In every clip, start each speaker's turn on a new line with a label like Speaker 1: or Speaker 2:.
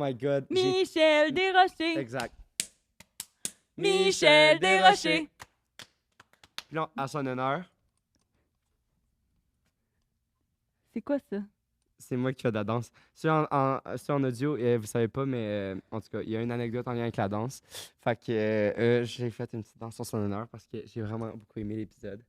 Speaker 1: my God.
Speaker 2: Michel Desrochers.
Speaker 1: Exact.
Speaker 2: Michel Desrochers.
Speaker 1: Puis là, à son honneur,
Speaker 2: C'est quoi ça?
Speaker 1: c'est moi qui fais de la danse. Ceux en audio, vous savez pas, mais en tout cas, il y a une anecdote en lien avec la danse. Fait que j'ai fait une petite danse en son honneur parce que j'ai vraiment beaucoup aimé l'épisode.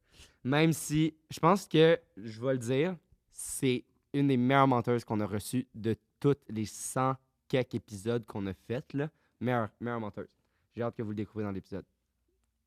Speaker 1: Même si, je pense que, je vais le dire, c'est une des meilleures menteuses qu'on a reçues de tous les 100 quelques épisodes qu'on a fait, là. Meilleure menteuse. J'ai hâte que vous le découvriez dans l'épisode.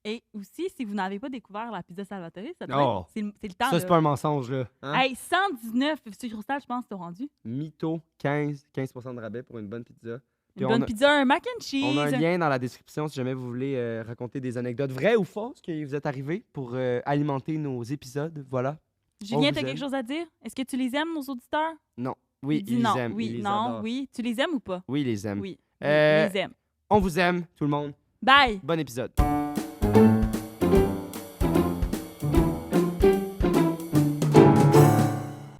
Speaker 2: Et aussi, si vous n'avez pas découvert la pizza Salvatore, ça
Speaker 1: Oh.
Speaker 2: c'est le temps.
Speaker 1: Ça, c'est pas un mensonge, là. Hein?
Speaker 2: Hey, 119 succursales, je pense, t'as rendu.
Speaker 1: Mytho, 15% de rabais pour une bonne pizza. Puis
Speaker 2: Une bonne pizza, un mac and cheese.
Speaker 1: On a un lien dans la description si jamais vous voulez raconter des anecdotes vraies ou fausses que vous êtes arrivés pour alimenter nos épisodes. Voilà.
Speaker 2: Julien,
Speaker 1: vous
Speaker 2: t'as
Speaker 1: aime.
Speaker 2: quelque chose à dire? Est-ce que tu les aimes, nos auditeurs?
Speaker 1: Non. Oui,
Speaker 2: Dis
Speaker 1: ils
Speaker 2: non.
Speaker 1: les aiment.
Speaker 2: Oui,
Speaker 1: ils les
Speaker 2: non,
Speaker 1: adorent.
Speaker 2: oui. Tu les aimes ou pas?
Speaker 1: Oui, ils les aiment.
Speaker 2: Oui,
Speaker 1: Euh,
Speaker 2: ils les aiment.
Speaker 1: On vous aime, tout le monde.
Speaker 2: Bye!
Speaker 1: Bon épisode.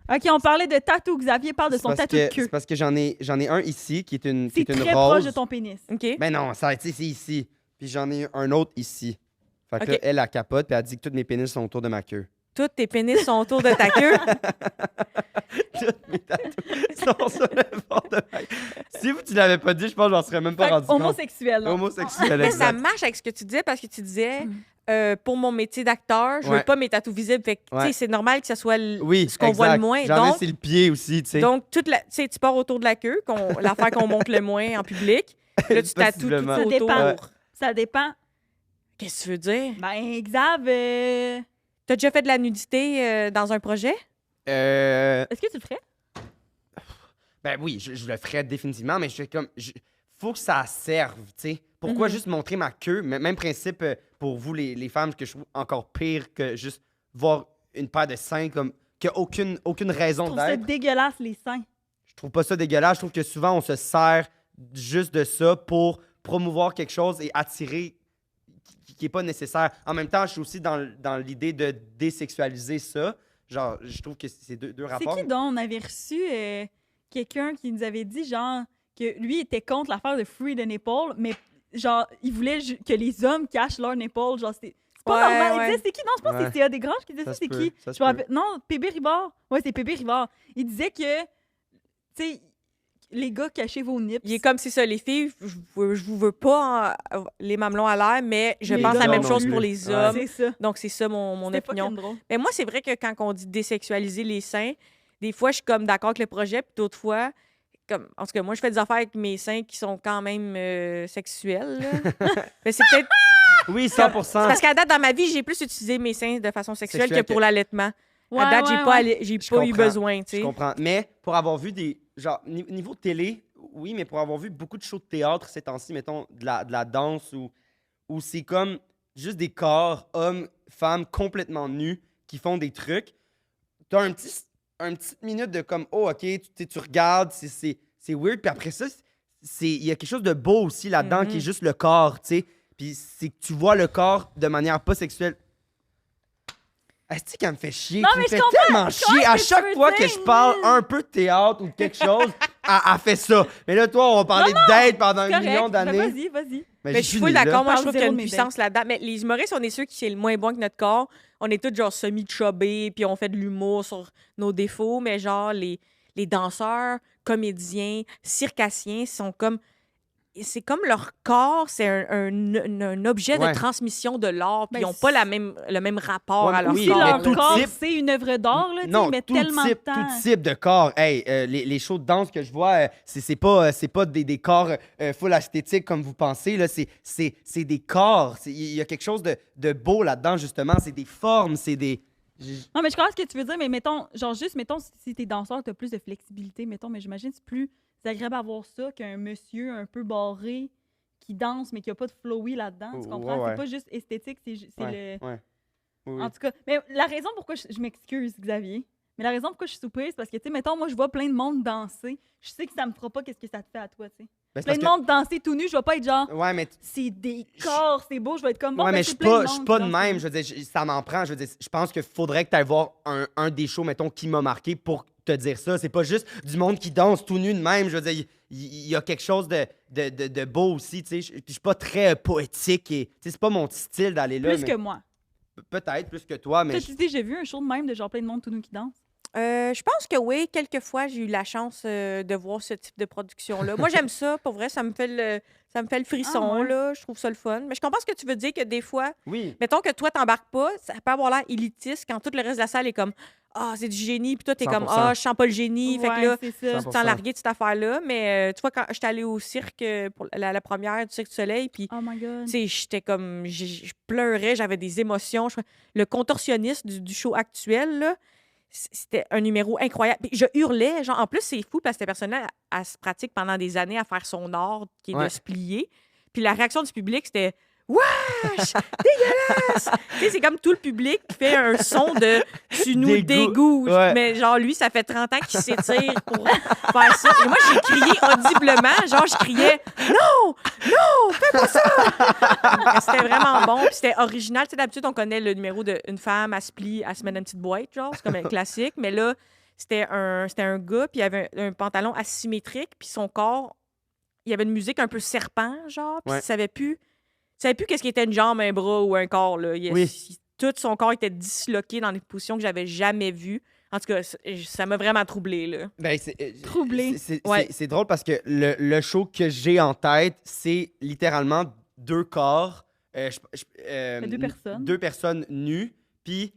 Speaker 2: OK, on parlait de tatou. Xavier parle de son tatou de queue.
Speaker 1: C'est parce que j'en ai un ici qui est une,
Speaker 2: C'est
Speaker 1: qui est une
Speaker 2: très
Speaker 1: rose.
Speaker 2: proche de ton pénis.
Speaker 3: OK.
Speaker 1: Ben non, ça, c'est ici. Puis j'en ai un autre ici. Fait que
Speaker 3: Ok.
Speaker 1: là, elle capote puis elle dit que tous mes pénis sont autour de ma queue.
Speaker 3: Tous tes pénis sont autour de ta queue.
Speaker 1: Toutes mes tatous sont sur le bord de ma queue. Si tu l'avais pas dit, je pense que j'en serais même pas
Speaker 2: Fait que
Speaker 1: rendu compte.
Speaker 2: homosexuel. là.
Speaker 1: Homosexuel,
Speaker 3: Mais ça
Speaker 1: exact.
Speaker 3: marche avec ce que tu disais parce que tu disais pour mon métier d'acteur, je
Speaker 1: Ouais.
Speaker 3: veux pas mes tatous visibles. Fait que, tu
Speaker 1: Ouais.
Speaker 3: sais, c'est normal que ce soit
Speaker 1: Oui,
Speaker 3: ce qu'on voit le
Speaker 1: exact.
Speaker 3: moins.
Speaker 1: J'en ai,
Speaker 3: Donc,
Speaker 1: c'est le pied aussi, tu sais.
Speaker 3: tu sais, tu pars autour de la queue, l'affaire qu'on montre le moins en public. Là, tu tatoues tout
Speaker 1: Possiblement.
Speaker 3: ça
Speaker 2: Ça
Speaker 3: autour.
Speaker 2: dépend.
Speaker 1: Ouais.
Speaker 2: Ça dépend.
Speaker 3: Qu'est-ce que tu veux dire?
Speaker 2: Ben, Xav,
Speaker 3: T'as déjà fait de la nudité dans un projet?
Speaker 2: est-ce que tu le ferais?
Speaker 1: Ben oui, je le ferais définitivement, mais je fais comme... faut que ça serve, tu sais. Pourquoi juste montrer ma queue? Même principe pour vous, les femmes, que je trouve encore pire que juste voir une paire de seins comme... qui a aucune
Speaker 2: Je
Speaker 1: raison
Speaker 2: trouve ça
Speaker 1: d'être.
Speaker 2: dégueulasse, les seins.
Speaker 1: Je trouve pas ça dégueulasse. Je trouve que souvent, on se sert juste de ça pour promouvoir quelque chose et attirer qui est pas nécessaire. En même temps, je suis aussi dans l'idée de désexualiser ça. Genre, je trouve que c'est deux
Speaker 2: C'est
Speaker 1: rapports.
Speaker 2: qui donc? On avait reçu quelqu'un qui nous avait dit, genre, que lui était contre l'affaire de Free the Nipple, mais genre, il voulait que les hommes cachent leur nipple. Genre, c'est pas
Speaker 3: Ouais,
Speaker 2: normal.
Speaker 3: ouais.
Speaker 2: Il disait, c'est qui? Non, je pense que
Speaker 1: Ouais.
Speaker 2: c'est Théa Desgranges qui disait
Speaker 1: Ça
Speaker 2: ça.
Speaker 1: se
Speaker 2: C'est
Speaker 1: peut,
Speaker 2: qui?
Speaker 1: ça se
Speaker 2: Je me
Speaker 1: peut.
Speaker 2: rappelle. Non, PB Rivard. Ouais, c'est PB Rivard. Il disait que, tu sais, les gars, cachez vos nips.
Speaker 3: Il est comme c'est ça, les filles, je vous veux pas les mamelons à l'air, mais je
Speaker 2: Les
Speaker 3: pense la
Speaker 2: hommes
Speaker 3: même
Speaker 2: non
Speaker 3: chose
Speaker 1: plus.
Speaker 3: pour les
Speaker 1: Ouais.
Speaker 3: hommes.
Speaker 2: C'est ça.
Speaker 3: Donc, c'est ça mon
Speaker 2: C'était
Speaker 3: opinion.
Speaker 2: fucking drôle.
Speaker 3: Mais moi, c'est vrai que quand on dit désexualiser les seins, des fois, je suis comme d'accord avec le projet, puis d'autres fois, comme, en tout cas, moi, je fais des affaires avec mes seins qui sont quand même sexuels. là. Mais c'est peut-être.
Speaker 1: Oui,
Speaker 3: C'est
Speaker 1: 100%.
Speaker 3: parce qu'à date, dans ma vie, j'ai plus utilisé mes seins de façon sexuelle
Speaker 1: Sexuelle
Speaker 3: que pour l'allaitement.
Speaker 2: Ouais,
Speaker 3: à date,
Speaker 2: ouais,
Speaker 3: j'ai pas,
Speaker 2: ouais.
Speaker 3: j'ai
Speaker 1: Je
Speaker 3: pas eu
Speaker 1: comprends.
Speaker 3: besoin, tu
Speaker 1: Je
Speaker 3: sais.
Speaker 1: comprends. Mais pour avoir vu des... Genre, niveau télé, oui, mais pour avoir vu beaucoup de shows de théâtre ces temps-ci, mettons, de la danse, où c'est comme juste des corps, hommes, femmes, complètement nus, qui font des trucs, t'as une petite minute de comme, oh, OK, tu regardes, c'est weird, puis après ça, il y a quelque chose de beau aussi là-dedans, qui est juste le corps, tu sais. Puis c'est que tu vois le corps de manière pas sexuelle. Est-ce qu'elle me fait chier?
Speaker 2: Non,
Speaker 1: Tu
Speaker 2: mais
Speaker 1: me
Speaker 2: je
Speaker 1: fais
Speaker 2: comprends,
Speaker 1: tellement
Speaker 2: je comprends
Speaker 1: chier. À
Speaker 2: ce que tu
Speaker 1: chaque
Speaker 2: veux
Speaker 1: fois que
Speaker 2: dire.
Speaker 1: je parle un peu de théâtre ou de quelque chose, elle fait ça. Mais là, toi, on va parler de date pendant un
Speaker 2: Correct.
Speaker 1: million
Speaker 2: Ben,
Speaker 1: d'années.
Speaker 2: vas-y, vas-y.
Speaker 3: Mais je suis full d'accord. Moi, je trouve qu'il y a
Speaker 2: Parle
Speaker 3: une
Speaker 2: zéro de mes
Speaker 3: puissance là-dedans. Mais les humoristes, on est ceux qui c'est le moins bon que notre corps. On est tous genre semi-chubés, puis on fait de l'humour sur nos défauts. Mais genre, les danseurs, comédiens, circassiens sont comme... C'est comme leur corps, c'est un objet
Speaker 1: Ouais.
Speaker 3: de transmission de l'art, puis
Speaker 2: Ben,
Speaker 3: ils n'ont pas le même rapport
Speaker 1: Ouais, mais
Speaker 3: à leur
Speaker 1: oui,
Speaker 2: Si
Speaker 3: corps.
Speaker 1: mais
Speaker 2: leur
Speaker 1: tout
Speaker 2: corps,
Speaker 1: type-
Speaker 2: c'est une œuvre d'art, là, tu sais,
Speaker 1: Non,
Speaker 2: ils mettent
Speaker 1: tout
Speaker 2: tellement de
Speaker 1: type,
Speaker 2: temps.
Speaker 1: tout type de corps. Hey, les shows de danse que je vois, c'est pas des corps full esthétiques comme vous pensez. Là. C'est des corps. Il y a quelque chose de beau là-dedans, justement. C'est des formes, c'est des...
Speaker 2: Non, mais je comprends ce que tu veux dire, mais mettons, genre juste, mettons, si t'es danseur, t'as plus de flexibilité, mettons, mais j'imagine que c'est plus agréable à voir ça qu'un monsieur un peu barré qui danse, mais qui a pas de flowy là-dedans, tu comprends?
Speaker 1: Ouais.
Speaker 2: C'est pas juste esthétique, c'est
Speaker 1: Ouais,
Speaker 2: le...
Speaker 1: ouais. Oui,
Speaker 2: En tout cas, mais la raison pourquoi je m'excuse, Xavier, mais la raison pourquoi je suis surprise, parce que, tu sais, mettons, moi, je vois plein de monde danser, je sais que ça me fera pas qu'est-ce que ça te fait à toi, tu sais.
Speaker 1: Ben, c'est
Speaker 2: Plein de
Speaker 1: parce
Speaker 2: monde danser tout nu, je vais pas être genre,
Speaker 1: que- Ouais, mais...
Speaker 2: c'est des corps, c'est beau, je vais être comme, bon,
Speaker 1: ouais,
Speaker 2: ben,
Speaker 1: mais je
Speaker 2: c'est
Speaker 1: suis
Speaker 2: plein de
Speaker 1: pas, je suis
Speaker 2: monde
Speaker 1: pas
Speaker 2: qui
Speaker 1: de
Speaker 2: danse
Speaker 1: même.
Speaker 2: tout
Speaker 1: Je veux dire, ça m'en prend. Je veux dire, je pense qu'il faudrait que tu ailles voir un des shows, mettons, qui m'a marqué pour te dire ça. C'est pas juste du monde qui danse tout nu de même. Je veux dire, il y a quelque chose de beau aussi, tu sais. Puis je suis pas très poétique et, tu sais, c'est pas mon style d'aller là.
Speaker 2: Plus
Speaker 1: mais
Speaker 2: que moi.
Speaker 1: peut-être plus que toi, mais
Speaker 2: Toi, tu dis, j'ai vu un show de même de genre plein de monde tout nu qui danse.
Speaker 3: Je pense que oui, quelques fois, j'ai eu la chance de voir ce type de production-là. Moi, j'aime ça, pour vrai, ça me fait le frisson,
Speaker 2: Ah, ouais.
Speaker 3: là. Je trouve ça le fun. Mais je comprends ce que tu veux dire, que des fois,
Speaker 1: oui.
Speaker 3: mettons que toi, t'embarques pas, ça peut avoir l'air élitiste quand tout le reste de la salle est comme ah, c'est du génie, puis toi, t'es comme
Speaker 1: 100%.
Speaker 3: ah, je sens pas le génie. Fait que là,
Speaker 2: c'est ça.
Speaker 1: 100%.
Speaker 3: tu te sens largué de cette affaire-là. Mais tu vois, quand j'étais allée au cirque pour la première du Cirque du Soleil, puis
Speaker 2: Oh my God.
Speaker 3: tu sais, j'étais comme. Je pleurais, j'avais des émotions. Le contorsionniste du show actuel, là, c'était un numéro incroyable. Puis je hurlais. Genre, en plus, c'est fou parce que cette personne-là, elle se pratique pendant des années à faire son art, qui est de
Speaker 1: Ouais.
Speaker 3: se plier. Puis la réaction du public, c'était wesh! Dégueulasse! Tu sais, c'est comme tout le public qui fait un son de tu nous
Speaker 1: Dégoût.
Speaker 3: dégoûtes.
Speaker 1: Ouais.
Speaker 3: Mais genre, lui, ça fait 30 ans qu'il s'étire pour faire ça. Et moi, j'ai crié audiblement. Genre, je criais non! Non! Fais pas ça! C'était vraiment bon. Puis c'était original. Tu sais, d'habitude, on connaît le numéro d'une femme, elle se plie, elle se met dans une petite boîte, genre. C'est comme un classique. Mais là, c'était un gars, puis il avait un pantalon asymétrique, puis son corps, il y avait une musique un peu serpent, genre. Puis
Speaker 1: Ouais.
Speaker 3: il savait plus qu'est-ce qui était une jambe, un bras ou un corps, là.
Speaker 1: Oui.
Speaker 3: Tout son corps était disloqué dans des positions que j'avais jamais vues. En tout cas, ça m'a vraiment troublée, là.
Speaker 1: Ben,
Speaker 2: Troublé.
Speaker 3: Ouais.
Speaker 1: C'est drôle parce que le show que j'ai en tête, c'est littéralement 2 corps.
Speaker 2: Deux personnes.
Speaker 1: 2 personnes nues. Puis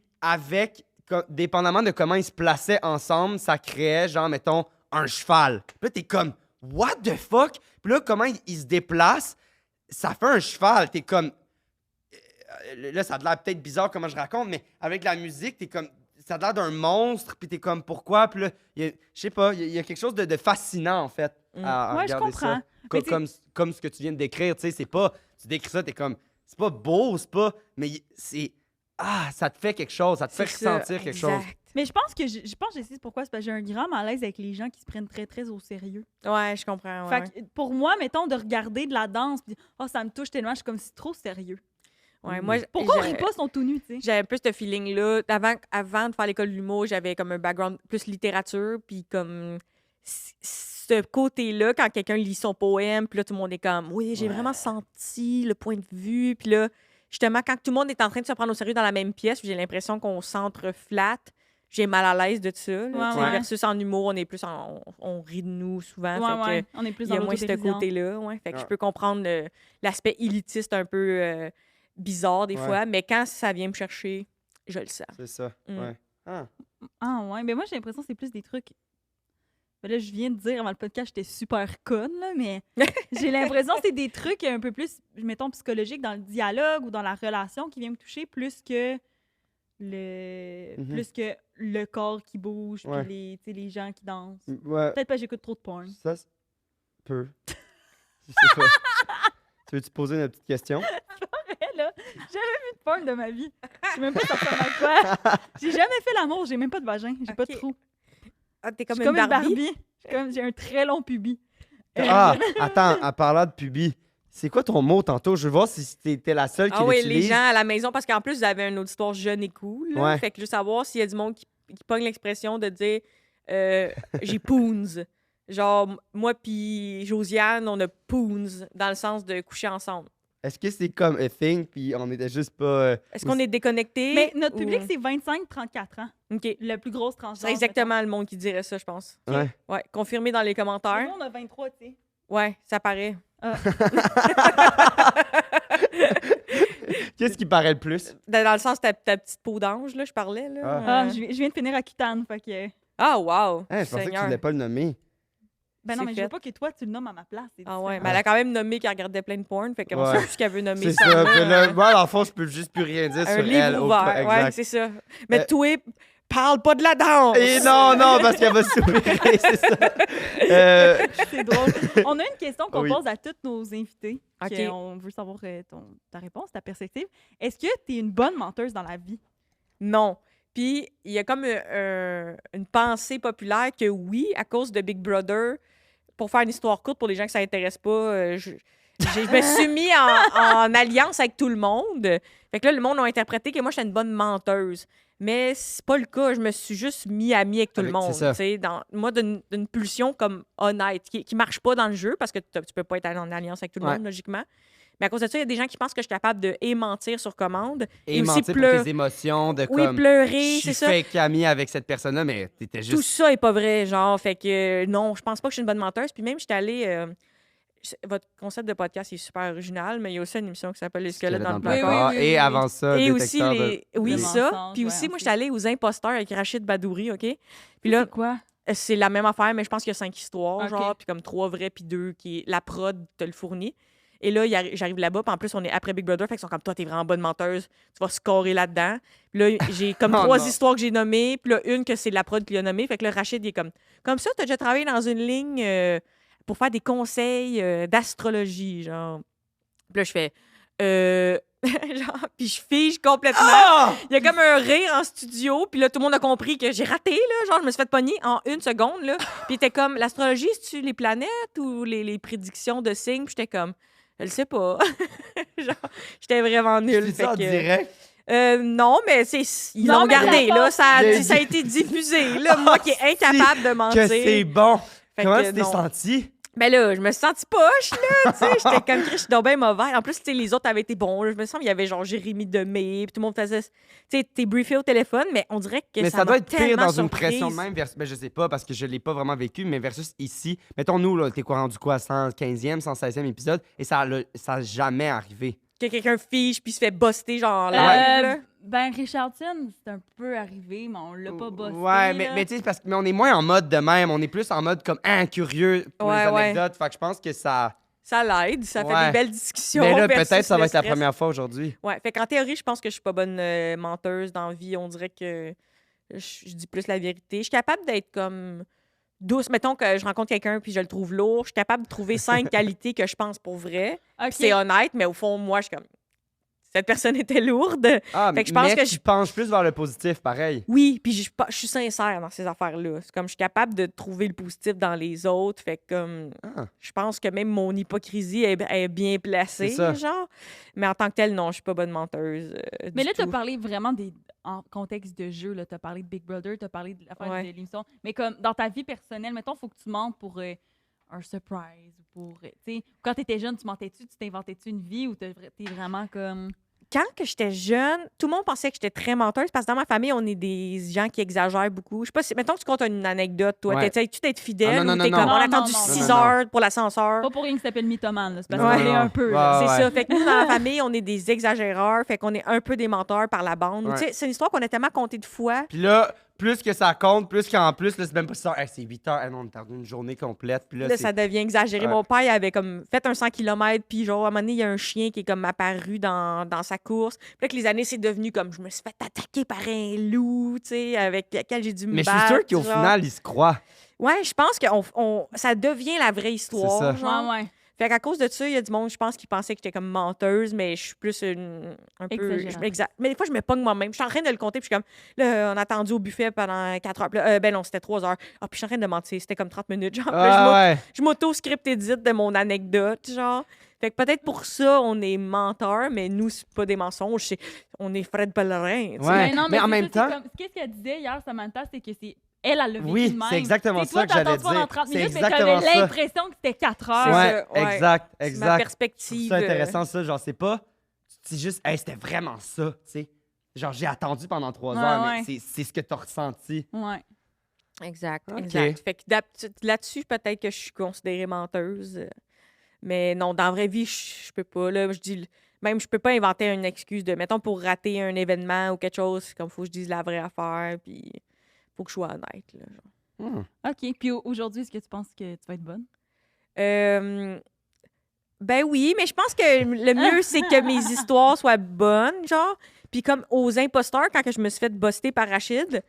Speaker 1: dépendamment de comment ils se plaçaient ensemble, ça créait, genre, mettons, un cheval. Puis là, t'es comme, what the fuck? Puis là, comment ils se déplacent, ça fait un cheval. T'es comme. Là, ça a l'air peut-être bizarre comment je raconte, mais avec la musique, t'es comme. Ça a l'air d'un monstre, puis t'es comme, pourquoi? Puis là, je sais pas, il y a quelque chose de fascinant, en fait, à
Speaker 2: Ouais, je
Speaker 1: regarder
Speaker 2: comprends.
Speaker 1: ça.
Speaker 2: Mais tu sais-
Speaker 1: Comme ce que tu viens de décrire, tu sais, c'est pas. Tu décris ça, t'es comme. C'est pas beau, c'est pas. Mais c'est. Ah, ça te fait quelque chose, ça te fait
Speaker 3: C'est ça,
Speaker 1: ressentir quelque chose.
Speaker 3: exact.
Speaker 2: Mais je pense que je sais pourquoi. C'est parce que j'ai un grand malaise avec les gens qui se prennent très, très au sérieux.
Speaker 3: Ouais, je comprends. Ouais,
Speaker 2: Fait que pour moi, mettons, de regarder de la danse, puis oh, ça me touche tellement, je suis comme c'est trop sérieux.
Speaker 3: ouais. Moi,
Speaker 2: Pourquoi on
Speaker 3: j'ai-
Speaker 2: rit pas, sont tout nus, tu sais?
Speaker 3: J'avais un peu ce feeling-là. Avant de faire l'école de l'humour, j'avais comme un background plus littérature, puis comme ce côté-là, quand quelqu'un lit son poème, puis là, tout le monde est comme, oui, j'ai vraiment senti le point de vue, puis là, justement, quand tout le monde est en train de se prendre au sérieux dans la même pièce, j'ai l'impression qu'on s'entre-flatte, j'ai mal à l'aise de ça, là,
Speaker 2: Ouais,
Speaker 3: tu sais,
Speaker 2: ouais.
Speaker 3: versus en humour, on est plus on rit de nous souvent,
Speaker 2: Ouais,
Speaker 3: fait
Speaker 2: ouais.
Speaker 3: que
Speaker 2: On est plus
Speaker 3: il y
Speaker 2: dans
Speaker 3: a moins ce
Speaker 2: l'autodérision.
Speaker 3: côté-là, ouais. Fait que
Speaker 1: Ouais.
Speaker 3: je peux comprendre l'aspect élitiste un peu bizarre des
Speaker 1: Ouais.
Speaker 3: fois, mais quand ça vient me chercher, je le sens.
Speaker 1: C'est ça.
Speaker 3: Mm.
Speaker 1: Ouais. Ah.
Speaker 2: Ah ouais, mais moi j'ai l'impression que c'est plus des trucs. Ben là, je viens de dire avant le podcast, j'étais super conne, là, mais j'ai l'impression que c'est des trucs un peu plus, mettons, psychologiques dans le dialogue ou dans la relation qui viennent me toucher plus que plus que le corps qui bouge
Speaker 1: Ouais.
Speaker 2: puis les gens qui dansent.
Speaker 1: Ouais.
Speaker 2: Peut-être pas que j'écoute trop de porn.
Speaker 1: Ça peut. Je sais pas. Tu veux-tu poser une petite question?
Speaker 2: Mais là, j'ai jamais vu de porn de ma vie. Je sais même pas ça ressemble à quoi. J'ai jamais fait l'amour, j'ai même pas de vagin, j'ai pas de
Speaker 3: Ok.
Speaker 2: trou.
Speaker 3: Ah, t'es
Speaker 2: Je
Speaker 3: comme
Speaker 2: suis
Speaker 3: une Barbie?
Speaker 2: J'ai un très long pubis.
Speaker 1: Ah, attends, en parlant de pubis, c'est quoi ton mot tantôt? Je veux voir si t'étais la seule qui
Speaker 3: Ah oui, les
Speaker 1: l'utilise.
Speaker 3: gens à la maison, parce qu'en plus, vous avez une auditoire jeune et cool. Là.
Speaker 1: Ouais.
Speaker 3: Fait que je veux savoir s'il y a du monde qui pogne l'expression de dire j'ai poons. Genre, moi puis Josiane, on a poons dans le sens de coucher ensemble.
Speaker 1: Est-ce que c'est comme a thing, puis on était juste pas...
Speaker 3: Est-ce qu'on est déconnecté?
Speaker 2: Mais notre
Speaker 3: ou-
Speaker 2: public, c'est 25-34 ans.
Speaker 3: OK.
Speaker 2: La plus grosse tranche
Speaker 3: C'est
Speaker 2: d'âge,
Speaker 3: exactement le monde qui dirait ça, je pense.
Speaker 1: Ouais.
Speaker 3: Ouais, confirmé dans les
Speaker 2: mettons.
Speaker 3: commentaires.
Speaker 2: Nous, on a 23, tu sais.
Speaker 3: Ouais, ça paraît.
Speaker 1: Qu'est-ce qui paraît le plus?
Speaker 3: Dans le sens ta petite peau d'ange, là, je parlais. Là.
Speaker 2: Ah, je viens de finir à Kitane, fait que...
Speaker 3: Ah, wow!
Speaker 1: Hein, je pensais que tu
Speaker 3: Seigneur.
Speaker 1: voulais pas le nommer.
Speaker 2: Ben non,
Speaker 3: C'est
Speaker 2: mais je veux
Speaker 3: fait.
Speaker 2: pas que toi, tu le nommes à ma place. c'est
Speaker 3: Ah ouais,
Speaker 2: différent.
Speaker 3: mais elle a quand même nommé qu'elle regardait plein de porn, fait qu'on
Speaker 1: Ouais.
Speaker 3: sait plus ce qu'elle veut nommer.
Speaker 1: C'est
Speaker 3: ça,
Speaker 1: ça.
Speaker 3: là.
Speaker 1: Puis là, moi, dans le fond, je peux juste plus rien dire
Speaker 3: Un
Speaker 1: sur
Speaker 3: livre
Speaker 1: elle.
Speaker 3: ouvert, ouais,
Speaker 1: Exact.
Speaker 3: c'est ça. Mais
Speaker 1: Euh,
Speaker 3: toi, parle pas de la danse!
Speaker 1: Et non, parce qu'elle va soupirer, c'est ça.
Speaker 2: C'est drôle. On a une question qu'on
Speaker 1: Oui.
Speaker 2: pose à tous nos invités.
Speaker 3: OK.
Speaker 2: On veut savoir ta réponse, ta perspective. Est-ce que tu es une bonne menteuse dans la vie?
Speaker 3: Non. Puis, il y a comme une pensée populaire que oui, à cause de Big Brother, pour faire une histoire courte pour les gens que ça intéresse pas, je me suis mis en alliance avec tout le monde. Fait que là, le monde a interprété que moi, j'étais une bonne menteuse. Mais c'est pas le cas. Je me suis juste mis amie avec tout le monde.
Speaker 1: C'est ça.
Speaker 3: Tu sais, moi, d'une pulsion comme honnête, qui marche pas dans le jeu parce que tu peux pas être en alliance avec tout le
Speaker 1: Ouais.
Speaker 3: monde, logiquement. Mais à cause de ça, il y a des gens qui pensent que je suis capable de mentir sur commande.
Speaker 1: Et
Speaker 3: aussi
Speaker 1: mentir pour tes émotions, de
Speaker 3: Oui,
Speaker 1: comme...
Speaker 3: pleurer,
Speaker 1: Je
Speaker 3: c'est
Speaker 1: suis
Speaker 3: ça.
Speaker 1: fake ami avec cette personne-là, mais t'étais
Speaker 3: Tout
Speaker 1: juste...
Speaker 3: ça est pas vrai, genre. Fait que non, je pense pas que je suis une bonne menteuse. Puis même, j'étais allée. Votre concept de podcast est super original, mais il y a aussi une émission qui s'appelle Les squelettes dans le placard.
Speaker 2: Oui, oui,
Speaker 1: Et
Speaker 2: oui.
Speaker 1: avant ça,
Speaker 3: Et aussi
Speaker 1: détecteur
Speaker 3: les. Oui,
Speaker 2: Le
Speaker 3: ça.
Speaker 2: mensonge,
Speaker 3: Puis
Speaker 2: ouais,
Speaker 3: aussi, moi,
Speaker 2: ensuite.
Speaker 3: j'étais allée aux Imposteurs avec Rachid Badouri, OK? Puis
Speaker 2: C'est
Speaker 3: là,
Speaker 2: quoi?
Speaker 3: c'est la même affaire, mais je pense qu'il y a 5 histoires,
Speaker 2: OK.
Speaker 3: genre, puis comme 3 vraies, puis 2 qui la prod te le fournit. Et là, j'arrive là-bas, puis en plus, on est après Big Brother, fait qu'ils sont comme toi, t'es vraiment bonne menteuse, tu vas scorer là-dedans. Puis là, j'ai comme
Speaker 1: Oh
Speaker 3: 3
Speaker 1: non.
Speaker 3: histoires que j'ai nommées, puis là, une que c'est la prod qui l'a nommée. Fait que là, Rachid, il est comme ça, t'as déjà travaillé dans une ligne pour faire des conseils d'astrologie, genre. Puis là, je fais. Genre, puis je fige complètement.
Speaker 1: Ah!
Speaker 3: Il y a comme un rire en studio, puis là, tout le monde a compris que j'ai raté, là. Genre, je me suis fait pogner en 1 seconde, là. Puis il était comme, l'astrologie, c'est-tu les planètes ou les prédictions de signes? Puis j'étais comme, je le sais pas. Genre, j'étais vraiment nulle.
Speaker 1: C'est ça en direct.
Speaker 3: Non, mais ils
Speaker 2: Non,
Speaker 3: l'ont
Speaker 2: mais
Speaker 3: gardé,
Speaker 2: la
Speaker 3: là.
Speaker 2: force,
Speaker 3: Ça a,
Speaker 1: j'ai
Speaker 3: ça a été diffusé, là. Moi qui est incapable de mentir.
Speaker 1: Que c'est bon.
Speaker 3: Fait
Speaker 1: Comment
Speaker 3: que
Speaker 1: tu t'es
Speaker 3: non.
Speaker 1: senti?
Speaker 3: Ben là, je me suis sentie poche, là, tu sais. J'étais comme, je suis donc bien mauvaise. En plus, tu sais, les autres avaient été bons. Là. Je me sens qu'il y avait genre Jérémy Demé, puis tout le monde faisait, tu sais, t'es briefé au téléphone, mais on dirait que
Speaker 1: Mais
Speaker 3: ça
Speaker 1: ça doit
Speaker 3: m'a
Speaker 1: être pire
Speaker 3: tellement
Speaker 1: dans une
Speaker 3: surprise.
Speaker 1: pression de même. Ben, je sais pas, parce que je l'ai pas vraiment vécu, mais versus ici. Mettons, nous, là, t'es quoi rendu quoi? 115e, 116e épisode, et ça a jamais arrivé.
Speaker 3: Que quelqu'un fiche, puis se fait buster, genre, live, là.
Speaker 2: Ben, Richardson, c'est un peu arrivé, mais on l'a pas bossé.
Speaker 1: Ouais, mais tu sais, mais on est moins en mode de même. On est plus en mode comme, curieux pour
Speaker 3: Ouais,
Speaker 1: les
Speaker 3: ouais.
Speaker 1: anecdotes. Fait que je pense que ça.
Speaker 3: Ça l'aide, ça fait
Speaker 1: Ouais.
Speaker 3: des belles discussions.
Speaker 1: Mais là,
Speaker 3: versus
Speaker 1: peut-être ça
Speaker 3: le
Speaker 1: va être la
Speaker 3: stress.
Speaker 1: première fois aujourd'hui.
Speaker 3: Ouais, fait qu'en théorie, je pense que je suis pas bonne menteuse dans la vie. On dirait que je dis plus la vérité. Je suis capable d'être comme douce. Mettons que je rencontre quelqu'un puis je le trouve lourd. Je suis capable de trouver 5 qualités que je pense pour vrai.
Speaker 2: Ok.
Speaker 3: Puis c'est honnête, mais au fond, moi, je suis comme... Cette personne était lourde.
Speaker 1: Ah,
Speaker 3: Fait que je pense
Speaker 1: mais
Speaker 3: que
Speaker 1: tu penches plus vers le positif, pareil.
Speaker 3: Oui, puis je suis sincère dans ces affaires-là. C'est comme je suis capable de trouver le positif dans les autres. Fait que comme
Speaker 1: Ah.
Speaker 3: je pense que même mon hypocrisie est bien placée,
Speaker 1: C'est ça.
Speaker 3: genre. Mais en tant que telle, non, je suis pas bonne menteuse.
Speaker 2: Mais là, tu as
Speaker 3: tout.
Speaker 2: parlé vraiment en contexte de jeu. Tu as parlé de Big Brother, tu as parlé de l'affaire
Speaker 3: Ouais.
Speaker 2: de l'émission. Mais comme dans ta vie personnelle, mettons, il faut que tu mentes pour un surprise. Ou pour, tu sais, quand tu étais jeune, tu mentais-tu, tu t'inventais-tu une vie ou t'es vraiment comme.
Speaker 3: Quand que j'étais jeune, tout le monde pensait que j'étais très menteuse parce que dans ma famille, on est des gens qui exagèrent beaucoup. Je sais pas si, mettons que tu comptes une anecdote, toi,
Speaker 1: Ouais.
Speaker 3: t'essayes-tu d'être fidèle
Speaker 1: Ah, non,
Speaker 3: ou
Speaker 1: non,
Speaker 3: t'es
Speaker 1: non,
Speaker 3: comme,
Speaker 2: non.
Speaker 3: on a
Speaker 2: Non,
Speaker 3: attendu
Speaker 2: non,
Speaker 3: 6
Speaker 1: non, non.
Speaker 3: heures pour l'ascenseur?
Speaker 2: Pas pour rien qu'il s'appelle mythomane, là, c'est parce
Speaker 3: Ouais.
Speaker 2: qu'on l'est un peu. là.
Speaker 1: Ouais,
Speaker 3: C'est
Speaker 1: ouais.
Speaker 3: ça. Fait que nous, dans la famille, on est des exagéreurs. Fait qu'on est un peu des menteurs par la bande.
Speaker 1: Ouais.
Speaker 3: Tu sais, c'est une histoire qu'on a tellement contée de fois.
Speaker 1: Puis là, plus que ça compte, plus qu'en plus, là, c'est même pas ça. C'est 8 heures. Non, on a perdu une journée complète. Puis là,
Speaker 3: Là,
Speaker 1: c'est.
Speaker 3: ça devient exagéré.
Speaker 1: Ouais.
Speaker 3: Mon père, il avait comme fait un 100 km, puis genre, à un moment donné, il y a un chien qui est comme apparu dans sa course. Puis là, que les années, c'est devenu comme, je me suis fait attaquer par un loup, tu sais, avec lequel j'ai dû me
Speaker 1: Mais je
Speaker 3: battre.
Speaker 1: suis sûr qu'au
Speaker 3: genre.
Speaker 1: final, ils se croient.
Speaker 3: Ouais, je pense que ça devient la vraie histoire.
Speaker 1: ça.
Speaker 3: genre.
Speaker 2: Ouais, ouais.
Speaker 3: Fait qu'à cause de ça, il y a du monde, je pense, qui pensait que j'étais comme menteuse, mais je suis plus un peu...
Speaker 2: Exagérante.
Speaker 3: Mais des fois, je me pogne moi-même. Je suis en train de le compter, puis je suis comme, là, on a attendu au buffet pendant 4 heures. Puis là, ben non, c'était 3 heures. Ah, puis je suis en train de mentir, c'était comme 30 minutes. Genre, Puis là,
Speaker 1: Ah ouais.
Speaker 3: je m'auto-script-édite de mon anecdote, genre. Fait que peut-être pour ça, on est menteurs, mais nous, c'est pas des mensonges, on est Fred Pellerin, tu sais.
Speaker 1: Ouais.
Speaker 2: Mais non,
Speaker 1: mais en
Speaker 2: c'est
Speaker 1: même
Speaker 2: ça, c'est
Speaker 1: temps-
Speaker 2: comme- Qu'est-ce qu'elle disait hier, Samantha, c'est que c'est. Elle l'a vécu
Speaker 1: Oui,
Speaker 2: de même.
Speaker 1: c'est exactement
Speaker 2: T'sais, toi,
Speaker 1: ça que j'allais
Speaker 2: t'as entendu pendant
Speaker 1: dire.
Speaker 2: 30
Speaker 1: C'est
Speaker 2: minutes, mais
Speaker 1: exactement
Speaker 2: t'avais
Speaker 1: ça.
Speaker 2: l'impression que c'était 4 heures.
Speaker 3: C'est
Speaker 1: Ouais,
Speaker 3: ça, ouais.
Speaker 1: exact,
Speaker 3: C'est ma
Speaker 1: exact. Je
Speaker 3: perspective.
Speaker 1: trouve ça intéressant, ça. Genre, c'est pas. Tu dis juste, hey, c'était vraiment ça, tu sais. Genre, j'ai attendu pendant 3
Speaker 2: Ouais,
Speaker 1: heures,
Speaker 2: ouais.
Speaker 1: mais c'est ce que t'as ressenti.
Speaker 2: Ouais.
Speaker 3: Exact,
Speaker 1: Ok.
Speaker 3: exact. Fait que là-dessus, peut-être que je suis considérée menteuse. Mais non, dans la vraie vie, je peux pas. Là, je dis, même, je peux pas inventer une excuse de, mettons, pour rater un événement ou quelque chose, comme faut que je dise la vraie affaire, puis faut que je sois honnête. Là, genre.
Speaker 2: OK. Puis aujourd'hui, est-ce que tu penses que tu vas être bonne?
Speaker 3: Ben oui, mais je pense que le mieux, c'est que mes histoires soient bonnes, genre. Puis comme aux imposteurs, quand que je me suis fait buster par Rachid,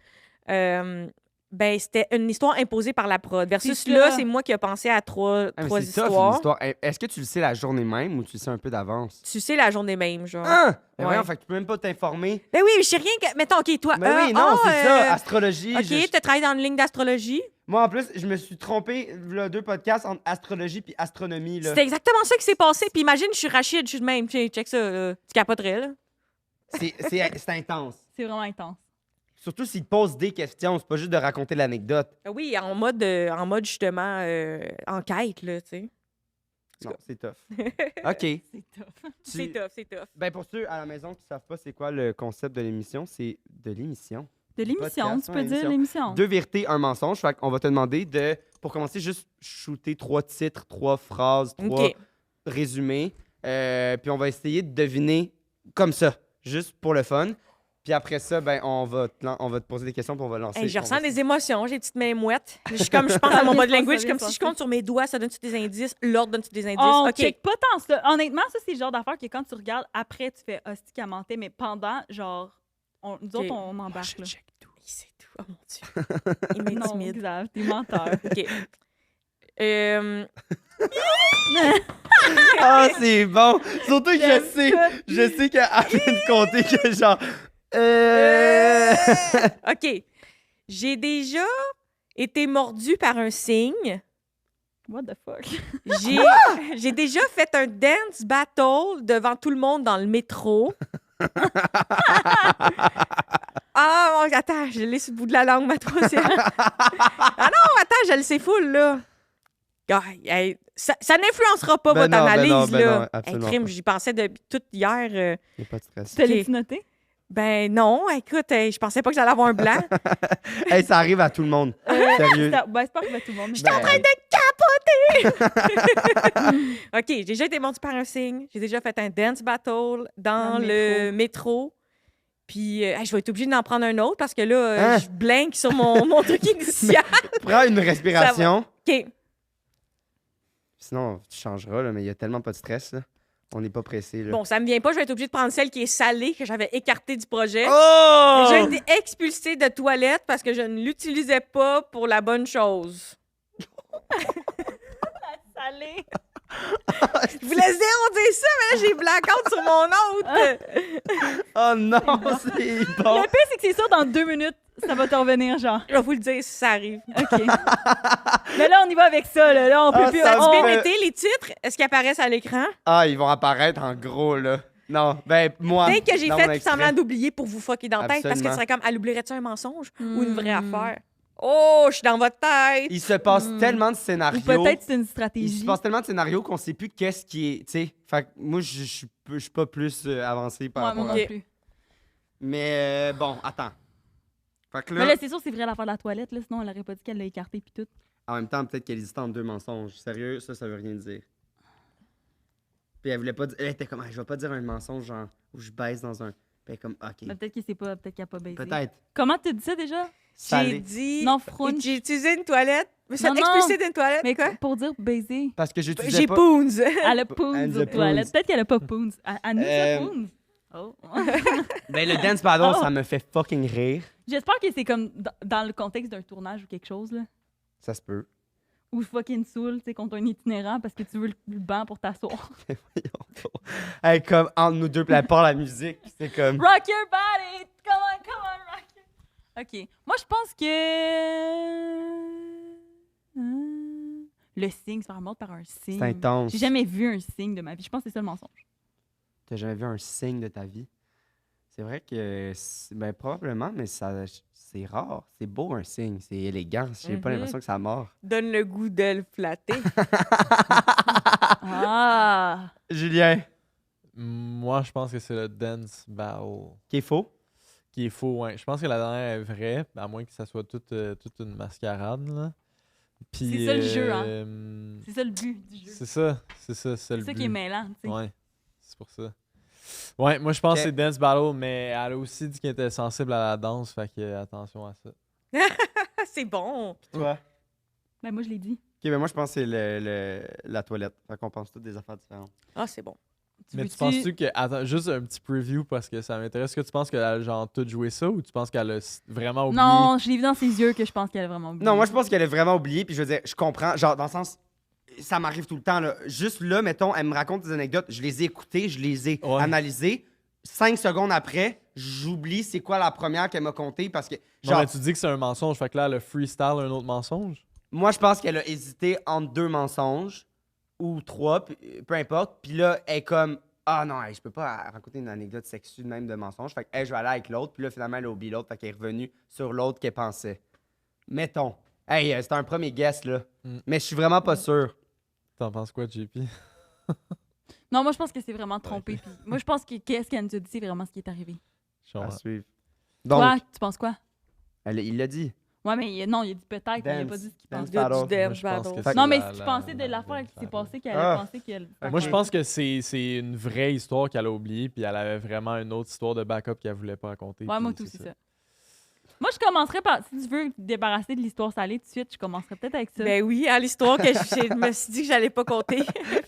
Speaker 3: ben c'était une histoire imposée par la prod. Versus
Speaker 2: C'est
Speaker 3: là,
Speaker 2: ça.
Speaker 3: c'est moi qui ai pensé à trois
Speaker 1: Ah, mais c'est tough, une
Speaker 3: histoires.
Speaker 1: histoire. Est-ce que tu le sais la journée même ou tu le sais un peu d'avance?
Speaker 3: Tu sais la journée même, genre.
Speaker 1: Ah! Mais
Speaker 3: Ouais.
Speaker 1: voyons, fait que tu peux même pas t'informer.
Speaker 3: Ben oui, mais je sais rien que... Mettons, OK, toi...
Speaker 1: Mais oui, non, c'est ça, astrologie.
Speaker 3: OK, t'as travaillé dans une ligne d'astrologie.
Speaker 1: Moi, en plus, je me suis trompé, là, 2 podcasts entre astrologie puis astronomie, là.
Speaker 3: C'était exactement ça qui s'est passé. Puis imagine, je suis Rachid, je suis de même. Check ça, là. Tu capoterais, là.
Speaker 1: C'est intense.
Speaker 2: C'est vraiment intense.
Speaker 1: Surtout s'ils te posent des questions, c'est pas juste de raconter l'anecdote.
Speaker 3: Oui, en mode justement enquête, là, tu sais.
Speaker 1: Non, c'est tough. OK.
Speaker 2: C'est tough.
Speaker 3: C'est tough, c'est tough.
Speaker 1: Ben pour ceux à la maison qui savent pas c'est quoi le concept de l'émission, c'est de l'émission.
Speaker 2: De l'émission,
Speaker 1: podcast,
Speaker 2: tu
Speaker 1: ouais,
Speaker 2: peux dire
Speaker 1: l'émission.
Speaker 2: l'émission.
Speaker 1: 2 vérités, un mensonge. Fait qu'on va te demander de, pour commencer, juste shooter 3 titres, 3 phrases, 3
Speaker 3: OK.
Speaker 1: résumés. Puis on va essayer de deviner comme ça, juste pour le fun. Puis après ça, ben on va te poser des questions pour on va lancer.
Speaker 3: Hey, je
Speaker 1: on
Speaker 3: ressens
Speaker 1: va-
Speaker 3: des émotions, j'ai des petites mains mouettes. Je suis comme, je pense
Speaker 2: Ça
Speaker 3: à mon
Speaker 2: vient
Speaker 3: body
Speaker 2: de
Speaker 3: language,
Speaker 2: passer,
Speaker 3: comme
Speaker 2: ça
Speaker 3: si je
Speaker 2: vient de
Speaker 3: compte sur mes doigts, ça donne-tu des indices? L'ordre donne-tu des indices?
Speaker 2: On
Speaker 3: OK.
Speaker 2: check pas tant ça. Honnêtement, ça, c'est le genre d'affaire que quand tu regardes, après, tu fais hostie qu'elle mentait, mais pendant, genre, nous autres, on embarque. Là.
Speaker 3: Check tout. Il sait tout. Oh mon Dieu. Il
Speaker 2: Non,
Speaker 3: m'intimide.
Speaker 2: Xav, t'es menteur.
Speaker 3: OK.
Speaker 1: Ah, c'est bon! Surtout que
Speaker 2: J'aime
Speaker 1: je sais qu'elle vient de compter que genre.
Speaker 3: OK. J'ai déjà été mordu par un cygne.
Speaker 2: What the fuck?
Speaker 3: J'ai déjà fait un dance battle devant tout le monde dans le métro. Ah, bon, attends, je l'ai sur le bout de la langue, ma troisième. Ah non, attends, je le sais full, là. Ah, hey, ça n'influencera pas
Speaker 1: Ben
Speaker 3: votre
Speaker 1: non, ben
Speaker 3: analyse,
Speaker 1: non, ben
Speaker 3: là.
Speaker 1: non, absolument
Speaker 3: Crime,
Speaker 1: pas.
Speaker 3: j'y pensais depuis tout hier.
Speaker 1: Y a pas de stress.
Speaker 2: Tu l'as-tu noté?
Speaker 3: Ben non, écoute, je pensais pas que j'allais avoir un blanc.
Speaker 1: Hey, ça arrive à tout le monde. Sérieux.
Speaker 2: C'est pas arrivé à tout le monde.
Speaker 1: J'étais en train
Speaker 3: OK, j'ai déjà été mordu par un cygne. J'ai déjà fait un dance battle dans
Speaker 2: Dans le
Speaker 3: le métro. Puis, je vais être obligée d'en prendre un autre parce que là,
Speaker 1: Hein?
Speaker 3: je blinque sur mon truc initial.
Speaker 1: Prends une respiration.
Speaker 3: OK.
Speaker 1: Sinon, tu changeras, là, mais il y a tellement pas de stress. Là. On n'est pas pressé. Là.
Speaker 3: Bon, ça me vient pas. Je vais être obligée de prendre celle qui est salée, que j'avais écartée du projet.
Speaker 1: Oh!
Speaker 3: J'ai été expulsée de toilette parce que je ne l'utilisais pas pour la bonne chose.
Speaker 2: Salé.
Speaker 3: Je voulais zéro dire ça, mais là, j'ai blackout sur mon autre.
Speaker 1: Oh non, c'est bon.
Speaker 2: Le pire, c'est que c'est ça, dans 2 minutes, ça va te revenir, genre.
Speaker 3: Je vais vous le dire si ça arrive.
Speaker 2: OK. Mais là, on y va avec ça, là. Là, on peut
Speaker 1: Ah,
Speaker 2: plus...
Speaker 1: ça
Speaker 3: As-tu bien
Speaker 1: me fait-
Speaker 3: noté les titres? Est-ce qu'ils apparaissent à l'écran?
Speaker 1: Ah, ils vont apparaître en gros, là. Non, ben, moi.
Speaker 3: Peut-être que j'ai
Speaker 1: dans
Speaker 3: fait
Speaker 1: mon
Speaker 3: tout
Speaker 1: extrait.
Speaker 3: semblant d'oublier pour vous fucker dans la tête parce que
Speaker 1: Absolument.
Speaker 3: ce serait comme, elle oublierait-tu un mensonge ou une vraie
Speaker 2: Hmm.
Speaker 3: affaire? Oh, je suis dans votre tête!
Speaker 1: Il se passe tellement de
Speaker 2: Ou
Speaker 1: scénarios.
Speaker 2: peut-être c'est une
Speaker 1: Il se
Speaker 2: stratégie.
Speaker 1: passe tellement de scénarios qu'on sait plus qu'est-ce qui est. Tu sais, fait que moi, je suis pas plus avancé par
Speaker 2: Moi,
Speaker 1: rapport
Speaker 2: moi
Speaker 1: à.
Speaker 2: non plus.
Speaker 1: Mais bon, attends. Fait que
Speaker 2: Mais
Speaker 1: là,
Speaker 2: là, c'est sûr, c'est vrai l'affaire de la toilette, là. Sinon, elle aurait pas dit qu'elle l'a écarté puis tout.
Speaker 1: en même temps, peut-être qu'elle hésitait entre 2 mensonges. Sérieux, ça veut rien dire. Puis elle voulait pas dire. Elle était comme, ah, je vais pas dire un mensonge, genre, où je baisse dans un. Puis elle est comme, ok.
Speaker 2: Mais peut-être qu'il sait pas, peut-être qu'il a pas baisé.
Speaker 1: Peut-être.
Speaker 2: Comment tu dis ça déjà?
Speaker 3: J'ai
Speaker 1: Salé.
Speaker 3: dit.
Speaker 2: Non, frunch.
Speaker 3: J'ai utilisé une toilette. Mais ça
Speaker 2: Non, non.
Speaker 3: expulsé d'une toilette.
Speaker 2: Mais
Speaker 3: quoi?
Speaker 2: pour dire baiser.
Speaker 1: Parce que j'utilisais
Speaker 3: J'ai
Speaker 1: pas.
Speaker 3: poons.
Speaker 2: Elle a poons
Speaker 1: Elle
Speaker 2: aux
Speaker 1: a
Speaker 2: toilettes.
Speaker 1: poons.
Speaker 2: Peut-être qu'elle a pas poons. Elle nous
Speaker 1: Euh,
Speaker 2: a poons. Oh.
Speaker 1: Ben, le dance battle,
Speaker 2: Oh.
Speaker 1: ça me fait fucking rire.
Speaker 2: J'espère que c'est comme dans le contexte d'un tournage ou quelque chose, là.
Speaker 1: Ça se peut.
Speaker 2: Ou fucking saoul, tu sais, contre un itinérant parce que tu veux le banc pour t'asseoir.
Speaker 1: Hey, comme entre nous deux, puis elle part la musique. puis c'est comme.
Speaker 2: Rock your body! Come on, rock your... OK. Moi, je pense que... Le signe, se faire mordre par un signe.
Speaker 1: C'est intense.
Speaker 2: J'ai jamais vu un signe de ma vie. Je pense que c'est ça le mensonge.
Speaker 1: T'as jamais vu un signe de ta vie? C'est vrai que, ben, probablement, mais c'est rare. C'est beau un signe, c'est élégant. J'ai pas
Speaker 3: Mhm.
Speaker 1: l'impression que ça mord.
Speaker 3: Donne le goût de le flatter.
Speaker 2: Ah!
Speaker 1: Julien,
Speaker 4: Moi, je pense que c'est le dance battle
Speaker 1: qui est faux?
Speaker 4: qui est faux. Ouais. Je pense que la dernière est vraie, à moins que ça soit toute une mascarade. Là. Puis,
Speaker 2: C'est ça le jeu, hein. C'est ça le but du jeu.
Speaker 4: C'est ça, c'est le
Speaker 2: C'est ça
Speaker 4: but.
Speaker 2: qui est mêlant, tu sais.
Speaker 4: Ouais, c'est pour ça. Ouais, moi je pense
Speaker 1: Ok.
Speaker 4: que c'est dance battle, mais elle a aussi dit qu'elle était sensible à la danse, fait que attention à ça.
Speaker 3: C'est bon.
Speaker 1: Toi?
Speaker 2: Ben, moi, je l'ai dit.
Speaker 1: Ok, ben moi, je pense que c'est la toilette. Fait qu'on pense toutes des affaires différentes.
Speaker 3: Ah, c'est bon.
Speaker 4: Mais
Speaker 2: veux-tu-
Speaker 4: tu penses-tu que. Attends, juste un petit preview parce que ça m'intéresse. Est-ce que tu penses qu'elle a genre tout joué ça ou tu penses qu'elle a vraiment oublié?
Speaker 2: Non, je l'ai vu dans ses yeux que je pense qu'elle a vraiment oublié.
Speaker 1: Non, moi, je pense qu'elle a vraiment oublié, puis je veux dire, je comprends. Genre, dans le sens, ça m'arrive tout le temps, là. Juste là, mettons, elle me raconte des anecdotes, je les ai écoutées, je les ai
Speaker 4: Ouais.
Speaker 1: analysées. 5 secondes après, j'oublie c'est quoi la première qu'elle m'a contée parce que,
Speaker 4: Non,
Speaker 1: genre,
Speaker 4: mais tu dis que c'est un mensonge, fait que là, elle a freestyle un autre mensonge.
Speaker 1: moi, je pense qu'elle a hésité entre 2 mensonges ou 3, peu importe. Puis là, elle est comme, ah non, hey, je peux pas raconter une anecdote sexuelle même de mensonge. Fait que, hey, je vais aller avec l'autre. Puis là, finalement, elle a oublié l'autre. Fait qu'elle est revenue sur l'autre qu'elle pensait. Mettons. Hey, c'était un premier guess, là. Mais je suis vraiment pas sûr.
Speaker 4: T'en penses quoi, JP?
Speaker 2: Non, moi, je pense que c'est vraiment trompé. Puis moi, je pense que qu'est-ce qu'elle nous a dit, c'est vraiment ce qui est arrivé.
Speaker 1: À suivre. Donc,
Speaker 2: Toi, tu penses quoi?
Speaker 1: il l'a dit.
Speaker 2: Ouais, mais non, il a dit peut-être, mais il a pas
Speaker 1: Dance.
Speaker 2: dit ce qu'il
Speaker 1: Dance
Speaker 2: pensait.
Speaker 1: battle.
Speaker 3: Du
Speaker 4: Moi,
Speaker 3: dance
Speaker 4: je pense
Speaker 3: battle.
Speaker 4: que c'est
Speaker 2: Non, mais
Speaker 4: la-
Speaker 2: si tu
Speaker 4: la-
Speaker 2: pensais de
Speaker 4: la
Speaker 2: l'affaire
Speaker 4: dance
Speaker 2: qui s'est
Speaker 4: battle.
Speaker 2: passée, qu'elle
Speaker 1: Ah.
Speaker 2: a pensé qu'elle.
Speaker 4: Moi, je pense que c'est une vraie histoire qu'elle a oubliée, puis elle avait vraiment une autre histoire de backup qu'elle voulait pas raconter.
Speaker 2: Ouais, moi,
Speaker 4: puis
Speaker 2: tout, c'est ça. Moi, je commencerais par. Si tu veux te débarrasser de l'histoire salée tout de suite, je commencerais peut-être avec ça.
Speaker 3: Ben oui, à l'histoire que je me suis dit que j'allais pas compter.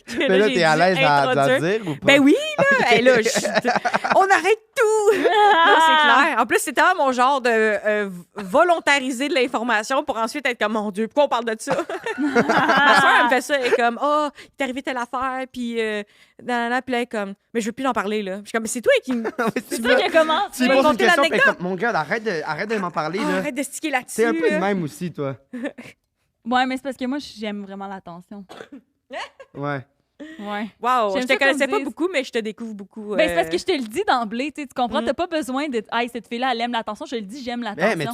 Speaker 3: Puis que
Speaker 1: Mais là,
Speaker 3: j'ai
Speaker 1: t'es à
Speaker 3: dû
Speaker 1: l'aise à
Speaker 3: introduire.
Speaker 1: dire ou pas?
Speaker 3: Ben oui, là! Hey, là, on arrête tout! Là, c'est clair. En plus, c'est tellement mon genre de volontariser de l'information pour ensuite être comme, mon Dieu, pourquoi on parle de ça? Ma soeur, elle me fait ça, elle est comme, oh, il t'est arrivé telle affaire, puis nanana, puis là, elle est comme, mais je veux plus en parler, là. Je suis comme, mais c'est toi qui me.
Speaker 2: C'est toi qui commence.
Speaker 1: Tu lui
Speaker 3: veux
Speaker 1: poses une
Speaker 3: compter
Speaker 1: question,
Speaker 3: l'anecdote?
Speaker 1: puis comme, mon gars, arrête de m'en parler,
Speaker 3: Ah,
Speaker 1: là.
Speaker 3: arrête de sticker là-dessus.
Speaker 1: C'est un peu
Speaker 3: là.
Speaker 1: de même aussi, toi.
Speaker 2: Ouais, mais c'est parce que moi, j'aime vraiment l'attention.
Speaker 1: Ouais.
Speaker 2: Ouais.
Speaker 3: Wow,
Speaker 2: J'aime
Speaker 3: je te
Speaker 2: ça qu'on
Speaker 3: connaissais pas
Speaker 2: dise.
Speaker 3: beaucoup, mais je te découvre beaucoup.
Speaker 2: Ben, c'est parce que je te le dis d'emblée, tu comprends?
Speaker 3: Mm.
Speaker 2: T'as pas besoin de. Hey, cette fille-là, elle aime l'attention. Je te le dis, j'aime l'attention.
Speaker 1: Mais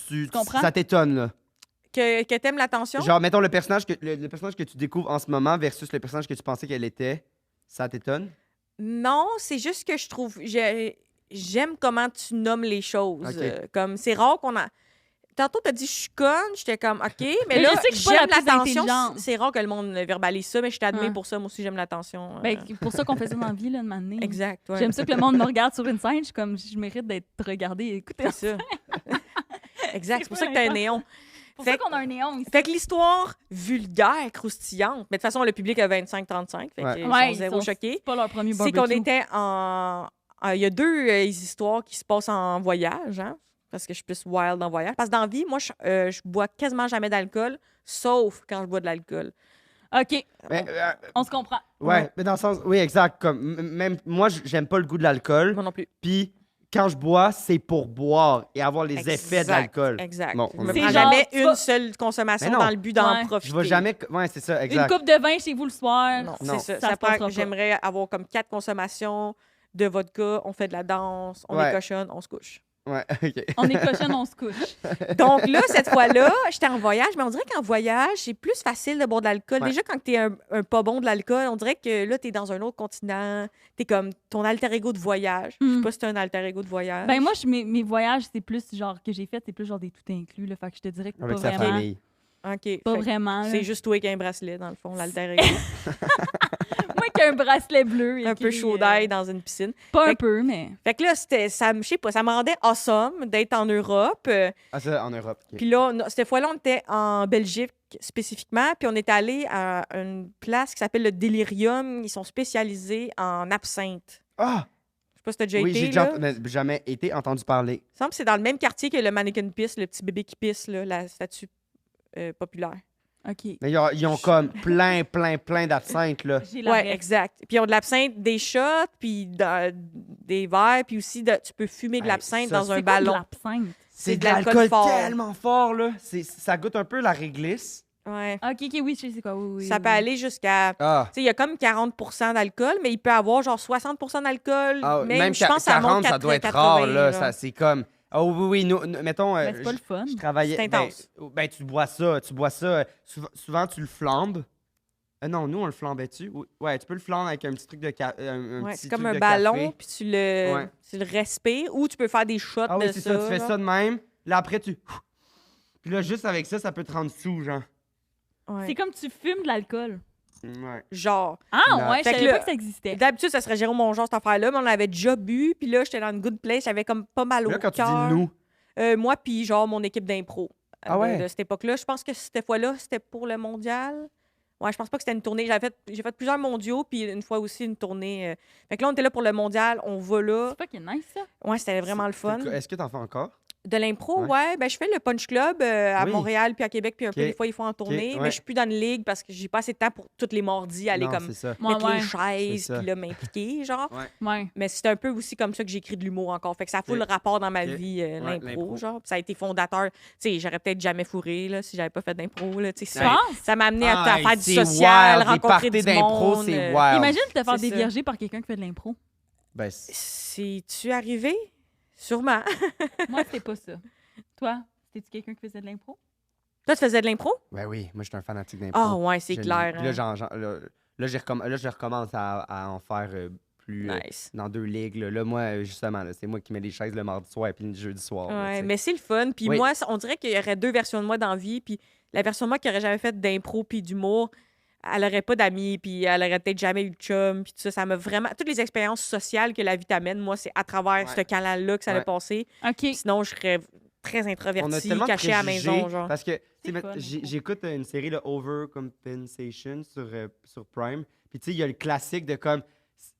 Speaker 1: tu
Speaker 2: comprends?
Speaker 1: ça t'étonne, là.
Speaker 3: que t'aimes l'attention.
Speaker 1: Genre, mettons, le personnage que tu découvres en ce moment versus le personnage que tu pensais qu'elle était, ça t'étonne?
Speaker 3: Non, c'est juste que je trouve. J'aime comment tu nommes les choses.
Speaker 1: Ok.
Speaker 3: Comme c'est rare qu'on a. Tantôt, t'as dit je suis conne, j'étais comme OK, mais
Speaker 2: Mais
Speaker 3: là,
Speaker 2: je sais que je suis pas
Speaker 3: j'aime
Speaker 2: la plus
Speaker 3: l'attention.
Speaker 2: intelligente.
Speaker 3: C'est rare que le monde verbalise ça, mais je t'admets
Speaker 2: Ouais.
Speaker 3: pour ça. Moi aussi, j'aime l'attention.
Speaker 2: Ben, pour ça qu'on fait ça dans la vie, là, de m'amener.
Speaker 3: Exact. Ouais.
Speaker 2: J'aime ça que le monde me regarde sur une scène. Je suis comme, je mérite d'être regardée et écoutée.
Speaker 3: C'est ça. Exact. C'est pour ça
Speaker 2: pas
Speaker 3: que t'as un
Speaker 2: important.
Speaker 3: néon.
Speaker 2: C'est pour
Speaker 3: Fait
Speaker 2: ça
Speaker 3: que-
Speaker 2: qu'on a un néon ici.
Speaker 3: Fait que l'histoire vulgaire, croustillante, mais de toute façon, le public a 25-35, fait
Speaker 1: Ouais.
Speaker 3: qu'ils
Speaker 2: Ouais,
Speaker 3: sont
Speaker 2: ils
Speaker 3: zéro
Speaker 2: sont-
Speaker 3: choqués.
Speaker 2: C'est pas leur premier
Speaker 3: C'est
Speaker 2: barbecue.
Speaker 3: qu'on était en. Il y a deux histoires qui se passent en voyage, hein? Parce que je suis plus wild en voyage. Parce que dans la vie, moi, je bois quasiment jamais d'alcool, sauf quand je bois de l'alcool.
Speaker 2: OK,
Speaker 1: Mais,
Speaker 2: on se comprend.
Speaker 1: ouais, mais dans le sens. Oui, exact. Comme, même moi, j'aime pas le goût de l'alcool.
Speaker 3: Moi non plus.
Speaker 1: Puis, quand je bois, c'est pour boire et avoir les effets de l'alcool.
Speaker 3: Exact.
Speaker 1: Bon,
Speaker 3: je me
Speaker 2: C'est
Speaker 3: prends
Speaker 2: genre,
Speaker 3: jamais
Speaker 2: tu
Speaker 3: une
Speaker 2: vas-
Speaker 3: seule consommation
Speaker 1: Mais non.
Speaker 3: dans le but d'en
Speaker 2: Ouais.
Speaker 3: profiter.
Speaker 1: Je vais jamais. Ouais, c'est ça,
Speaker 2: Une
Speaker 1: exact.
Speaker 2: coupe de vin chez vous le soir.
Speaker 3: Non,
Speaker 1: Non.
Speaker 3: c'est ça.
Speaker 2: Ça
Speaker 3: Ça
Speaker 2: se passera
Speaker 3: prend-
Speaker 2: pas.
Speaker 3: J'aimerais avoir comme 4 consommations de vodka, on fait de la danse, on
Speaker 1: Ouais.
Speaker 3: est cochonne, on se couche.
Speaker 1: Ouais, ok.
Speaker 2: On est cochonne, on se couche.
Speaker 3: Donc là, cette fois-là, j'étais en voyage, mais on dirait qu'en voyage, c'est plus facile de boire de l'alcool.
Speaker 1: Ouais.
Speaker 3: Déjà, quand t'es un pas bon de l'alcool, on dirait que là, t'es dans un autre continent. T'es comme ton alter ego de voyage. Je sais
Speaker 2: Mm.
Speaker 3: pas si t'es un alter ego de voyage.
Speaker 2: Ben moi, mes voyages, c'est plus genre que j'ai fait, c'est plus genre des tout inclus. Là, fait que je te dirais que
Speaker 1: Avec
Speaker 2: pas
Speaker 1: sa
Speaker 2: vraiment.
Speaker 1: famille.
Speaker 3: OK.
Speaker 2: Pas
Speaker 3: Fait que
Speaker 2: vraiment. là.
Speaker 3: c'est juste toi qui as un bracelet, dans le fond, l'alter ego.
Speaker 2: Moi qui ai un bracelet bleu.
Speaker 3: un peu
Speaker 2: écrit,
Speaker 3: chaud d'ail dans une piscine.
Speaker 2: Pas un
Speaker 3: Fait que-
Speaker 2: peu, mais.
Speaker 3: Fait que là, je sais pas, ça me rendait awesome d'être en Europe.
Speaker 1: Ah, ça, en Europe. ok.
Speaker 3: Puis là, cette fois-là, on était en Belgique spécifiquement, puis on est allé à une place qui s'appelle le Delirium. Ils sont spécialisés en absinthe.
Speaker 1: Ah!
Speaker 3: Je sais pas si t'as déjà
Speaker 1: Oui,
Speaker 3: été,
Speaker 1: j'ai
Speaker 3: là.
Speaker 1: mais jamais été entendu parler.
Speaker 3: Il me semble que c'est dans le même quartier que le mannequin pisse, le petit bébé qui pisse, là, la statue populaire.
Speaker 2: OK.
Speaker 1: Mais ils ont comme plein d'absinthe, là.
Speaker 2: J'ai la
Speaker 3: Ouais,
Speaker 2: ref.
Speaker 3: exact. Puis ils ont de l'absinthe, des shots, puis des verres, puis aussi tu peux fumer de
Speaker 1: Hey,
Speaker 3: l'absinthe
Speaker 1: ça,
Speaker 3: dans un
Speaker 2: C'est quoi de
Speaker 3: ballon.
Speaker 2: l'absinthe?
Speaker 3: C'est de l'alcool fort.
Speaker 1: tellement fort, là. Ça goûte un peu la réglisse.
Speaker 3: Ouais.
Speaker 2: OK, oui, je sais quoi. Oui,
Speaker 3: Ça peut aller jusqu'à.
Speaker 1: Ah.
Speaker 3: Tu sais, il y a comme 40 d'alcool, mais il peut avoir genre 60 d'alcool.
Speaker 1: Ah,
Speaker 3: même, je
Speaker 1: qu'à-
Speaker 3: pense que ça
Speaker 1: 40,
Speaker 3: monte
Speaker 1: ça doit être
Speaker 3: 80,
Speaker 1: rare, là. Ça, c'est comme... Oh oui, mettons...
Speaker 2: Ben, c'est pas le fun.
Speaker 1: je travaillais...
Speaker 3: C'est intense.
Speaker 1: Ben, tu bois ça. Souvent, tu le flambes. Non, nous, on le flambait dessus. Ouais, tu peux le flamber avec un petit truc de un
Speaker 3: Ouais,
Speaker 1: petit
Speaker 3: c'est comme
Speaker 1: truc
Speaker 3: un
Speaker 1: de
Speaker 3: ballon,
Speaker 1: café.
Speaker 3: puis tu
Speaker 1: Ouais.
Speaker 3: le respires, ou tu peux faire des shots
Speaker 1: Ah oui,
Speaker 3: de
Speaker 1: c'est
Speaker 3: ça.
Speaker 1: ça. Tu fais
Speaker 3: là.
Speaker 1: ça de même. Là, après, tu... Puis là, juste avec ça, ça peut te rendre sous, genre.
Speaker 3: Ouais.
Speaker 2: C'est comme tu fumes de l'alcool.
Speaker 1: Ouais.
Speaker 3: Genre.
Speaker 2: Ah,
Speaker 1: Non.
Speaker 2: ouais, je
Speaker 3: Fait que
Speaker 2: savais
Speaker 3: là-
Speaker 2: pas que ça existait.
Speaker 3: D'habitude, ça serait Jérôme Mongeon, cette affaire-là, mais on l'avait déjà bu, puis là, j'étais dans une good place, j'avais comme pas mal au
Speaker 1: Là, quand tu
Speaker 3: cœur.
Speaker 1: dis nous...
Speaker 3: Moi, puis genre mon équipe d'impro.
Speaker 1: Ah ouais?
Speaker 3: De cette époque-là. Je pense que cette fois-là, c'était pour le mondial. Ouais, je pense pas que c'était une tournée. J'ai fait plusieurs mondiaux, puis une fois aussi une tournée. Fait que là, on était là pour le mondial, on va là.
Speaker 2: C'est pas qui est nice, ça.
Speaker 3: Ouais, c'était vraiment le fun.
Speaker 1: Est-ce que t'en fais encore?
Speaker 3: De l'impro,
Speaker 1: Ouais.
Speaker 3: ouais. Ben, je fais le Punch Club à
Speaker 1: Oui.
Speaker 3: Montréal puis à Québec, puis un peu
Speaker 1: Ok.
Speaker 3: des fois, ils font en tournée.
Speaker 1: ouais.
Speaker 3: Mais je suis plus dans une ligue parce que j'ai pas assez de temps pour toutes les mardis aller
Speaker 1: Non,
Speaker 3: comme
Speaker 1: c'est ça.
Speaker 2: Ouais,
Speaker 3: mettre
Speaker 2: ouais.
Speaker 3: les chaises
Speaker 1: C'est ça.
Speaker 3: puis là, m'impliquer, genre.
Speaker 2: Ouais.
Speaker 3: Mais c'est un peu aussi comme ça que j'écris de l'humour encore. Fait que ça a full
Speaker 1: Ok.
Speaker 3: rapport dans ma
Speaker 1: Ok.
Speaker 3: vie, l'impro,
Speaker 1: l'impro.
Speaker 3: genre. Puis ça a été fondateur. Tu sais, j'aurais peut-être jamais fourré, là, si j'avais pas fait d'impro, là. Tu sais,
Speaker 2: Tu penses?
Speaker 3: ça m'a amené à
Speaker 1: Ah,
Speaker 3: faire du
Speaker 1: c'est
Speaker 3: social,
Speaker 1: wild, des
Speaker 3: rencontrer
Speaker 1: parties
Speaker 3: du
Speaker 1: d'impro,
Speaker 3: monde.
Speaker 1: c'est wild.
Speaker 2: Imagine te faire
Speaker 3: C'est ça.
Speaker 2: dévierger par quelqu'un qui fait de l'impro.
Speaker 1: Ben,
Speaker 3: C'est-tu arrivé? Sûrement.
Speaker 2: Moi, c'était pas ça. Toi, c'était-tu quelqu'un qui faisait de l'impro?
Speaker 3: Toi, tu faisais de l'impro?
Speaker 1: ben oui, moi, j'étais un fanatique d'impro.
Speaker 3: Ah ouais, c'est
Speaker 1: Je
Speaker 3: clair.
Speaker 1: Puis là,
Speaker 3: hein.
Speaker 1: là, je recommence à en faire plus
Speaker 3: Nice.
Speaker 1: dans 2 ligues. Là, moi, justement, là, c'est moi qui mets les chaises le mardi soir et puis le jeudi soir. là, tu
Speaker 3: Ouais,
Speaker 1: sais.
Speaker 3: mais c'est le fun. Puis
Speaker 1: Oui.
Speaker 3: moi, on dirait qu'il y aurait 2 versions de moi dans la vie. Puis la version de moi qui aurait jamais fait d'impro puis d'humour, elle aurait pas d'amis, puis elle aurait peut-être jamais eu de chum. Puis tout ça, ça m'a vraiment... Toutes les expériences sociales que la vie t'amène, moi, c'est à travers
Speaker 1: Ouais.
Speaker 3: ce canal-là que ça a
Speaker 1: Ouais.
Speaker 3: passé.
Speaker 2: OK.
Speaker 3: Sinon, je serais très
Speaker 1: On a
Speaker 3: introvertie,
Speaker 1: tellement de
Speaker 3: cachée à la
Speaker 1: préjugés,
Speaker 3: maison, genre.
Speaker 1: parce que tu sais,
Speaker 2: C'est fun,
Speaker 1: j'écoute une série là, Overcompensation sur Prime. Puis tu sais, il y a le classique de comme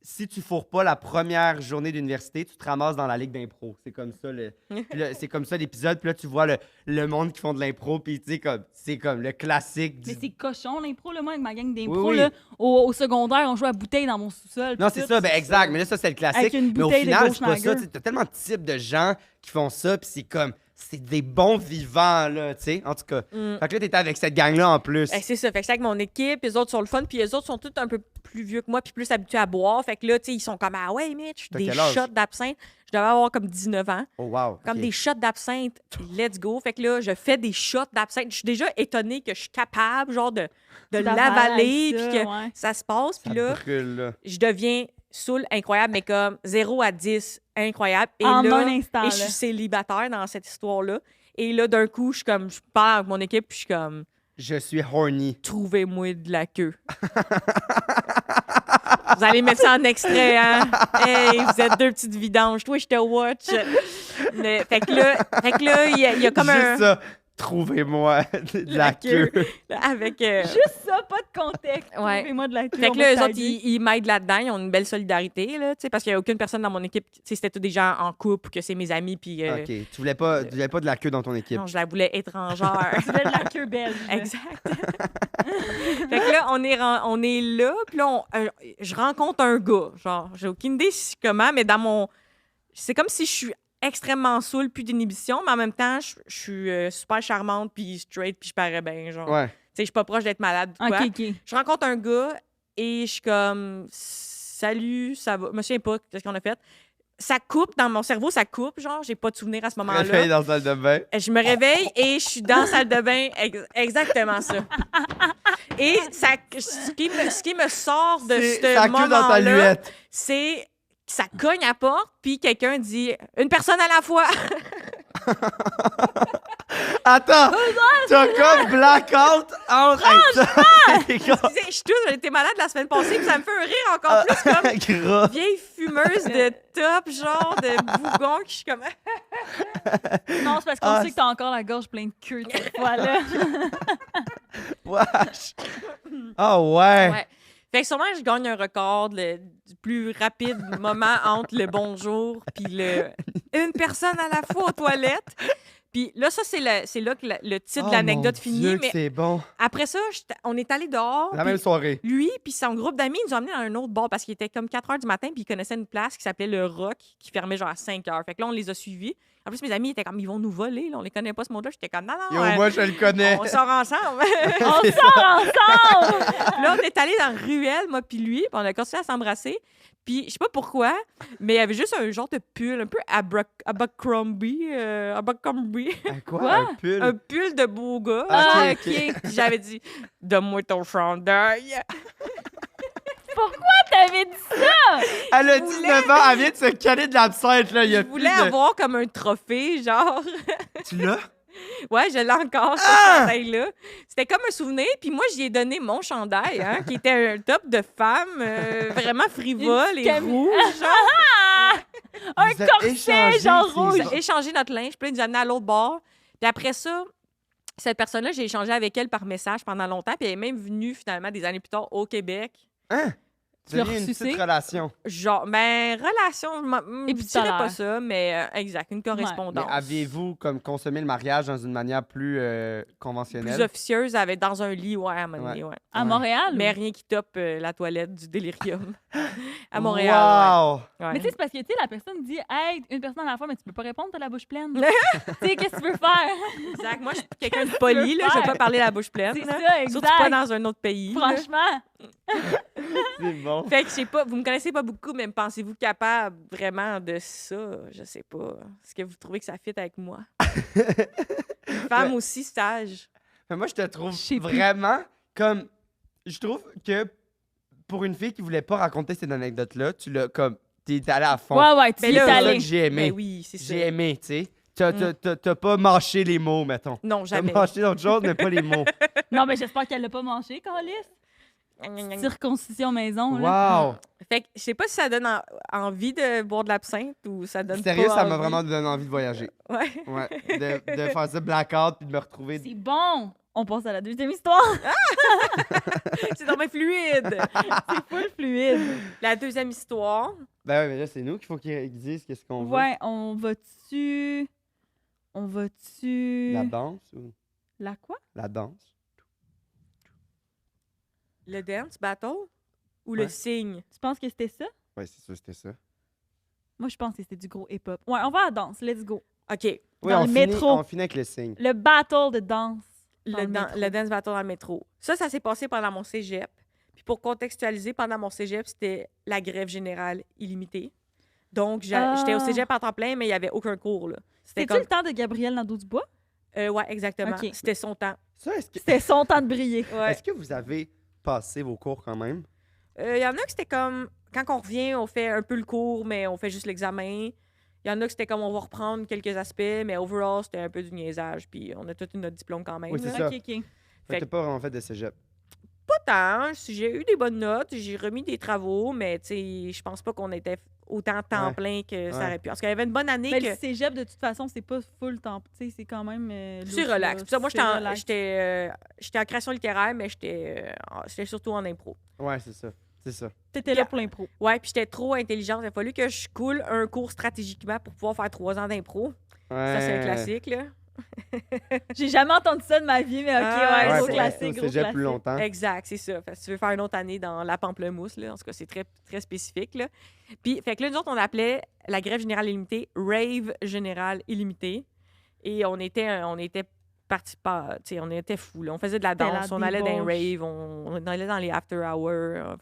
Speaker 1: si tu fourres pas la première journée d'université, tu te ramasses dans la ligue d'impro. C'est comme ça puis là, c'est comme ça l'épisode. Puis là, tu vois le monde qui font de l'impro. Puis tu sais, c'est comme le classique du.
Speaker 2: Mais c'est cochon, l'impro, là. Moi, avec ma gang d'impro,
Speaker 1: Oui, oui.
Speaker 2: là, au secondaire, on jouait à bouteille dans mon sous-sol.
Speaker 1: Non,
Speaker 2: puis
Speaker 1: c'est
Speaker 2: tout,
Speaker 1: ça, ben
Speaker 2: c'est
Speaker 1: exact. Mais là, ça, c'est le classique.
Speaker 2: Avec une
Speaker 1: Mais au
Speaker 2: bouteille de
Speaker 1: final, c'est pas ça.
Speaker 2: Goldschlager.
Speaker 1: Tu as tellement de types de gens qui font ça. Puis c'est comme. C'est des bons vivants, là, tu sais. En tout cas.
Speaker 3: Mm.
Speaker 1: Fait que là, t'étais avec cette gang-là en plus.
Speaker 3: C'est ça. Fait que c'est avec mon équipe, les autres sont le fun, puis les autres sont tous un peu plus vieux que moi, puis plus habitués à boire. Fait que là, tu sais, ils sont comme, ah ouais, Mitch,
Speaker 1: T'as
Speaker 3: des
Speaker 1: quel âge?
Speaker 3: shots d'absinthe. Je devais avoir comme 19 ans.
Speaker 1: Oh, wow.
Speaker 3: Comme
Speaker 1: ok.
Speaker 3: des shots d'absinthe, let's go. Fait que là, je fais des shots d'absinthe. Je suis déjà étonnée que je suis capable, genre, de l'avaler, puis que
Speaker 2: ouais.
Speaker 3: ça se passe.
Speaker 1: Ça
Speaker 3: Puis là,
Speaker 1: brûle, là.
Speaker 3: je deviens saoul incroyable, mais comme 0 à 10, incroyable. Et
Speaker 2: En
Speaker 3: là,
Speaker 2: un instant,
Speaker 3: et
Speaker 2: là.
Speaker 3: je suis célibataire dans cette histoire-là. Et là, d'un coup, je parle avec mon équipe, puis je suis comme,
Speaker 1: Je suis horny.
Speaker 3: trouvez-moi de la queue. Vous allez mettre ça en extrait, hein? Hey, vous êtes 2 petites vidanges. Toi, je te watch. Fait que là, il y a comme
Speaker 1: Juste
Speaker 3: un...
Speaker 1: ça. Trouvez-moi de la queue.
Speaker 3: Avec...
Speaker 2: Juste ça, pas de contexte.
Speaker 3: Ouais.
Speaker 2: Trouvez-moi de la queue.
Speaker 3: Fait
Speaker 2: on
Speaker 3: que
Speaker 2: va
Speaker 3: là,
Speaker 2: te
Speaker 3: eux autres,
Speaker 2: taguer.
Speaker 3: ils m'aident là-dedans. Ils ont une belle solidarité, là, tu sais, parce qu'il n'y a aucune personne dans mon équipe. Tu sais, c'était tous des gens en couple, que c'est mes amis, puis...
Speaker 1: OK. Tu voulais pas de la queue dans ton équipe.
Speaker 3: Non, je la voulais étrangère.
Speaker 2: Tu veux de la queue belge.
Speaker 3: Exact. Fait que là, on est là, puis là, je rencontre un gars. Genre, j'ai aucune idée comment, mais dans mon... C'est comme si je suis extrêmement saoule, plus d'inhibition, mais en même temps, je suis super charmante, puis straight, puis je parais bien, genre.
Speaker 1: Ouais.
Speaker 3: Tu sais, je suis pas proche d'être malade ou quoi.
Speaker 2: OK, OK.
Speaker 3: Je rencontre un gars, et je suis comme... Salut, ça va... Je me souviens pas de ce qu'on a fait. Ça coupe, dans mon cerveau, ça coupe, genre, j'ai pas de souvenir à ce moment-là.
Speaker 1: Réveille dans la salle de bain.
Speaker 3: Je me réveille et je suis dans la salle de bain. Exactement ça. Et ce qui me sort de
Speaker 1: C'est
Speaker 3: ce
Speaker 1: ta queue dans ta
Speaker 3: moment-là,
Speaker 1: luette.
Speaker 3: c'est que ça cogne à la porte, puis quelqu'un dit « Une personne à la fois!
Speaker 1: Attends! T'as comme blackout entre...
Speaker 3: Je suis toute, j'étais malade la semaine passée, puis ça me fait un rire encore plus comme
Speaker 1: Gras.
Speaker 3: vieille fumeuse de top, genre de bougon, que je suis comme...
Speaker 2: Non, c'est parce qu'on
Speaker 1: Ah,
Speaker 2: sait que t'as encore la gorge pleine de queue cette fois-là.
Speaker 1: Wesh. Ah ouais.
Speaker 3: Ouais. Fait que sûrement, je gagne un record du plus rapide moment entre le bonjour puis une personne à la fois aux toilettes. Puis là, ça, c'est là que le titre
Speaker 1: Oh,
Speaker 3: de l'anecdote
Speaker 1: mon
Speaker 3: finit.
Speaker 1: Dieu,
Speaker 3: Mais
Speaker 1: c'est bon.
Speaker 3: après ça, on est allé dehors.
Speaker 1: La
Speaker 3: puis
Speaker 1: même soirée.
Speaker 3: lui puis son groupe d'amis nous ont amenés dans un autre bar parce qu'il était comme 4 h du matin puis ils connaissaient une place qui s'appelait Le Rock qui fermait genre à 5 h. Fait que là, on les a suivis. En plus, mes amis étaient comme, ils vont nous voler. Là. On les connaît pas, ce monde-là. J'étais comme, non,
Speaker 1: Yo,
Speaker 3: non.
Speaker 1: moi, je le connais.
Speaker 3: On sort ensemble.
Speaker 2: On sort ensemble!
Speaker 3: Puis là, on est allé dans la ruelle, moi puis lui, puis on a continué à s'embrasser. Puis je sais pas pourquoi, mais il y avait juste un genre de pull, un peu Abercrombie.
Speaker 1: Quoi? Un pull?
Speaker 3: Un pull de beau gars.
Speaker 1: Ah,
Speaker 3: genre,
Speaker 1: ok, ok.
Speaker 3: Puis j'avais dit, donne-moi ton chandail.
Speaker 2: Pourquoi t'avais dit ça?
Speaker 1: Elle a
Speaker 3: voulais-
Speaker 1: 19 ans, elle vient de se caler de l'absinthe, là. Il y a
Speaker 3: Je voulais
Speaker 1: plus de...
Speaker 3: avoir comme un trophée, genre.
Speaker 1: Tu l'as?
Speaker 3: Ouais, je l'ai encore, ce
Speaker 1: Ah!
Speaker 3: chandail-là. C'était comme un souvenir. Puis moi, j'y ai donné mon chandail, hein, qui était un top de femme, vraiment frivole et rouge. Genre.
Speaker 2: Un
Speaker 1: Vous êtes
Speaker 2: corset,
Speaker 1: échangés,
Speaker 2: genre
Speaker 1: c'est
Speaker 2: rouge.
Speaker 3: On a échangé notre linge, puis là, ils nous amenaient à l'autre bord. Puis après ça, cette personne-là, j'ai échangé avec elle par message pendant longtemps, puis elle est même venue finalement des années plus tard au Québec
Speaker 1: Hein?
Speaker 2: Tu l'as
Speaker 1: Vous aviez une
Speaker 2: ressucé?
Speaker 1: petite relation.
Speaker 3: Genre, ben, relation, je dirais pas
Speaker 2: Épistolaire.
Speaker 3: ça, mais exact, une
Speaker 1: Mais
Speaker 3: correspondance.
Speaker 1: aviez-vous comme consommé le mariage dans une manière plus
Speaker 3: Plus
Speaker 1: conventionnelle?
Speaker 3: officieuse, avec dans un lit, ouais, à un moment donné, ouais.
Speaker 2: À
Speaker 1: Ouais.
Speaker 2: Montréal?
Speaker 3: Mais rien qui top la toilette du délirium. À Montréal,
Speaker 1: Wow!
Speaker 3: ouais.
Speaker 2: Mais tu sais, c'est parce que, tu sais, la personne dit « Hey, une personne à la fois, mais tu peux pas répondre, t'as la bouche pleine. » Tu sais, qu'est-ce que tu veux faire?
Speaker 3: Exact. Moi, je suis quelqu'un de poli, là. Je vais pas parler la bouche pleine.
Speaker 2: C'est
Speaker 3: là.
Speaker 2: ça, exact.
Speaker 3: Surtout pas dans un autre pays. là.
Speaker 2: Franchement.
Speaker 1: C'est bon.
Speaker 3: Fait que je sais pas, vous me connaissez pas beaucoup, mais pensez-vous capable vraiment de ça? Je sais pas. Est-ce que vous trouvez que ça fit avec moi? Une femme aussi sage.
Speaker 1: Mais moi, je te trouve
Speaker 2: Je sais plus.
Speaker 1: vraiment comme. Je trouve que pour une fille qui voulait pas raconter cette anecdote-là, tu l'as comme. T'es allé à fond.
Speaker 2: Ouais, ouais, tu
Speaker 3: Mais
Speaker 2: y
Speaker 3: là,
Speaker 2: es
Speaker 1: C'est ça
Speaker 2: allé.
Speaker 1: que j'ai aimé.
Speaker 3: Ben oui, c'est ça.
Speaker 1: J'ai aimé, tu sais. T'as pas mâché les mots, mettons.
Speaker 3: Non,
Speaker 1: T'as
Speaker 3: jamais.
Speaker 1: mâché d'autres choses, mais pas les mots.
Speaker 2: Non, mais j'espère qu'elle l'a pas mangé, Carlis. Circoncision maison, là.
Speaker 1: Wow!
Speaker 3: Fait que je sais pas si ça donne envie de boire de l'absinthe ou ça donne
Speaker 1: Sérieux,
Speaker 3: pas
Speaker 1: ça m'a
Speaker 3: envie.
Speaker 1: vraiment donné envie de voyager.
Speaker 3: Ouais.
Speaker 1: Ouais. De faire ça blackout puis de me retrouver.
Speaker 2: C'est bon. On passe à la deuxième histoire.
Speaker 3: C'est vraiment fluide.
Speaker 2: C'est full fluide.
Speaker 3: La deuxième histoire.
Speaker 1: Ben ouais, mais là, c'est nous qu'il faut qu'ils disent qu'est-ce qu'on veut.
Speaker 2: Ouais, on va-tu...
Speaker 1: La danse ou
Speaker 2: La quoi?
Speaker 1: la danse?
Speaker 3: Le dance battle ou
Speaker 1: Ouais.
Speaker 3: le signe?
Speaker 2: Tu penses que c'était ça?
Speaker 1: Ouais, c'est sûr, c'était ça.
Speaker 2: Moi, je pense que c'était du gros hip-hop. Ouais, on va à la danse. Let's go.
Speaker 3: OK.
Speaker 1: Oui,
Speaker 2: Dans
Speaker 1: on
Speaker 2: le
Speaker 1: finit,
Speaker 2: métro.
Speaker 1: on finit avec le signe.
Speaker 2: Le battle de danse. Dans le métro.
Speaker 3: Le dance battle dans le métro. Ça s'est passé pendant mon cégep. Puis pour contextualiser, pendant mon cégep, c'était la grève générale illimitée. Donc, j'étais au cégep à temps plein, mais il n'y avait aucun cours, là.
Speaker 2: C'était-tu le temps de Gabrielle Nadeau-Dubois?
Speaker 3: Ouais, exactement.
Speaker 2: OK.
Speaker 3: C'était son temps.
Speaker 1: Ça,
Speaker 2: C'était son temps de briller.
Speaker 3: Ouais.
Speaker 1: est-ce que vous avez passé vos cours quand même?
Speaker 3: Il y en a que c'était comme, quand on revient, on fait un peu le cours, mais on fait juste l'examen. Il y en a que c'était comme, on va reprendre quelques aspects, mais overall, c'était un peu du niaisage. Puis on a tout notre diplôme quand même.
Speaker 1: Oui, c'est
Speaker 3: là.
Speaker 1: ça.
Speaker 2: OK.
Speaker 1: Fait
Speaker 3: Fait
Speaker 1: que t'as pas vraiment fait de cégep.
Speaker 3: Pas tant. J'ai eu des bonnes notes, j'ai remis des travaux, mais tu sais, je pense pas qu'on était autant temps
Speaker 1: Ouais.
Speaker 3: plein que ça
Speaker 1: Ouais.
Speaker 3: aurait pu. Parce qu'il y avait une bonne année
Speaker 2: Mais
Speaker 3: que...
Speaker 2: le cégep, de toute façon, c'est pas full temps. Tu sais, c'est quand même...
Speaker 3: C'est
Speaker 2: louche,
Speaker 3: relax.
Speaker 2: là.
Speaker 3: Puis ça, moi,
Speaker 2: C'est relax.
Speaker 3: j'étais en création littéraire, mais j'étais surtout en impro.
Speaker 1: Ouais, c'est ça. C'est ça.
Speaker 2: T'étais là pour l'impro.
Speaker 3: Ouais, puis j'étais trop intelligente. Il a fallu que je coule un cours stratégiquement pour pouvoir faire 3 ans d'impro. Ça, c'est un classique, là.
Speaker 2: J'ai jamais entendu ça de ma vie, mais OK,
Speaker 3: Ah,
Speaker 2: ouais,
Speaker 3: ouais,
Speaker 2: gros
Speaker 3: c'est-
Speaker 2: classique,
Speaker 1: au
Speaker 2: gros
Speaker 1: cégep
Speaker 2: classique.
Speaker 1: plus longtemps.
Speaker 3: Exact, c'est ça. Fait que si tu veux faire une autre année dans la pamplemousse, là, en tout cas, c'est très, très spécifique. Là. Puis, fait que là, nous autres, on appelait la grève générale illimitée Rave générale illimitée. Et on était partis pas, tu sais, on était fous. Là. On faisait de la
Speaker 2: C'était
Speaker 3: danse,
Speaker 2: la
Speaker 3: on allait dans les
Speaker 2: débauche.
Speaker 3: raves, on allait dans les after hours.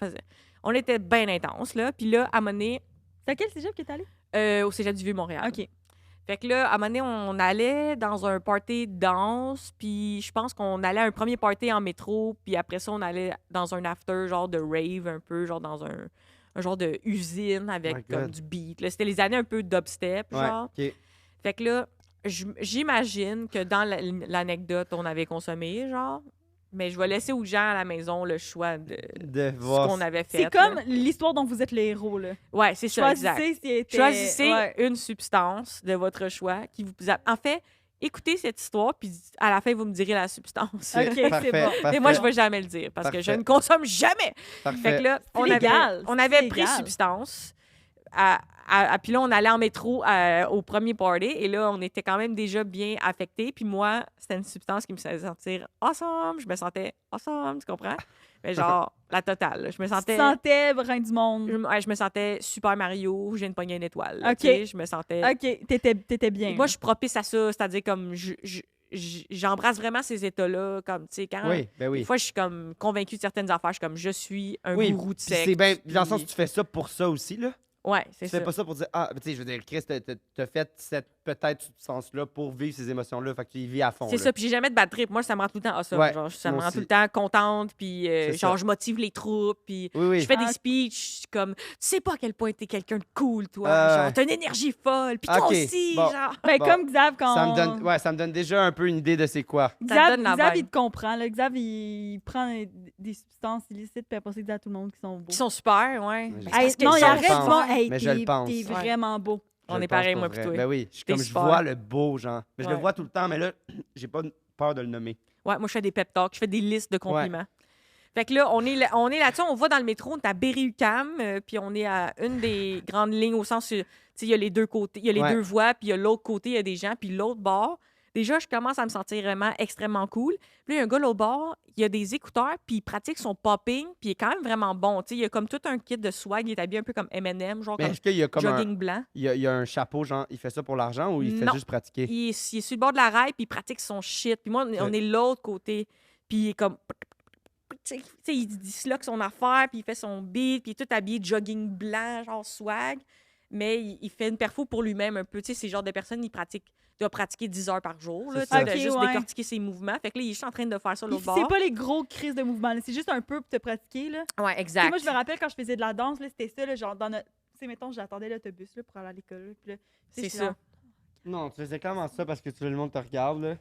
Speaker 3: On était bien intense, là. Puis là, à un moment donné,
Speaker 2: C'est à quel cégep que t'es allé?
Speaker 3: au Cégep du Vieux-Montréal.
Speaker 2: OK.
Speaker 3: Fait que là, à un moment donné, on allait dans un party de danse, puis je pense qu'on allait à un premier party en métro, puis après ça, on allait dans un after, genre de rave, un peu, genre dans un genre de usine avec
Speaker 1: My
Speaker 3: comme
Speaker 1: God.
Speaker 3: du beat. Là, c'était les années un peu dubstep,
Speaker 1: Ouais,
Speaker 3: genre.
Speaker 1: ok.
Speaker 3: Fait que là, j'imagine que dans l'anecdote, on avait consommé, genre. Mais je vais laisser aux gens à la maison le choix de
Speaker 1: De
Speaker 3: ce
Speaker 1: voir.
Speaker 3: qu'on avait fait.
Speaker 2: C'est comme l'histoire dont vous êtes les héros, là.
Speaker 3: Ouais, c'est ça, exact.
Speaker 2: Choisissez si était...
Speaker 3: Choisissez
Speaker 2: Ouais.
Speaker 3: une substance de votre choix qui vous... En fait, écoutez cette histoire, puis à la fin, vous me direz la substance.
Speaker 2: Ok, c'est
Speaker 1: Parfait,
Speaker 2: bon.
Speaker 1: parfait.
Speaker 3: Mais moi, je ne vais jamais le dire, parce que je
Speaker 1: Parfait.
Speaker 3: ne consomme jamais.
Speaker 1: Parfait.
Speaker 3: Fait que là, on
Speaker 2: légal,
Speaker 3: avait
Speaker 2: c'est
Speaker 3: pris
Speaker 2: légal.
Speaker 3: substance. Puis là, on allait en métro au premier party, et là, on était quand même déjà bien affectés. Puis moi, c'était une substance qui me faisait sentir awesome. Je me sentais awesome, tu comprends? Mais genre, la totale. là. Je me
Speaker 2: Tu te
Speaker 3: sentais...
Speaker 2: sentais rein du monde.
Speaker 3: Je me sentais Super Mario, je viens de pogner une étoile. là,
Speaker 2: Ok.
Speaker 3: tu sais, je me sentais...
Speaker 2: OK, t'étais bien.
Speaker 3: Et moi, je suis propice à ça, c'est-à-dire comme j'embrasse vraiment ces états-là, comme tu sais quand
Speaker 1: Oui, ben
Speaker 3: des
Speaker 1: oui.
Speaker 3: fois je suis comme convaincue de certaines affaires, je suis comme je suis un
Speaker 1: Oui,
Speaker 3: gourou de
Speaker 1: puis
Speaker 3: sexe.
Speaker 1: c'est bien. Dans le sens
Speaker 3: puis-
Speaker 1: que tu fais ça pour ça aussi, là.
Speaker 3: Ouais, c'est
Speaker 1: Tu
Speaker 3: ça.
Speaker 1: fais pas ça pour dire, ah, tu sais, je veux dire, Chris, t'as fait cette peut-être substance-là pour vivre ces émotions-là. Fait que tu y vis à fond.
Speaker 3: C'est
Speaker 1: là.
Speaker 3: ça, puis j'ai jamais de bad trip. Moi, ça me rend tout le temps awesome.
Speaker 1: Ouais,
Speaker 3: Genre, ça me
Speaker 1: moi
Speaker 3: rend tout
Speaker 1: aussi.
Speaker 3: le temps contente, puis
Speaker 1: C'est
Speaker 3: genre
Speaker 1: ça.
Speaker 3: je motive les troupes, puis
Speaker 1: Oui, oui.
Speaker 3: je fais
Speaker 2: Ah.
Speaker 3: des speeches comme tu sais pas à quel point t'es quelqu'un de cool, toi.
Speaker 1: Ouais.
Speaker 3: Genre, t'as une énergie folle, puis toi
Speaker 1: Ok,
Speaker 3: aussi,
Speaker 1: bon.
Speaker 3: genre.
Speaker 2: Ben,
Speaker 1: Bon,
Speaker 2: comme Xav, quand...
Speaker 1: Ça me donne déjà un peu une idée de c'est quoi.
Speaker 3: Ça donne la
Speaker 2: Xav,
Speaker 3: vibe.
Speaker 2: il te comprend. Là. Xav, il prend des substances illicites, puis après ça, il dit à tout le monde qu'ils sont beaux.
Speaker 3: Qui sont super, ouais.
Speaker 1: Mais
Speaker 3: Ben,
Speaker 1: je-
Speaker 3: c'est
Speaker 2: Hey,
Speaker 3: parce que
Speaker 2: non,
Speaker 3: je
Speaker 2: il
Speaker 1: je
Speaker 2: arrête
Speaker 1: pense.
Speaker 2: du monde. Hey,
Speaker 1: Mais je le pense.
Speaker 2: T'es
Speaker 3: Ouais.
Speaker 2: vraiment beau.
Speaker 3: On
Speaker 1: Je
Speaker 3: est
Speaker 1: le pense
Speaker 3: pareil,
Speaker 1: pour
Speaker 3: moi,
Speaker 1: vrai.
Speaker 3: puis toi.
Speaker 1: Ben oui,
Speaker 3: T'es
Speaker 1: je
Speaker 3: super.
Speaker 1: vois le beau, genre. Mais je le
Speaker 3: Ouais.
Speaker 1: vois tout le temps, mais là, j'ai pas peur de le nommer.
Speaker 3: Ouais, moi, je fais des pep talks, je fais des listes de compliments. Fait que là, on est là-dessus, on va dans le métro, on est à Berry-UQAM, puis on est à une des grandes lignes au sens où, tu sais, il y a les deux côtés, il y a les
Speaker 1: Ouais.
Speaker 3: deux voies, puis il y a l'autre côté, il y a des gens, puis l'autre bord. Déjà, je commence à me sentir vraiment extrêmement cool. Puis là, il y a un gars l'autre bord, il a des écouteurs, puis il pratique son popping, puis il est quand même vraiment bon. Tu sais, il a comme tout un kit de swag, il est habillé un peu comme Eminem, genre
Speaker 1: Mais
Speaker 3: comme
Speaker 1: est-ce qu'il y a comme un.
Speaker 3: jogging blanc.
Speaker 1: Il y a un chapeau, genre, il fait ça pour l'argent ou il fait
Speaker 3: Non.
Speaker 1: juste pratiquer?
Speaker 3: Il est sur le bord de la rail, puis il pratique son shit. Puis moi, on est l'autre côté, puis il est comme... Tu sais, il disloque son affaire, puis il fait son beat, puis il est tout habillé de jogging blanc, genre swag. Mais il fait une perfo pour lui-même un peu. Tu sais, c'est le genre de personne, il doit pratiquer 10 heures par jour, là,
Speaker 1: C'est
Speaker 3: tu sais,
Speaker 1: ça.
Speaker 3: de
Speaker 2: Ok,
Speaker 3: juste
Speaker 2: ouais.
Speaker 3: décortiquer ses mouvements. Fait que là, il est juste en train de faire ça
Speaker 2: Puis
Speaker 3: l'autre bord.
Speaker 2: c'est pas les gros crises de mouvement, là, c'est juste un peu pour te pratiquer. Là.
Speaker 3: Ouais,
Speaker 2: Tu sais,
Speaker 3: exact.
Speaker 2: moi, je me rappelle quand je faisais de la danse, là, c'était ça, là, genre dans notre. Tu sais, mettons, j'attendais l'autobus là, pour aller à l'école. là, puis là, tu sais,
Speaker 3: C'est
Speaker 2: j'étais
Speaker 3: ça.
Speaker 2: genre-
Speaker 1: Non, tu faisais clairement ça parce que tu veux le monde te regarde, là.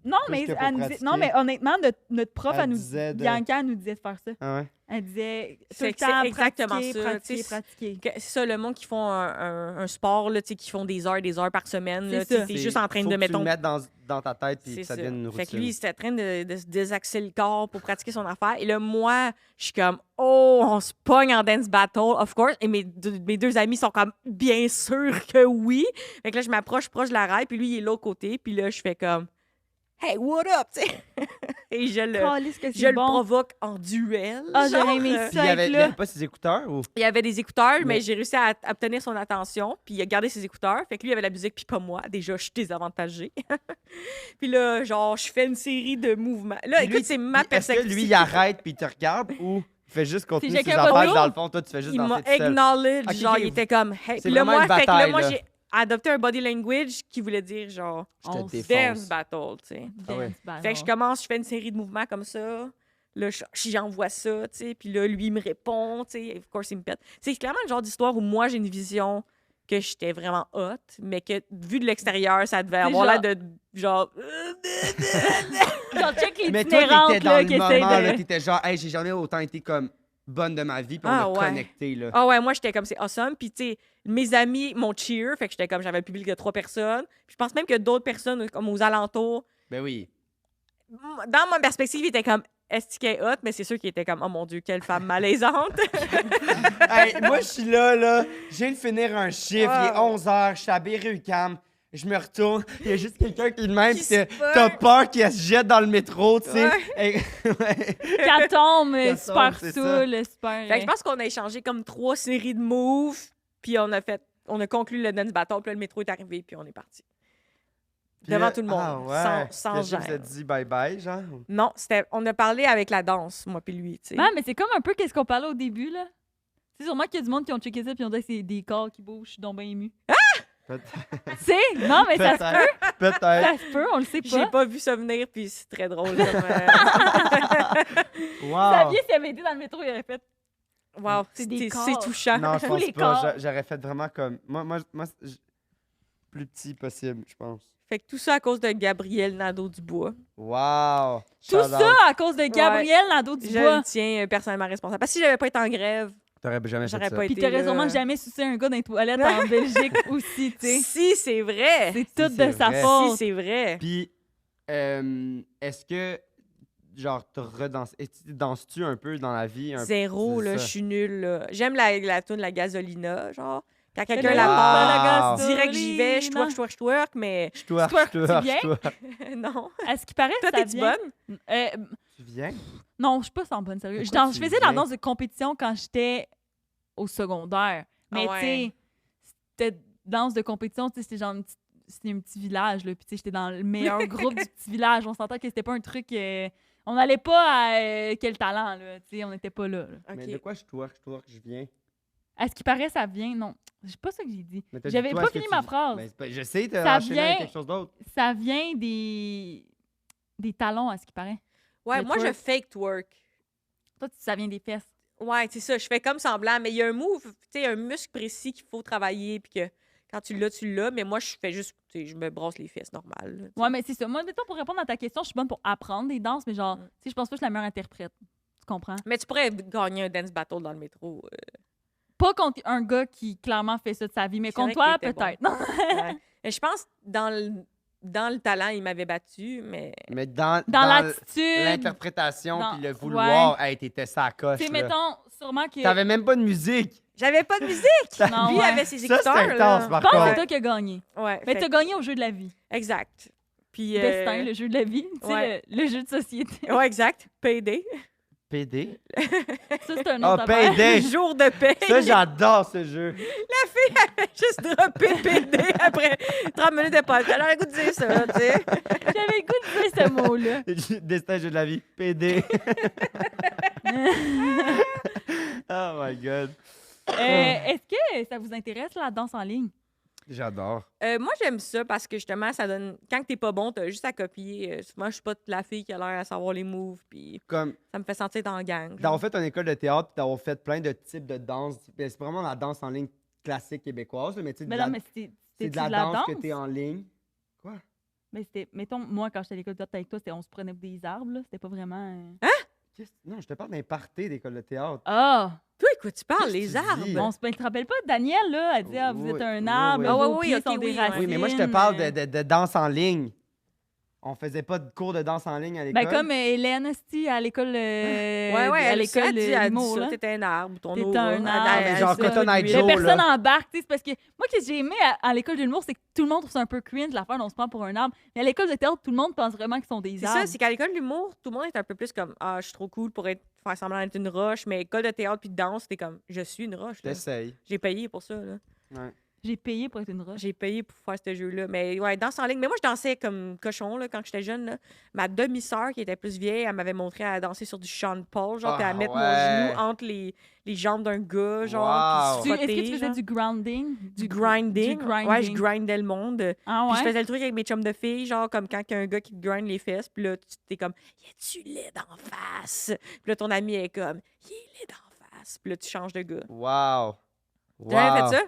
Speaker 2: Non,
Speaker 1: Plus
Speaker 2: mais,
Speaker 1: que pour
Speaker 2: elle nous disait- non,
Speaker 1: pratiquer.
Speaker 2: mais honnêtement, notre prof,
Speaker 1: Elle
Speaker 2: elle nous,
Speaker 1: disait de-
Speaker 2: Bianca, elle nous disait de faire ça.
Speaker 1: Ah ouais?
Speaker 2: Elle disait tout
Speaker 3: C'est
Speaker 2: le temps
Speaker 3: exactement
Speaker 2: pratiquer,
Speaker 3: ça,
Speaker 2: pratiquer,
Speaker 3: tu sais,
Speaker 2: pratiquer.
Speaker 3: C'est ça, le monde qui font un sport, là, tu sais, qui font des heures par semaine.
Speaker 2: C'est
Speaker 3: Là, tu sais,
Speaker 2: ça.
Speaker 3: t'es juste en train
Speaker 1: Faut
Speaker 3: de,
Speaker 1: que tu
Speaker 3: mettons,
Speaker 1: le mettes dans ta tête puis
Speaker 3: c'est
Speaker 1: que ça
Speaker 3: ça.
Speaker 1: devienne une
Speaker 3: Fait
Speaker 1: routine.
Speaker 3: que lui, il était en train de se désaxer le corps pour pratiquer son affaire. Et là, moi, je suis comme, oh, on se pogne en dance battle, of course. Et mes deux amis sont comme, bien sûr que oui. Fait que là, je m'approche proche de la rail, puis lui, il est de l'autre côté. Puis là, je fais comme, hey, what up, tu sais. Et je
Speaker 2: Calisse que
Speaker 3: je
Speaker 2: c'est
Speaker 3: le
Speaker 2: bon.
Speaker 3: provoque en duel.
Speaker 2: Ah,
Speaker 3: genre.
Speaker 2: j'aurais aimé
Speaker 1: Puis
Speaker 2: ça
Speaker 1: il
Speaker 2: être
Speaker 1: y
Speaker 2: là.
Speaker 1: avait pas ses écouteurs ou?
Speaker 3: Il y avait des écouteurs, mais
Speaker 1: Mais-
Speaker 3: j'ai réussi à obtenir son attention. Puis il a gardé ses écouteurs. Fait que lui, il avait la musique, puis pas moi. Déjà, je suis désavantagée. Puis là, genre, je fais une série de mouvements. Là,
Speaker 1: Puis lui,
Speaker 3: écoute, c'est ma
Speaker 1: Est-ce
Speaker 3: perspective.
Speaker 1: que lui, il arrête puis il te regarde ou il fait juste continuer
Speaker 2: C'est
Speaker 1: ses
Speaker 2: chacun
Speaker 1: affaires
Speaker 2: votre
Speaker 1: puis dans le fond, toi, tu fais juste
Speaker 3: Il m'a
Speaker 1: danser tout seul?
Speaker 3: acknowledge,
Speaker 1: Ok,
Speaker 3: genre,
Speaker 1: ok,
Speaker 3: il était comme, hey.
Speaker 1: c'est
Speaker 3: Puis là,
Speaker 1: vraiment
Speaker 3: moi,
Speaker 1: une
Speaker 3: fait que là,
Speaker 1: bataille,
Speaker 3: moi,
Speaker 1: là.
Speaker 3: j'ai adopté un body language qui voulait dire, genre,
Speaker 1: Je te
Speaker 2: On se
Speaker 1: défonce.
Speaker 3: dance battle, tu sais.
Speaker 1: Ah ouais.
Speaker 2: Dance battle.
Speaker 3: Fait que je commence, je fais une série de mouvements comme ça. Là, j'envoie ça, tu sais. Puis là, lui, il me répond, tu sais. Of course, il me pète. C'est clairement le genre d'histoire où moi, j'ai une vision que j'étais vraiment hot, mais que, vu de l'extérieur, ça devait avoir
Speaker 2: genre-
Speaker 3: l'air de, genre...
Speaker 2: Genre, check les
Speaker 1: Mais toi,
Speaker 2: itinérantes,
Speaker 1: t'étais dans
Speaker 2: là,
Speaker 1: le
Speaker 2: qui essaient
Speaker 1: moment, là,
Speaker 2: de...
Speaker 1: t'étais genre, hey, j'ai jamais autant été comme bonne de ma vie puis on
Speaker 3: Ah
Speaker 1: a
Speaker 3: ouais.
Speaker 1: connecté, là.
Speaker 3: Ah ouais, moi, j'étais comme, c'est awesome. Puis, tu sais, mes amis m'ont cheer, fait que j'étais comme, j'avais un public de 3 personnes. Puis je pense même que d'autres personnes, comme aux alentours,
Speaker 1: Ben oui.
Speaker 3: dans ma perspective, ils étaient comme, est-ce qu'elle est hot? Mais c'est sûr qu'ils étaient comme, oh mon Dieu, quelle femme malaisante.
Speaker 1: Hey, moi, je suis là, je viens de finir un chiffre, il est
Speaker 3: Ah.
Speaker 1: 11h, je suis à Berry-UQAM, je me retourne, il y a juste quelqu'un qui est de même,
Speaker 3: Qui
Speaker 1: pis
Speaker 3: se
Speaker 1: t'as
Speaker 3: pogne.
Speaker 1: peur qu'il se jette dans le métro, tu sais.
Speaker 3: Ouais.
Speaker 1: Hey, ouais.
Speaker 2: Qu'elle tombe,
Speaker 1: Qu'elle
Speaker 2: super
Speaker 1: tombe, c'est
Speaker 2: saoul, super...
Speaker 3: Fait que je pense qu'on a échangé comme 3 séries de moves, puis on a conclu le dance battle, puis là, le métro est arrivé, puis on est parti.
Speaker 1: Puis
Speaker 3: Devant
Speaker 1: là-
Speaker 3: tout le monde,
Speaker 1: ah ouais.
Speaker 3: sans
Speaker 1: Qu'est-ce que vous
Speaker 3: gêne.
Speaker 1: êtes dit bye-bye, genre?
Speaker 3: Non, on a parlé avec la danse, moi puis lui, tu sais.
Speaker 2: Ouais, mais c'est comme un peu qu'est-ce qu'on parlait au début, là. C'est sûrement qu'il y a du monde qui ont checké ça puis ils ont dit que c'est des corps qui bougent, je suis donc bien ému.
Speaker 1: Peut-
Speaker 2: Tu sais? Non, mais ça se peut,
Speaker 1: Peut-être.
Speaker 2: ça se peut, on le sait
Speaker 3: J'ai
Speaker 2: pas.
Speaker 3: pas vu ça venir, puis c'est très drôle. Comme,
Speaker 1: Wow.
Speaker 2: Xavier, s'il avait été dans le métro, il aurait fait...
Speaker 3: wow,
Speaker 2: C'est des
Speaker 3: c'est
Speaker 2: corps.
Speaker 3: touchant.
Speaker 1: Non, je
Speaker 2: Tous les
Speaker 1: pense pas.
Speaker 2: corps.
Speaker 1: J'aurais fait vraiment comme. Moi, plus petit possible, je pense.
Speaker 3: Fait que tout ça à cause de Gabriel Nadeau-Dubois.
Speaker 1: Wow.
Speaker 2: Tout
Speaker 1: Shout
Speaker 2: ça
Speaker 1: out.
Speaker 2: à cause de Gabriel Nadeau-Dubois.
Speaker 3: Je le tiens personnellement responsable. Parce que si j'avais pas été en grève,
Speaker 1: T'aurais jamais fait
Speaker 3: j'aurais
Speaker 1: ça.
Speaker 3: pas
Speaker 2: Puis
Speaker 3: été
Speaker 2: t'aurais
Speaker 3: là.
Speaker 2: sûrement jamais sucé un gars dans les toilettes en Belgique aussi, tu sais.
Speaker 3: Si, c'est vrai.
Speaker 2: C'est tout
Speaker 1: c'est
Speaker 2: de sa
Speaker 1: vrai.
Speaker 2: faute.
Speaker 3: Si, c'est vrai.
Speaker 1: Puis, est-ce que, genre, danses-tu un peu dans la vie?
Speaker 3: Zéro,
Speaker 1: c'est
Speaker 3: là,
Speaker 1: ça.
Speaker 3: je suis nulle. Là. J'aime la toune La Gasolina, genre. Quand quelqu'un
Speaker 2: le
Speaker 3: la
Speaker 2: long de
Speaker 3: part,
Speaker 2: la
Speaker 3: direct j'y vais, je
Speaker 2: gasolina.
Speaker 3: twerk, mais
Speaker 1: Je twerk,
Speaker 2: Twerk,
Speaker 1: je
Speaker 2: tu
Speaker 1: twerk,
Speaker 2: viens?
Speaker 1: je twerk.
Speaker 3: non.
Speaker 2: À ce qui paraît,
Speaker 3: Toi,
Speaker 2: ça
Speaker 3: t'es-tu
Speaker 2: vient...
Speaker 3: bonne?
Speaker 1: Tu viens?
Speaker 2: Non, je suis pas sans bonne sérieux.
Speaker 1: Pourquoi
Speaker 2: Je
Speaker 1: tu
Speaker 2: faisais de la
Speaker 1: viens?
Speaker 2: danse de compétition quand j'étais au secondaire. Mais
Speaker 3: Ah ouais.
Speaker 2: tu sais, c'était danse de compétition, tu sais, c'était genre c'était un petit village, là. Puis tu sais, j'étais dans le meilleur groupe du petit village. On s'entend que c'était pas un truc... on n'allait pas à quel talent, là. Tu sais, on n'était pas là.
Speaker 1: Mais de
Speaker 3: OK.
Speaker 1: quoi je twerk, je viens?
Speaker 2: À ce qui paraît, ça vient... Non, c'est pas ça que j'ai dit.
Speaker 1: Mais t'as dit,
Speaker 2: J'avais
Speaker 1: toi,
Speaker 2: pas
Speaker 1: est-ce que
Speaker 2: fini
Speaker 1: tu-
Speaker 2: ma phrase.
Speaker 1: Ben, c'est pas- je sais, t'as
Speaker 2: Ça
Speaker 1: enchaîné avec
Speaker 2: vient-
Speaker 1: quelque chose d'autre.
Speaker 2: Ça vient des talons, à ce qui paraît.
Speaker 3: Ouais,
Speaker 2: Le
Speaker 3: moi, je
Speaker 2: twerk.
Speaker 3: fake twerk.
Speaker 2: Toi, ça vient des fesses.
Speaker 3: Ouais, c'est ça. Je fais comme semblant, mais il y a un move, tu sais, un muscle précis qu'il faut travailler, puis que quand tu l'as, tu l'as. Mais moi, je fais juste, tu sais, je me brosse les fesses normales. là, tu sais.
Speaker 2: Ouais, mais c'est ça. Moi, mettons, pour répondre à ta question, je suis bonne pour apprendre des danses, mais genre,
Speaker 3: Mm.
Speaker 2: tu sais, je pense pas que je suis la meilleure interprète. Tu comprends?
Speaker 3: Mais tu pourrais gagner un dance battle dans le métro.
Speaker 2: Pas contre un gars qui clairement fait ça de sa vie, mais
Speaker 3: C'est
Speaker 2: contre
Speaker 3: vrai
Speaker 2: toi,
Speaker 3: qu'il était
Speaker 2: peut-être. Non.
Speaker 3: Ouais. Et je pense, dans le talent, il m'avait battu, mais...
Speaker 1: Mais dans
Speaker 2: l'attitude.
Speaker 1: l'interprétation
Speaker 2: dans-
Speaker 1: puis le vouloir, hey, t'étais ça à coche.
Speaker 2: Tu sais,
Speaker 1: là.
Speaker 2: mettons, sûrement que.
Speaker 1: T'avais même pas de musique.
Speaker 3: J'avais pas de musique!
Speaker 2: Non,
Speaker 3: Lui, il
Speaker 2: ouais.
Speaker 3: avait ses
Speaker 1: Ça,
Speaker 3: écouteurs,
Speaker 1: c'est
Speaker 3: là.
Speaker 1: intense, par
Speaker 2: Je pense que c'est
Speaker 1: contre.
Speaker 2: toi qui as gagné.
Speaker 3: Ouais,
Speaker 2: Mais
Speaker 3: fait-
Speaker 2: t'as gagné au jeu de la vie.
Speaker 3: Exact. Puis...
Speaker 2: Destin, le jeu de la vie. Tu sais,
Speaker 3: ouais.
Speaker 2: le jeu de société.
Speaker 3: Ouais, exact. PD.
Speaker 1: PD.
Speaker 2: Ça, c'est un
Speaker 1: Ah,
Speaker 2: autre affaire.
Speaker 1: PD.
Speaker 3: Jour de paix.
Speaker 1: Ça, j'adore ce jeu.
Speaker 3: Juste droppé PD après 30 minutes de podcast. J'avais le goût de dire ça, tu sais.
Speaker 2: J'avais le goût de dire ce mot-là.
Speaker 1: Destin, jeu de la vie. PD. Oh my God.
Speaker 2: Est-ce que ça vous intéresse, la danse en ligne?
Speaker 1: J'adore.
Speaker 3: Moi, j'aime ça parce que justement, ça donne. Quand t'es pas bon, t'as juste à copier. Souvent, je suis pas la fille qui a l'air à savoir les moves, puis
Speaker 1: Comme
Speaker 3: ça me fait sentir dans la gang. genre.
Speaker 1: d'avoir fait une école de théâtre, puis d'avoir fait plein de types de danse. Ben, c'est vraiment la danse en ligne classique québécoise, là, mais tu sais,
Speaker 2: Mais
Speaker 1: de
Speaker 2: non,
Speaker 1: la-
Speaker 2: mais c'était
Speaker 1: c'est de la danse que t'es en ligne. Quoi?
Speaker 2: Mais c'était, mettons, moi, quand j'étais à l'école de théâtre avec toi, on se prenait pour des arbres, là. C'était pas vraiment.
Speaker 1: Non, je te parle d'un party d'école de théâtre.
Speaker 2: Ah!
Speaker 3: Toi, quoi, tu parles,
Speaker 1: Qu'est-ce que
Speaker 3: les
Speaker 1: tu
Speaker 3: arbres.
Speaker 1: dis?
Speaker 2: On se te rappelle pas, Daniel, là, elle dit, ah, vous
Speaker 1: Oui,
Speaker 2: êtes un
Speaker 1: oui,
Speaker 2: arbre,
Speaker 1: oui.
Speaker 2: vos
Speaker 3: Ah, oui,
Speaker 2: pieds
Speaker 3: ok,
Speaker 2: sont des
Speaker 3: oui, ouais.
Speaker 2: racines.
Speaker 1: Oui, mais moi, je te parle de danse en ligne. On faisait pas de cours de danse en ligne à l'école.
Speaker 2: Ben, comme Hélène, esti, à l'école.
Speaker 3: Ouais,
Speaker 2: à
Speaker 3: elle aussi,
Speaker 2: l'école
Speaker 3: elle dit
Speaker 2: d'humour,
Speaker 3: ça.
Speaker 2: là.
Speaker 3: T'étais un arbre, ton
Speaker 2: T'étais
Speaker 3: aura.
Speaker 2: un arbre,
Speaker 1: mais genre
Speaker 3: ça,
Speaker 1: Cotton Eye
Speaker 3: lui.
Speaker 1: Joe,
Speaker 2: Mais
Speaker 1: là.
Speaker 2: personne embarque, tu sais, c'est parce que moi, ce que j'ai aimé à l'école de l'humour, c'est que tout le monde trouve ça un peu cringe, l'affaire dont on se prend pour un arbre. Mais à l'école de théâtre, tout le monde pense vraiment qu'ils sont des
Speaker 3: C'est
Speaker 2: arbres.
Speaker 3: ça, c'est qu'à l'école de l'humour, tout le monde est un peu plus comme ah, je suis trop cool pour faire semblant d'être une roche, mais école de théâtre puis de danse, c'était comme je suis une roche. là.
Speaker 1: T'essayes.
Speaker 3: J'ai payé pour ça. Là.
Speaker 1: Ouais.
Speaker 2: J'ai payé pour être une roche.
Speaker 3: J'ai payé pour faire ce jeu-là. Mais ouais, danse en ligne. Mais moi, je dansais comme cochon là, quand j'étais jeune. Là. Ma demi-sœur, qui était plus vieille, elle m'avait montré à danser sur du Sean Paul, genre, puis à
Speaker 1: Ah,
Speaker 3: mettre
Speaker 1: ouais.
Speaker 3: mon genou entre les jambes d'un gars, genre,
Speaker 1: Wow.
Speaker 3: puis se
Speaker 2: Est-ce que tu
Speaker 3: frotter,
Speaker 2: faisais
Speaker 3: genre.
Speaker 2: du grounding?
Speaker 3: Du grinding.
Speaker 2: Du grinding.
Speaker 3: Ouais, je grindais le monde.
Speaker 2: Ah
Speaker 3: Puis je
Speaker 2: ouais?
Speaker 3: faisais le truc avec mes chums de filles, genre comme quand il y a un gars qui te grind les fesses, puis là, tu t'es comme, y a-tu laid d'en face? Puis là, ton ami est comme, y est laid d'en face. Puis là, tu changes de gars.
Speaker 1: Wow.
Speaker 3: T'as jamais
Speaker 1: Wow.
Speaker 3: fait ça?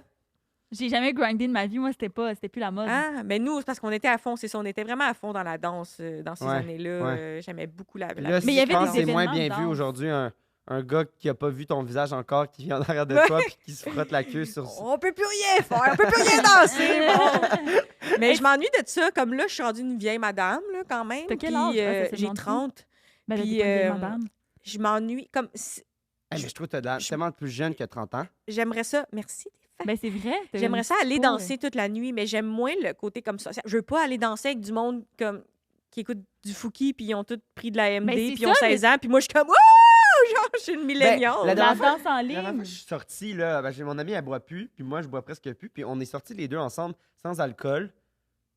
Speaker 2: J'ai jamais grindé de ma vie. Moi, c'était plus la mode.
Speaker 3: Ah, mais nous, c'est parce qu'on était à fond, c'est ça. On était vraiment à fond dans la danse dans ces
Speaker 1: Ouais,
Speaker 3: années-là.
Speaker 1: ouais.
Speaker 3: J'aimais beaucoup la.
Speaker 1: Puis là,
Speaker 2: Mais il y avait
Speaker 1: je pense
Speaker 2: des
Speaker 1: que c'est moins
Speaker 2: événements de
Speaker 1: bien vu
Speaker 2: danse.
Speaker 1: aujourd'hui, un gars qui a pas vu ton visage encore, qui vient en arrière de toi puis qui se frotte la queue sur...
Speaker 3: On peut plus rien faire, on peut plus rien danser. bon. Mais je m'ennuie de ça. Comme là, je suis rendue une vieille madame, là, quand même.
Speaker 2: T'as quel
Speaker 3: Puis,
Speaker 2: âge? Ah, ça se
Speaker 3: j'ai
Speaker 2: demande
Speaker 3: 30.
Speaker 2: Ben, là,
Speaker 3: Puis,
Speaker 2: t'es pas vieille, madame.
Speaker 3: Je m'ennuie. Comme,
Speaker 1: Hey, mais je trouve que t'as l'air tellement plus jeune que 30 ans.
Speaker 3: j'aimerais ça. Merci.
Speaker 2: Ben, c'est vrai. t'as
Speaker 3: J'aimerais
Speaker 2: une
Speaker 3: ça aller
Speaker 2: peau,
Speaker 3: danser toute la nuit, mais j'aime moins le côté comme ça. Je veux pas aller danser avec du monde comme qui écoute du Fouki, puis ils ont tous pris de la MD,
Speaker 2: Mais c'est
Speaker 3: puis ils ont
Speaker 2: ça,
Speaker 3: 16 ans, puis moi, je suis comme « Wouh! » Genre, je suis une milléniale.
Speaker 1: la
Speaker 2: La
Speaker 1: dernière fois-
Speaker 2: danse en
Speaker 1: La dernière fois
Speaker 2: ligne.
Speaker 1: que je suis sorti, là, ben, j'ai mon ami, elle boit plus, puis moi, je bois presque plus, puis on est sortis les deux ensemble, sans alcool,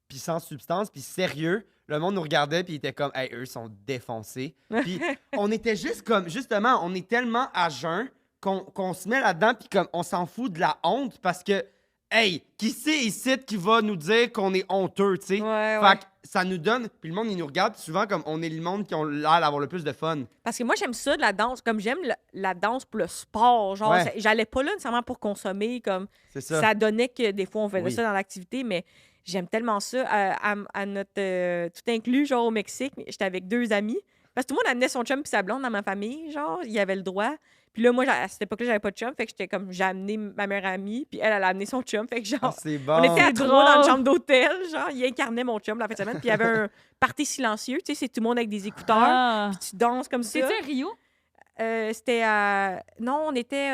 Speaker 1: puis sans substance, puis sérieux. Le monde nous regardait, puis il était comme, hey, eux sont défoncés. Puis on était juste comme, justement, on est tellement à jeun qu'on se met là-dedans, puis comme, on s'en fout de la honte, parce que, hey, qui c'est ici qui va nous dire qu'on est honteux, tu sais?
Speaker 3: Ouais,
Speaker 1: Fait
Speaker 3: ouais.
Speaker 1: que ça nous donne, puis le monde, il nous regarde, puis souvent, comme, on est le monde qui ont l'air d'avoir le plus de fun.
Speaker 3: Parce que moi, j'aime ça de la danse. Comme j'aime la danse pour le sport. Genre,
Speaker 1: Ouais.
Speaker 3: j'allais pas là nécessairement pour consommer. Comme
Speaker 1: C'est ça.
Speaker 3: ça donnait que des fois, on faisait
Speaker 1: Oui.
Speaker 3: ça dans l'activité, mais j'aime tellement ça. À notre tout inclus, genre au Mexique, j'étais avec 2 amis. Parce que tout le monde amenait son chum puis sa blonde dans ma famille. Genre, il y avait le droit. Puis là, moi, à cette époque-là, j'avais pas de chum. Fait que j'étais comme, j'ai amené ma meilleure amie. Puis elle a amené son chum. Fait que genre,
Speaker 1: Ah, c'est bon.
Speaker 3: on était à
Speaker 2: C'est
Speaker 3: 3
Speaker 2: drôle.
Speaker 3: dans une chambre d'hôtel. Genre, il incarnait mon chum la fin de semaine. Puis il y avait un party silencieux. Tu sais, c'est tout le monde avec des écouteurs.
Speaker 2: Ah.
Speaker 3: Puis tu danses comme ça.
Speaker 2: C'est-tu un Rio?
Speaker 3: C'était à. Non, on était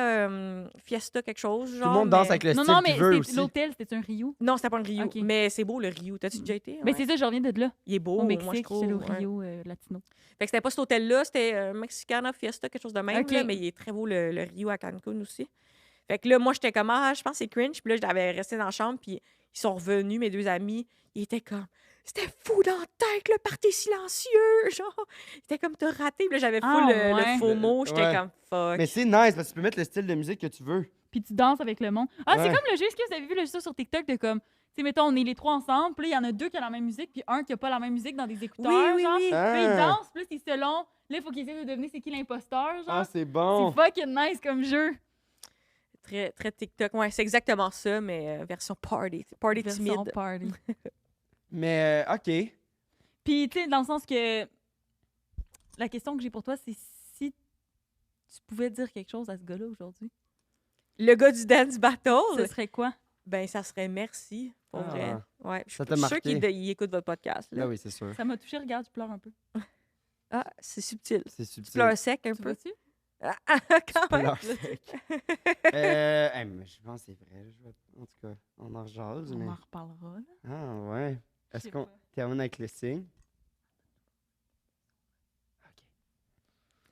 Speaker 3: Fiesta quelque chose. Genre,
Speaker 1: Tout le monde danse
Speaker 3: mais-
Speaker 1: avec le
Speaker 2: Non,
Speaker 1: style
Speaker 2: non,
Speaker 1: qu'il
Speaker 2: mais
Speaker 1: veut
Speaker 2: c'était-
Speaker 1: aussi.
Speaker 2: l'hôtel, c'était un Rio.
Speaker 3: Non, c'était pas un Rio.
Speaker 2: Ok.
Speaker 3: Mais c'est beau le Rio. T'as-tu déjà été?
Speaker 2: Mais
Speaker 3: Ouais.
Speaker 2: c'est ça, je reviens de là.
Speaker 3: Il est beau,
Speaker 2: Au
Speaker 3: moi, je
Speaker 2: Mexique,
Speaker 3: trouve.
Speaker 2: c'est le
Speaker 3: ouais.
Speaker 2: Rio Latino.
Speaker 3: Fait que c'était pas cet hôtel-là, c'était Mexicana Fiesta, quelque chose de même.
Speaker 2: Ok.
Speaker 3: Là, mais il est très beau, le Rio à Cancun aussi. Fait que là, moi, j'étais comme, ah, je pense que c'est cringe. Puis là, j'avais resté dans la chambre, puis ils sont revenus, mes 2 amis. Ils étaient comme, c'était fou dans la tête, le party silencieux. Genre, c'était comme, t'as raté. Puis là, j'avais full
Speaker 2: Ah,
Speaker 3: le
Speaker 2: ouais.
Speaker 3: faux mot. J'étais
Speaker 1: Ouais.
Speaker 3: comme, fuck.
Speaker 1: Mais c'est nice parce que tu peux mettre le style de musique que tu veux.
Speaker 2: Puis tu danses avec le monde. Ah, c'est
Speaker 1: Ouais.
Speaker 2: comme le jeu. Est-ce que vous avez vu le jeu sur TikTok de comme, tu sais, mettons, on est les 3 ensemble, puis là, il y en a 2 qui ont la même musique, puis un qui a pas la même musique dans des écouteurs.
Speaker 3: Oui, oui,
Speaker 2: genre.
Speaker 3: oui.
Speaker 2: Puis là, ils
Speaker 1: Ah.
Speaker 2: dansent, puis là, c'est selon. Là, il faut qu'ils essaient de deviner c'est qui l'imposteur, genre.
Speaker 1: Ah, c'est bon.
Speaker 2: C'est fucking nice comme jeu.
Speaker 3: Très, très TikTok. Ouais, c'est exactement ça, mais version party. Party
Speaker 2: Version
Speaker 3: timide.
Speaker 2: party.
Speaker 1: Mais, OK.
Speaker 2: Puis, tu sais, dans le sens que la question que j'ai pour toi, c'est si tu pouvais dire quelque chose à ce gars-là aujourd'hui,
Speaker 3: Le gars du dance battle.
Speaker 2: ce serait quoi?
Speaker 3: Ben, ça serait merci, pour
Speaker 1: Ah.
Speaker 3: vrai. Ouais. Je
Speaker 1: Ça
Speaker 3: suis
Speaker 1: t'a
Speaker 3: sûre
Speaker 1: marqué.
Speaker 3: qu'il écoute votre podcast. Là.
Speaker 1: Là, oui, c'est sûr.
Speaker 2: Ça m'a touché, regarde, tu pleures un peu.
Speaker 3: Ah, c'est subtil.
Speaker 1: C'est
Speaker 3: Tu
Speaker 1: subtil.
Speaker 3: pleures sec un
Speaker 2: Tu
Speaker 3: peu.
Speaker 2: vois-tu?
Speaker 3: Quand même.
Speaker 1: Pleure sec. Mais je pense que c'est vrai. En tout cas, on en jase, mais...
Speaker 2: On en reparlera, là.
Speaker 1: Ah, ouais.
Speaker 2: Je
Speaker 1: Est-ce
Speaker 2: sais
Speaker 1: qu'on
Speaker 2: pas.
Speaker 1: termine avec le signe?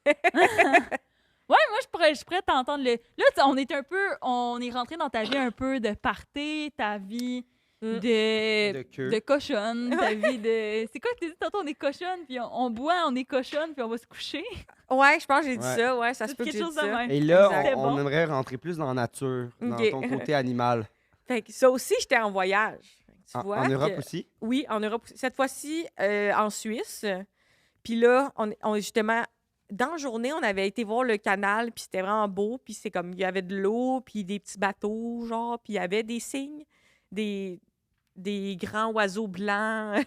Speaker 2: Ouais, moi, je pourrais t'entendre. Là, on est rentré dans ta vie un peu de party, ta vie
Speaker 3: Mm.
Speaker 1: De queue.
Speaker 2: de cochonne, ta vie de... C'est quoi que tu dit tantôt? On est cochonne, puis on boit, on est cochonne, puis on va se coucher.
Speaker 3: Ouais, je pense que j'ai dit
Speaker 1: Ouais.
Speaker 3: ça. Ouais, ça se
Speaker 2: C'est
Speaker 3: peut que
Speaker 2: quelque
Speaker 3: j'ai dit
Speaker 2: chose de
Speaker 3: ça.
Speaker 2: même.
Speaker 1: Et là,
Speaker 2: C'était
Speaker 1: on
Speaker 2: bon.
Speaker 1: aimerait rentrer plus dans la nature, dans
Speaker 3: Ok.
Speaker 1: ton côté animal.
Speaker 3: Fait que ça aussi, j'étais en voyage. Tu vois
Speaker 1: En Europe
Speaker 3: que-
Speaker 1: aussi?
Speaker 3: Oui, en Europe. Cette fois-ci, en Suisse. Puis là, on justement, dans la journée, on avait été voir le canal, puis c'était vraiment beau. Puis c'est comme, il y avait de l'eau, puis des petits bateaux, genre, puis il y avait des cygnes, des grands oiseaux blancs,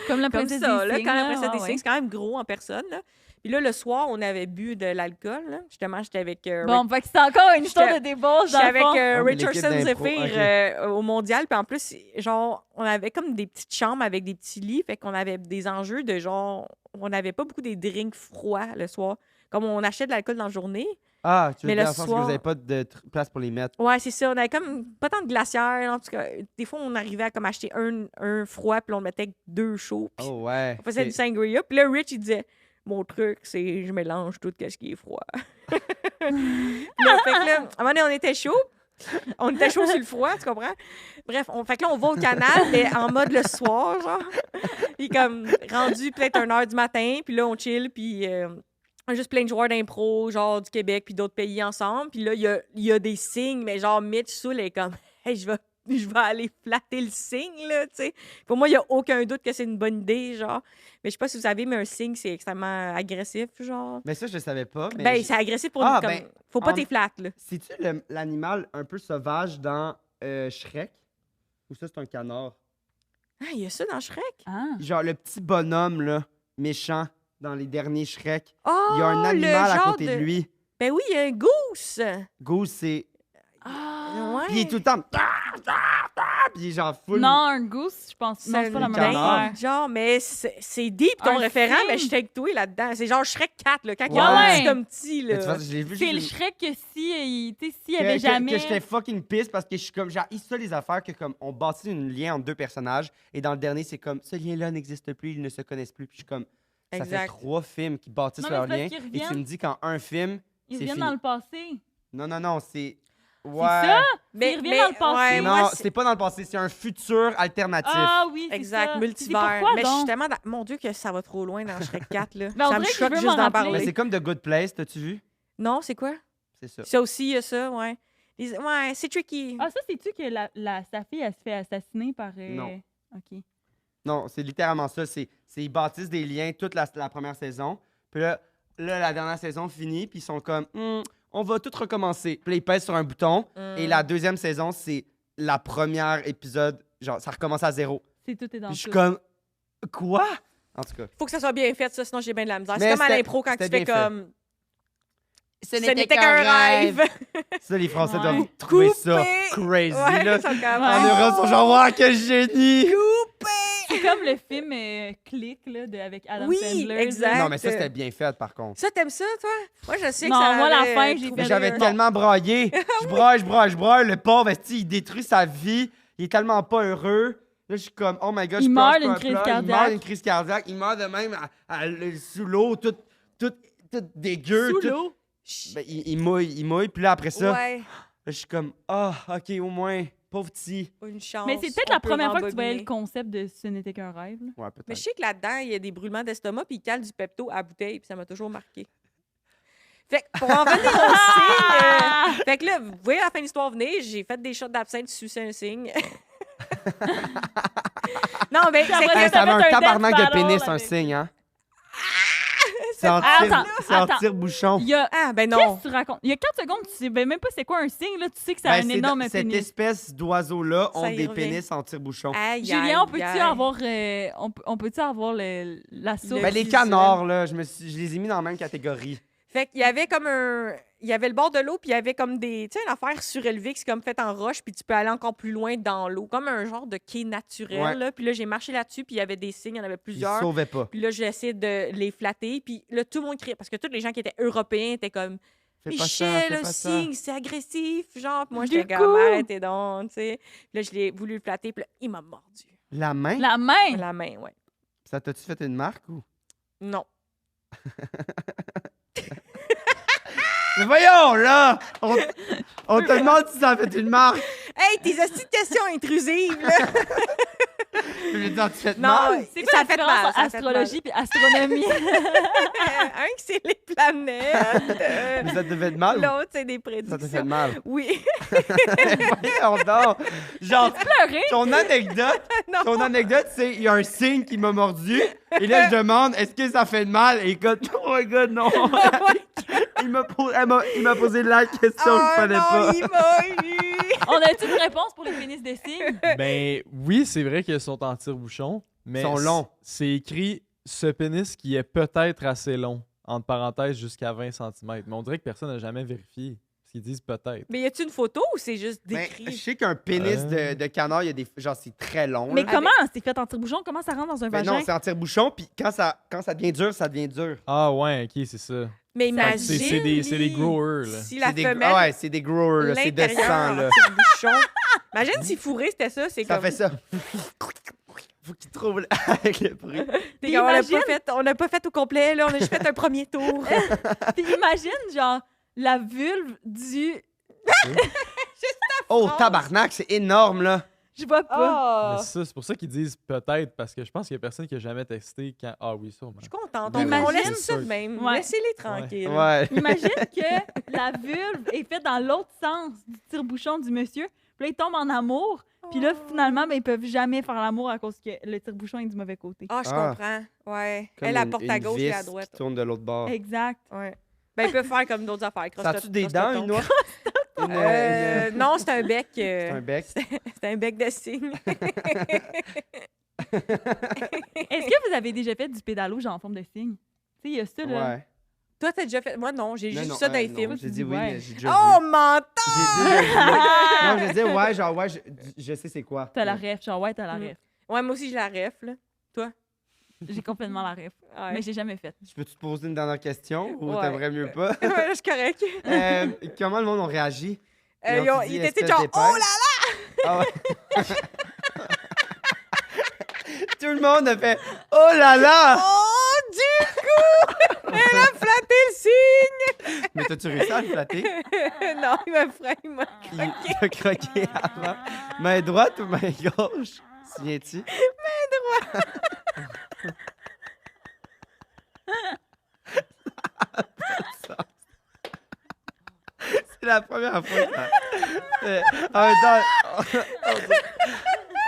Speaker 2: Comme la
Speaker 3: comme
Speaker 2: princesse
Speaker 3: ça,
Speaker 2: des
Speaker 3: là,
Speaker 2: cygnes,
Speaker 3: quand la
Speaker 2: là,
Speaker 3: princesse des
Speaker 2: ouais.
Speaker 3: cygnes, c'est quand même gros en personne, là. Puis là, le soir, on avait bu de l'alcool, là. Justement, j'étais avec...
Speaker 2: Bon, fait que c'est encore une histoire de
Speaker 3: J'étais-
Speaker 2: débauche,
Speaker 3: J'étais
Speaker 2: dans le
Speaker 3: avec
Speaker 2: fond.
Speaker 1: Ah, mais l'équipe
Speaker 3: Richardson
Speaker 1: d'impro,
Speaker 3: Zephyr
Speaker 1: ok.
Speaker 3: au mondial. Puis en plus, genre, on avait comme des petites chambres avec des petits lits. Fait qu'on avait des enjeux de genre. On n'avait pas beaucoup des drinks froids le soir. Comme on achetait de l'alcool dans la journée.
Speaker 1: Ah, tu veux
Speaker 3: Mais
Speaker 1: dire
Speaker 3: le
Speaker 1: dans le sens que
Speaker 3: soir-
Speaker 1: vous n'avez pas de place pour les mettre.
Speaker 3: Ouais, c'est ça. On avait comme pas tant de glacières. En tout cas, des fois, on arrivait à comme acheter un froid. Puis on mettait 2 chauds. Puis
Speaker 1: Oh, ouais.
Speaker 3: on faisait du sangria. Puis là, Rich, il disait mon truc, c'est je mélange tout ce qui est froid. Puis là, fait que là, à un moment donné, on était chaud. On était chaud sur le froid, tu comprends? Bref, fait que là, on va au canal, mais en mode le soir, genre. Puis comme rendu peut-être 1h du matin, puis là, on chill, puis on a juste plein de joueurs d'impro, genre du Québec, puis d'autres pays ensemble. Puis là, il y a des signes, mais genre Mitch Soul est comme, hey, je vais aller flatter le signe, là, tu sais. Pour moi, il n'y a aucun doute que c'est une bonne idée, genre. Mais je sais pas si vous savez, mais un signe, c'est extrêmement agressif, genre.
Speaker 1: Mais ça, je savais pas. Mais
Speaker 3: Ben, c'est agressif pour
Speaker 1: Ah,
Speaker 3: comme...
Speaker 1: ben,
Speaker 3: Faut pas
Speaker 1: en-
Speaker 3: t'es flatte, là.
Speaker 1: c'est-tu l'animal un peu sauvage dans Shrek? Ou ça, c'est un canard?
Speaker 3: Ah, il y a ça dans Shrek?
Speaker 2: Ah.
Speaker 1: Genre le petit bonhomme, là, méchant, dans les derniers Shrek.
Speaker 3: Oh,
Speaker 1: Il y a un
Speaker 3: le
Speaker 1: animal à
Speaker 3: genre
Speaker 1: côté de lui.
Speaker 3: Ben oui, il y a un goose.
Speaker 1: Goose, c'est...
Speaker 2: Ah.
Speaker 3: Ouais.
Speaker 1: Puis il est tout le temps... Puis il est genre full...
Speaker 2: Non, un goose, je pense. Non, c'est pas la
Speaker 1: un
Speaker 2: même
Speaker 1: canard.
Speaker 2: affaire.
Speaker 3: Genre, mais c'est deep ton
Speaker 2: Un
Speaker 3: référent,
Speaker 2: film.
Speaker 3: mais je suis avec toi là-dedans. C'est genre Shrek 4, là, quand il
Speaker 1: Ouais.
Speaker 3: est comme petit,
Speaker 1: Mais
Speaker 3: là.
Speaker 1: tu vois, je l'ai vu...
Speaker 2: C'est
Speaker 1: je
Speaker 2: le
Speaker 1: l'ai-
Speaker 2: Shrek que s'il y
Speaker 1: que-
Speaker 2: avait
Speaker 1: que-
Speaker 2: jamais...
Speaker 1: Que j'étais fucking pisse parce que je suis comme... J'ai ça les affaires que comme on bâtit un lien entre deux personnages et dans le dernier, c'est comme ce lien-là n'existe plus, ils ne se connaissent plus. Puis je suis comme... Ça fait
Speaker 3: Exact.
Speaker 1: 3 films qui bâtissent
Speaker 2: Non, mais
Speaker 1: leur
Speaker 2: c'est parce
Speaker 1: lien
Speaker 2: qu'ils
Speaker 1: et tu
Speaker 2: reviennent.
Speaker 1: me dis qu'en un film,
Speaker 2: Ils
Speaker 1: c'est
Speaker 2: reviennent
Speaker 1: fini.
Speaker 2: dans le passé.
Speaker 1: Non, c'est... Ouais.
Speaker 2: ça?
Speaker 3: Mais,
Speaker 2: Il revient dans le passé.
Speaker 3: ouais,
Speaker 1: Non,
Speaker 3: moi,
Speaker 1: c'est pas dans le passé, c'est un futur alternatif.
Speaker 2: Ah oui, c'est
Speaker 3: Exact,
Speaker 2: ça.
Speaker 3: multivers.
Speaker 2: C'est pourquoi
Speaker 3: Mais je suis
Speaker 2: donc?
Speaker 3: tellement... Mon Dieu, que ça va trop loin dans Shrek 4, là.
Speaker 2: Ben, on
Speaker 3: Ça me
Speaker 2: dirait que je
Speaker 3: choque
Speaker 2: veux
Speaker 3: juste
Speaker 2: m'en
Speaker 3: d'en
Speaker 2: rappeler.
Speaker 1: Mais
Speaker 3: parler.
Speaker 1: c'est comme The Good Place, t'as-tu vu?
Speaker 3: Non, c'est quoi?
Speaker 1: C'est ça.
Speaker 3: Ça aussi, il y a ça, ouais. Ouais, c'est tricky.
Speaker 2: Ah, ça, c'est-tu que sa fille, elle se fait assassiner par...
Speaker 1: Non.
Speaker 2: OK.
Speaker 1: Non, c'est littéralement ça. Ils bâtissent des liens toute la première saison. Puis là, la dernière saison finit, puis ils sont comme, on va tout recommencer. Puis là, ils pèsent sur un bouton. Et la deuxième saison, c'est la première épisode. Genre, ça recommence à zéro.
Speaker 2: C'est tout est dans
Speaker 1: Puis je suis
Speaker 2: tout.
Speaker 1: comme, quoi? En tout cas.
Speaker 3: Faut que ça soit bien fait, ça, sinon j'ai bien de la misère.
Speaker 1: Mais
Speaker 3: C'est comme à
Speaker 1: c'était-
Speaker 3: l'impro quand tu
Speaker 1: c'était
Speaker 3: fais
Speaker 1: bien fait.
Speaker 3: comme... Ce n'était qu'un rêve.
Speaker 1: Ça, les Français
Speaker 2: Ouais.
Speaker 1: doivent trouver ça
Speaker 3: Coupé.
Speaker 1: crazy,
Speaker 3: Ouais,
Speaker 1: là.
Speaker 3: ils sont comme,
Speaker 1: En
Speaker 2: Ouais.
Speaker 1: Europe, ils sont genre, wow, quel génie!
Speaker 2: C'est comme le film Click, là, avec Adam
Speaker 3: Oui,
Speaker 2: Sandler. là.
Speaker 3: exact.
Speaker 1: Non, mais ça, c'était bien fait, par contre.
Speaker 3: Ça, t'aimes ça, toi? Moi, je sais que
Speaker 2: Non,
Speaker 3: ça
Speaker 2: moi, la
Speaker 3: avait,
Speaker 2: fin, j'ai
Speaker 3: trouvé
Speaker 2: fait
Speaker 1: Mais j'avais
Speaker 3: le-
Speaker 1: tellement braillé. Je braille. Le pauvre, esti, il détruit sa vie. Il est tellement pas heureux. Là, je suis comme, oh my god,
Speaker 2: Il
Speaker 1: je
Speaker 2: meurt
Speaker 1: pleure,
Speaker 2: d'une
Speaker 1: je
Speaker 2: crise
Speaker 1: pleure. Il
Speaker 2: cardiaque.
Speaker 1: meurt d'une crise cardiaque. Il meurt de même sous l'eau, tout dégueu.
Speaker 2: Sous
Speaker 1: tout-
Speaker 2: l'eau.
Speaker 1: Ben, il mouille. Puis là, après ça,
Speaker 3: Ouais,
Speaker 1: là, je suis comme, ah, ok, au moins, pauvre petit.
Speaker 3: une chance.
Speaker 2: Mais c'est peut-être
Speaker 3: on
Speaker 2: la
Speaker 3: peut
Speaker 2: première fois que tu voyais
Speaker 3: rembobiner.
Speaker 2: le concept de Ce n'était qu'un rêve. là.
Speaker 1: Ouais, peut-être.
Speaker 3: Mais je sais que là-dedans, il y a des brûlements d'estomac, puis il cale du Pepto à bouteille, puis ça m'a toujours marqué. Fait que pour en venir au signe, fait que là, vous voyez la fin de l'histoire venir, j'ai fait des shots d'absinthe, sucer un signe. Non, mais c'est
Speaker 2: Après
Speaker 3: que-
Speaker 1: Hey,
Speaker 2: t'as
Speaker 1: ça avait
Speaker 2: fait
Speaker 1: un
Speaker 2: un
Speaker 1: tabarnak
Speaker 2: dance
Speaker 1: de pénis,
Speaker 2: battle
Speaker 1: un
Speaker 2: avec-
Speaker 1: signe, hein? C'est en
Speaker 2: Attends, attends.
Speaker 1: tire-bouchon.
Speaker 2: Il y a...
Speaker 3: Ah, ben
Speaker 2: Qu'est-ce
Speaker 3: non.
Speaker 2: que tu racontes? Il y a 4 secondes, tu sais même pas c'est quoi un signe, là. Tu sais que ça a
Speaker 1: Ben,
Speaker 2: un
Speaker 1: c'est
Speaker 2: énorme
Speaker 1: cette
Speaker 2: pénis.
Speaker 1: espèce d'oiseaux-là
Speaker 3: Ça
Speaker 1: ont
Speaker 3: y
Speaker 1: des
Speaker 3: revient.
Speaker 1: pénis en tire-bouchon.
Speaker 3: Aïe,
Speaker 2: Julien, on
Speaker 3: aïe,
Speaker 2: peut-tu
Speaker 3: aïe.
Speaker 2: avoir... on peut-tu avoir la source?
Speaker 1: Ben, les
Speaker 3: visuel.
Speaker 1: canards, là, je les ai mis dans la même catégorie.
Speaker 3: Fait qu'il y avait comme un... il y avait le bord de l'eau, puis il y avait comme des, tu sais, une affaire surélevée qui c'est comme faite en roche, puis tu peux aller encore plus loin dans l'eau, comme un genre de quai naturel.
Speaker 1: Ouais.
Speaker 3: Là. Puis là, j'ai marché là-dessus, puis il y avait des signes, il y en avait
Speaker 1: Ils
Speaker 3: plusieurs.
Speaker 1: sauvaient pas.
Speaker 3: Puis là, j'ai essayé de les flatter, puis là, tout le monde criait, parce que tous les gens qui étaient européens étaient comme
Speaker 1: Fais pas ça,
Speaker 3: Michel,
Speaker 1: fais
Speaker 3: le
Speaker 1: pas ça.
Speaker 3: signe, c'est agressif, genre. Puis moi,
Speaker 2: Du
Speaker 3: j'étais
Speaker 2: coup.
Speaker 3: comme, arrêtez donc, tu sais. Puis là, je l'ai voulu le flatter, puis là, il m'a mordu.
Speaker 1: La main?
Speaker 2: La main!
Speaker 3: La main, ouais.
Speaker 1: Ça t'a-tu fait une marque ou?
Speaker 3: Non.
Speaker 1: Mais voyons, là! On te demande si ça a fait une marque.
Speaker 3: Hey, tes astuces de questions intrusives, là!
Speaker 1: Je veux dire, tu fais
Speaker 3: Non,
Speaker 1: mal.
Speaker 2: C'est quoi
Speaker 3: ça
Speaker 2: la
Speaker 3: fait
Speaker 2: différence
Speaker 3: mal,
Speaker 2: entre
Speaker 3: ça fait mal.
Speaker 2: astrologie et astronomie?
Speaker 3: Un, c'est les planètes.
Speaker 1: Mais ça te fait mal ou
Speaker 3: L'autre, c'est des
Speaker 1: ça te
Speaker 3: prédictions.
Speaker 1: fait mal?
Speaker 3: Oui.
Speaker 1: Voyons donc! Genre,
Speaker 2: Pleurer?
Speaker 1: ton anecdote, c'est il y a un signe qui m'a mordu. Et là, je demande, est-ce que ça fait mal? Et écoute, oh my god, non! il m'a posé la question qu'il fallait
Speaker 3: non,
Speaker 1: pas.
Speaker 3: il m'a eu.
Speaker 2: On a-tu une réponse pour les pénis de cygne?
Speaker 4: Ben oui, c'est vrai qu'ils sont en tire-bouchon, mais
Speaker 1: Ils sont longs.
Speaker 4: c'est écrit ce pénis qui est peut-être assez long, entre parenthèses jusqu'à 20 cm. Mais on dirait que personne n'a jamais vérifié. Parce qu'ils disent peut-être.
Speaker 3: Mais y a-tu une photo ou c'est juste
Speaker 1: Ben,
Speaker 3: décrit?
Speaker 1: je sais qu'un pénis de canard, il y a des. Genre, c'est très long.
Speaker 2: Mais
Speaker 1: là.
Speaker 2: comment? C'est fait en tire-bouchon? Comment ça rentre dans un
Speaker 1: Ben
Speaker 2: vagin?
Speaker 1: non, c'est en tire-bouchon, puis quand ça devient dur, ça devient dur.
Speaker 4: Ah ouais, ok, c'est ça.
Speaker 3: Mais imagine.
Speaker 4: C'est des growers, là.
Speaker 3: Si la
Speaker 1: C'est des,
Speaker 3: femelle.
Speaker 1: ah ouais, c'est des growers, là, c'est de
Speaker 3: l'intérieur
Speaker 1: sang,
Speaker 3: en
Speaker 1: là.
Speaker 3: tire-bouchon. Imagine si fourré, c'était ça. C'est
Speaker 1: Ça
Speaker 3: comme.
Speaker 1: fait ça. Faut qu'il trouve avec le bruit.
Speaker 3: T'es comme,
Speaker 2: Imagine-
Speaker 3: on n'a pas fait au complet, là. On a juste fait un premier tour.
Speaker 2: Puis imagine, genre, la vulve du...
Speaker 1: Oh, tabarnak, c'est énorme, là.
Speaker 2: Je vois pas.
Speaker 3: Oh.
Speaker 4: Mais ça, c'est pour ça qu'ils disent peut-être, parce que je pense qu'il y a personne qui a jamais testé quand. Ah oui, sûrement.
Speaker 3: Je suis contente.
Speaker 1: Ben
Speaker 3: On
Speaker 2: oui,
Speaker 3: laisse
Speaker 4: c'est
Speaker 3: ça de
Speaker 4: sûr.
Speaker 3: même.
Speaker 2: Ouais.
Speaker 3: Laissez-les tranquilles.
Speaker 1: Ouais.
Speaker 2: Imagine que la vulve est faite dans l'autre sens du tire-bouchon du monsieur. Puis là, ils tombent en amour. Puis là, finalement, ben, ils peuvent jamais faire l'amour à cause que le tire-bouchon est du mauvais côté.
Speaker 3: Ah, je
Speaker 1: Ah.
Speaker 3: comprends. Ouais.
Speaker 1: Comme
Speaker 3: Elle, la
Speaker 1: une-
Speaker 3: porte à
Speaker 1: une
Speaker 3: gauche et à
Speaker 1: vis
Speaker 3: droite.
Speaker 1: qui tourne de l'autre bord.
Speaker 2: Exact.
Speaker 3: Ouais. Ben, ils peuvent faire comme d'autres affaires.
Speaker 1: Ça a-tu des dents, une noix?
Speaker 3: Non, c'est un bec.
Speaker 1: C'est un bec.
Speaker 3: C'est un bec de cygne.
Speaker 2: Est-ce que vous avez déjà fait du pédalo, genre en forme de cygne? Tu sais, il y a ça, là.
Speaker 1: Ouais.
Speaker 3: Toi, t'as déjà fait. Moi, non, j'ai
Speaker 1: Non,
Speaker 3: juste
Speaker 1: non,
Speaker 3: ça dans les
Speaker 1: non,
Speaker 3: films.
Speaker 1: J'ai dit oui,
Speaker 2: Ouais.
Speaker 1: mais j'ai déjà
Speaker 3: Oh,
Speaker 1: vu.
Speaker 3: menton!
Speaker 1: J'ai déjà vu. Non, je disais ouais, genre ouais, je sais c'est quoi.
Speaker 2: T'as la ref, genre, ouais, t'as la
Speaker 3: Mm.
Speaker 2: ref.
Speaker 3: Ouais, moi aussi, j'ai la ref, là.
Speaker 2: J'ai complètement la ref.
Speaker 3: Ouais.
Speaker 2: Mais j'ai jamais fait.
Speaker 1: Je peux-tu te poser une dernière question ou
Speaker 3: Ouais.
Speaker 1: t'aimerais mieux pas?
Speaker 3: Ouais, là, je suis correct.
Speaker 1: Comment le monde a réagi?
Speaker 3: Ils étaient genre, oh là!
Speaker 1: Ah ouais. Tout le monde a fait oh là là!
Speaker 3: Oh, du coup! Elle a flatté le signe!
Speaker 1: Mais t'as-tu réussi à le flatter?
Speaker 3: Non, il m'a frappé, il m'a
Speaker 1: Il t'a croqué avant. Main droite ou main gauche? Souviens-tu? C'est la première fois que ça... En même temps...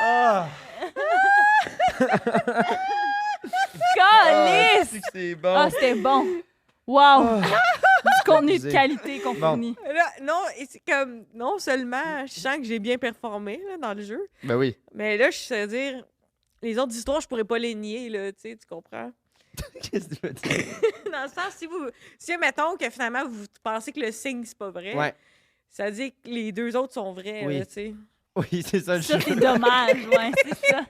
Speaker 1: Ah!
Speaker 2: Calice!
Speaker 1: C'est bon.
Speaker 2: Ah, c'était bon. Wow!
Speaker 1: Ah.
Speaker 2: Du contenu de
Speaker 1: Abusé.
Speaker 2: qualité qu'on
Speaker 1: Bon.
Speaker 2: fournit.
Speaker 3: Là, non, et c'est comme, non seulement je sens que j'ai bien performé là, dans le jeu,
Speaker 1: Ben oui.
Speaker 3: mais là, je sais dire, les autres histoires, je pourrais pas les nier, là, tu sais, tu comprends?
Speaker 1: Qu'est-ce que tu veux dire?
Speaker 3: Dans le sens, si mettons que finalement, vous pensez que le signe, c'est pas vrai,
Speaker 1: Ouais.
Speaker 3: ça veut dire que les deux autres sont vrais,
Speaker 1: Oui.
Speaker 3: là, tu sais.
Speaker 1: Oui, c'est ça le
Speaker 2: Ça,
Speaker 1: jeu.
Speaker 2: c'est dommage, ouais, c'est ça.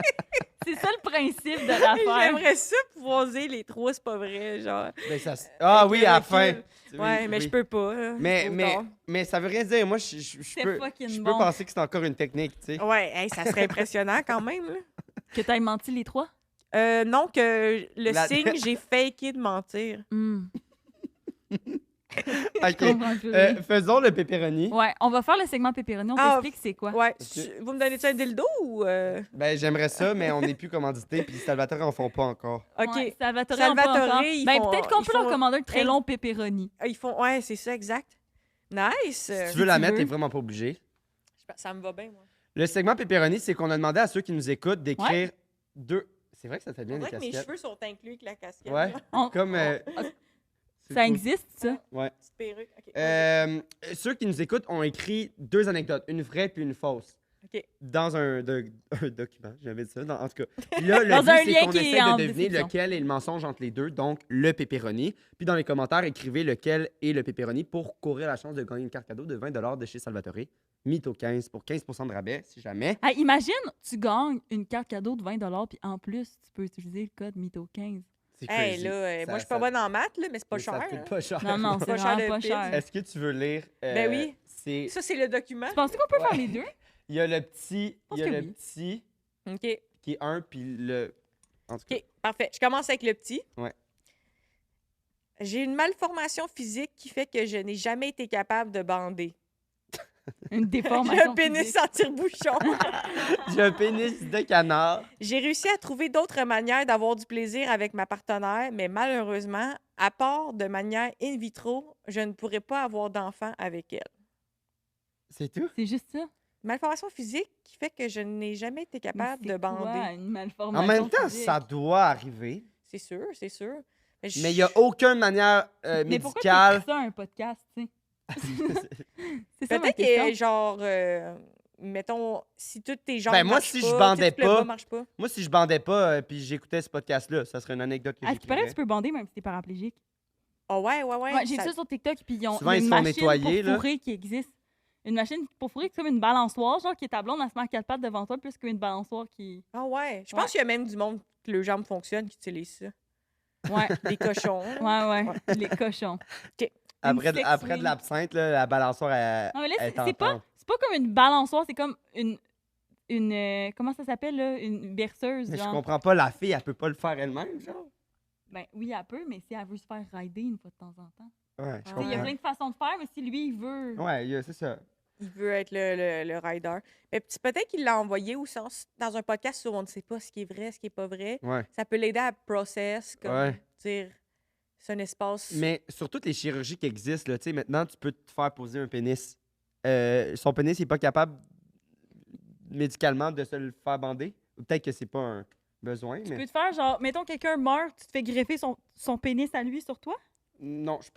Speaker 2: C'est ça le principe de l'affaire.
Speaker 3: J'aimerais ça pouvoir dire les trois, c'est pas vrai, genre.
Speaker 1: Ben, ça... Ah oui, à la fin.
Speaker 3: recul. Ouais, mais je peux pas. Là, trop tard.
Speaker 1: Mais ça veut rien dire. Moi, je
Speaker 2: C'est
Speaker 1: peux,
Speaker 2: fucking
Speaker 1: je peux
Speaker 2: bon.
Speaker 1: penser que c'est encore une technique, tu sais.
Speaker 3: Ouais, hey, ça serait impressionnant quand même, là.
Speaker 2: Que t'aies menti les trois?
Speaker 3: Non, que le
Speaker 1: La-
Speaker 3: signe, j'ai faké de mentir.
Speaker 1: OK.
Speaker 2: Comprends plus rien.
Speaker 1: Faisons le pepperoni.
Speaker 2: Ouais, on va faire le segment pepperoni. On
Speaker 3: Ah,
Speaker 2: t'explique c'est quoi.
Speaker 3: Ouais.
Speaker 1: Ok.
Speaker 3: Vous me donnez-tu un dildo ou.
Speaker 1: Ben, j'aimerais ça, mais on n'est plus commandité, puis Salvatore en font pas encore.
Speaker 3: OK.
Speaker 2: Ouais, Salvatore,
Speaker 3: Salvatore,
Speaker 2: on peut encore.
Speaker 3: ils
Speaker 2: Ben,
Speaker 3: font-
Speaker 2: peut-être qu'on
Speaker 3: ils
Speaker 2: peut leur
Speaker 3: font-
Speaker 2: commander un très
Speaker 3: Hey.
Speaker 2: long pepperoni.
Speaker 3: Ah, ils font. Ouais, c'est ça, exact. Nice.
Speaker 1: Si tu veux la
Speaker 2: tu
Speaker 1: mettre,
Speaker 2: veux.
Speaker 1: t'es vraiment pas obligé.
Speaker 3: Ça me va bien, moi.
Speaker 1: Le segment pepperoni, c'est qu'on a demandé à ceux qui nous écoute d'écrire deux... C'est vrai que ça fait
Speaker 3: On
Speaker 1: bien les
Speaker 3: dirait que mes
Speaker 1: casquettes.
Speaker 3: cheveux sont inclus avec la casquette.
Speaker 1: Ouais.
Speaker 3: là.
Speaker 2: On-
Speaker 1: Comme... c'est
Speaker 2: Ça
Speaker 1: cool.
Speaker 2: existe, ça?
Speaker 1: Ouais.
Speaker 3: Petite perruque. OK.
Speaker 1: Ceux qui nous écoutent ont écrit deux anecdotes, une vraie puis une fausse.
Speaker 3: OK.
Speaker 1: dans un document, j'avais dit ça, en tout cas. Puis là, le
Speaker 2: Dans
Speaker 1: but,
Speaker 2: un
Speaker 1: c'est
Speaker 2: lien
Speaker 1: qu'on
Speaker 2: qui est
Speaker 1: essaie
Speaker 2: en
Speaker 1: de deviner
Speaker 2: description.
Speaker 1: lequel est le mensonge entre les deux, donc le pepperoni. Puis dans les commentaires, écrivez lequel est le pepperoni pour courir la chance de gagner une carte cadeau de 20 de chez Salvatore. Mytho 15 pour 15% de rabais, si jamais.
Speaker 2: Hey, imagine, tu gagnes une carte cadeau de 20 puis en plus, tu peux utiliser le code MYTHO15.
Speaker 1: C'est
Speaker 3: Hey,
Speaker 1: crazy.
Speaker 3: là,
Speaker 1: Ça-
Speaker 3: moi, je suis
Speaker 1: ça-
Speaker 3: pas bonne en maths, là, mais c'est pas
Speaker 1: mais ça
Speaker 3: cher.
Speaker 1: te coûte
Speaker 3: hein.
Speaker 1: pas cher.
Speaker 2: Non, non, c'est
Speaker 3: Pas cher
Speaker 2: vraiment
Speaker 3: de
Speaker 2: pas
Speaker 3: pizza.
Speaker 2: cher.
Speaker 1: Est-ce que tu veux lire?
Speaker 3: Ben oui.
Speaker 1: C'est...
Speaker 3: Ça, c'est le document.
Speaker 2: Tu penses qu'on peut
Speaker 1: Ouais.
Speaker 2: faire les deux?
Speaker 1: Il y a le petit,
Speaker 2: pense
Speaker 1: il y a
Speaker 2: que
Speaker 1: le
Speaker 2: oui.
Speaker 1: petit
Speaker 3: OK.
Speaker 1: qui est un, puis le... En tout cas,
Speaker 3: OK, parfait. Je commence avec le petit.
Speaker 1: Ouais.
Speaker 3: J'ai une malformation physique qui fait que je n'ai jamais été capable de bander.
Speaker 2: Une déformation.
Speaker 3: J'ai un pénis
Speaker 2: physique.
Speaker 3: en tire-bouchon.
Speaker 1: j'ai un pénis de canard.
Speaker 3: J'ai réussi à trouver d'autres manières d'avoir du plaisir avec ma partenaire, mais malheureusement, à part de manière in vitro, je ne pourrais pas avoir d'enfant avec elle.
Speaker 1: C'est tout?
Speaker 2: C'est juste ça.
Speaker 3: Malformation physique qui fait que je n'ai jamais été
Speaker 2: Mais
Speaker 3: capable
Speaker 2: c'est
Speaker 3: de
Speaker 2: quoi,
Speaker 3: bander.
Speaker 2: une malformation
Speaker 1: En même temps,
Speaker 2: physique?
Speaker 1: ça doit arriver.
Speaker 3: C'est sûr, c'est sûr. Mais
Speaker 1: Mais il n'y a aucune manière
Speaker 2: Mais pourquoi
Speaker 1: médicale.
Speaker 2: tu ça un podcast, tu sais? C'est ça ma
Speaker 3: peut-être
Speaker 2: question.
Speaker 3: que, genre, mettons, si toutes tes jambes
Speaker 1: Ben, moi,
Speaker 3: marchent
Speaker 1: si
Speaker 3: pas,
Speaker 1: je
Speaker 3: tout
Speaker 1: bandais
Speaker 3: le bas
Speaker 1: pas-
Speaker 3: marche pas.
Speaker 1: Moi, si je bandais pas puis j'écoutais ce podcast-là, ça serait une anecdote que
Speaker 2: À ce qui paraît,
Speaker 1: j'écrirais.
Speaker 2: tu peux bander même si t'es paraplégique.
Speaker 3: Ah ouais, ouais, ouais.
Speaker 2: Ouais, j'ai
Speaker 3: ça-
Speaker 2: vu ça sur TikTok, puis ils ont
Speaker 1: Souvent,
Speaker 2: il y a
Speaker 1: ils
Speaker 2: une
Speaker 1: se font
Speaker 2: machine
Speaker 1: nettoyer,
Speaker 2: pour
Speaker 1: là.
Speaker 2: fourrer qui existe. Une machine pour fourrer, c'est comme une balançoire, genre qui est ta blonde, elle se met à quatre pattes devant toi, plus qu'une balançoire qui...
Speaker 3: Ah ouais. Je
Speaker 2: Ouais.
Speaker 3: pense qu'il y a même du monde que leurs jambes fonctionnent qui utilise ça.
Speaker 2: Ouais,
Speaker 3: Des cochons. là.
Speaker 2: ouais, les cochons.
Speaker 1: Après,
Speaker 2: sex
Speaker 1: après de
Speaker 2: wing.
Speaker 1: l'absinthe, là, la balançoire, elle,
Speaker 2: Non, mais là,
Speaker 1: elle
Speaker 2: c'est pas,
Speaker 1: t'entend.
Speaker 2: c'est pas comme une balançoire, c'est comme une comment ça s'appelle, là? Une berceuse,
Speaker 1: Mais je
Speaker 2: genre.
Speaker 1: comprends pas, la fille, elle peut pas le faire elle-même, genre?
Speaker 2: Ben oui, elle peut, mais si elle veut se faire rider une fois de temps en temps.
Speaker 1: Ouais, je
Speaker 3: Ah
Speaker 2: Tu sais, il y a
Speaker 1: comprends.
Speaker 2: plein de façons de faire, mais si lui, il veut...
Speaker 1: Ouais, c'est ça.
Speaker 3: Il veut être le rider. Mais peut-être qu'il l'a envoyé au sens, dans un podcast où on ne sait pas ce qui est vrai, ce qui n'est pas vrai.
Speaker 1: Ouais.
Speaker 3: Ça peut l'aider à process, comme
Speaker 1: Ouais.
Speaker 3: dire, c'est un espace.
Speaker 1: Mais sur toutes les chirurgies qui existent, là, tu sais, maintenant, tu peux te faire poser un pénis. Son pénis, il est pas capable médicalement de se le faire bander. Ou peut-être que c'est pas un besoin,
Speaker 2: Tu
Speaker 1: mais...
Speaker 2: peux te faire, genre, mettons, quelqu'un meurt, tu te fais greffer son pénis à lui sur toi?
Speaker 1: Non, je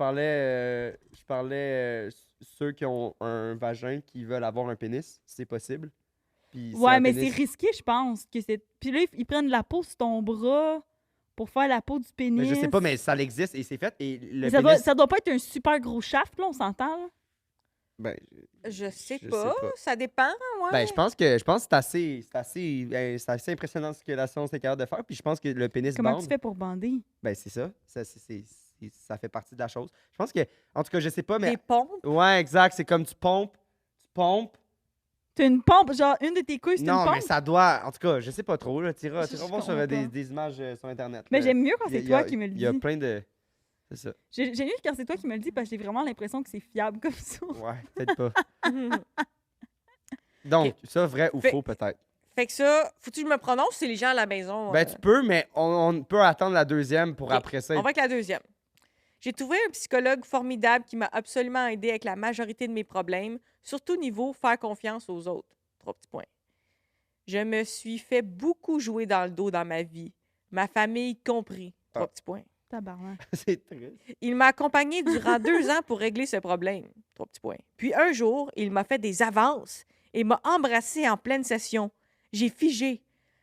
Speaker 1: parlais ceux qui ont un vagin qui veulent avoir un pénis, c'est possible. Puis c'est
Speaker 2: Ouais,
Speaker 1: un
Speaker 2: mais
Speaker 1: pénis-
Speaker 2: c'est risqué, je pense. Que c'est... Puis là, ils prennent la peau sur ton bras pour faire la peau du pénis.
Speaker 1: Mais je sais pas, mais ça existe et c'est fait. Et le
Speaker 2: Mais ça doit pas être un super gros shaft, là, on s'entend, là.
Speaker 1: Ben,
Speaker 3: Je sais
Speaker 1: je
Speaker 3: pas.
Speaker 1: sais pas.
Speaker 3: Ça dépend, ouais.
Speaker 1: ben, je pense que c'est assez impressionnant ce que la science est capable de faire. Puis je pense que le pénis
Speaker 2: Comment
Speaker 1: bande.
Speaker 2: tu fais pour bander?
Speaker 1: Ben, c'est ça. Ça fait partie de la chose. Je pense que, en tout cas, je sais pas, mais.
Speaker 3: Des pompes.
Speaker 1: Ouais, exact. C'est comme tu pompes.
Speaker 2: T'as une pompe, genre, une de tes couilles, c'est une
Speaker 1: Non,
Speaker 2: pompe?
Speaker 1: mais ça doit. En tout cas, je sais pas trop. Là.
Speaker 2: Je
Speaker 1: T'iras voir sur
Speaker 2: comprends
Speaker 1: des,
Speaker 2: pas.
Speaker 1: des images sur Internet.
Speaker 2: Mais
Speaker 1: là.
Speaker 2: j'aime mieux quand
Speaker 1: Il y a-
Speaker 2: c'est
Speaker 1: il y a-
Speaker 2: toi qui me le
Speaker 1: Il y a
Speaker 2: dis.
Speaker 1: plein de. C'est ça.
Speaker 2: J'ai mieux quand c'est toi qui me le dis parce que j'ai vraiment l'impression que c'est fiable comme ça.
Speaker 1: Ouais, peut-être pas. Donc,
Speaker 3: Ok.
Speaker 1: ça, vrai ou
Speaker 3: Fait-
Speaker 1: faux, peut-être.
Speaker 3: Fait que ça, faut-tu que je me prononce si les gens à la maison.
Speaker 1: Ben, tu peux, mais on peut attendre la deuxième pour
Speaker 3: Ok,
Speaker 1: après ça.
Speaker 3: On va avec la deuxième. J'ai trouvé un psychologue formidable qui m'a absolument aidé avec la majorité de mes problèmes, surtout niveau faire confiance aux autres. 3 petits points. Je me suis fait beaucoup jouer dans le dos dans ma vie. Ma famille compris. 3
Speaker 1: Ah.
Speaker 3: petits points.
Speaker 2: Tabarnak.
Speaker 1: C'est triste.
Speaker 3: Il m'a accompagné durant 2 ans pour régler ce problème. 3 petits points. Puis un jour, il m'a fait des avances et m'a embrassé en pleine session. J'ai figé.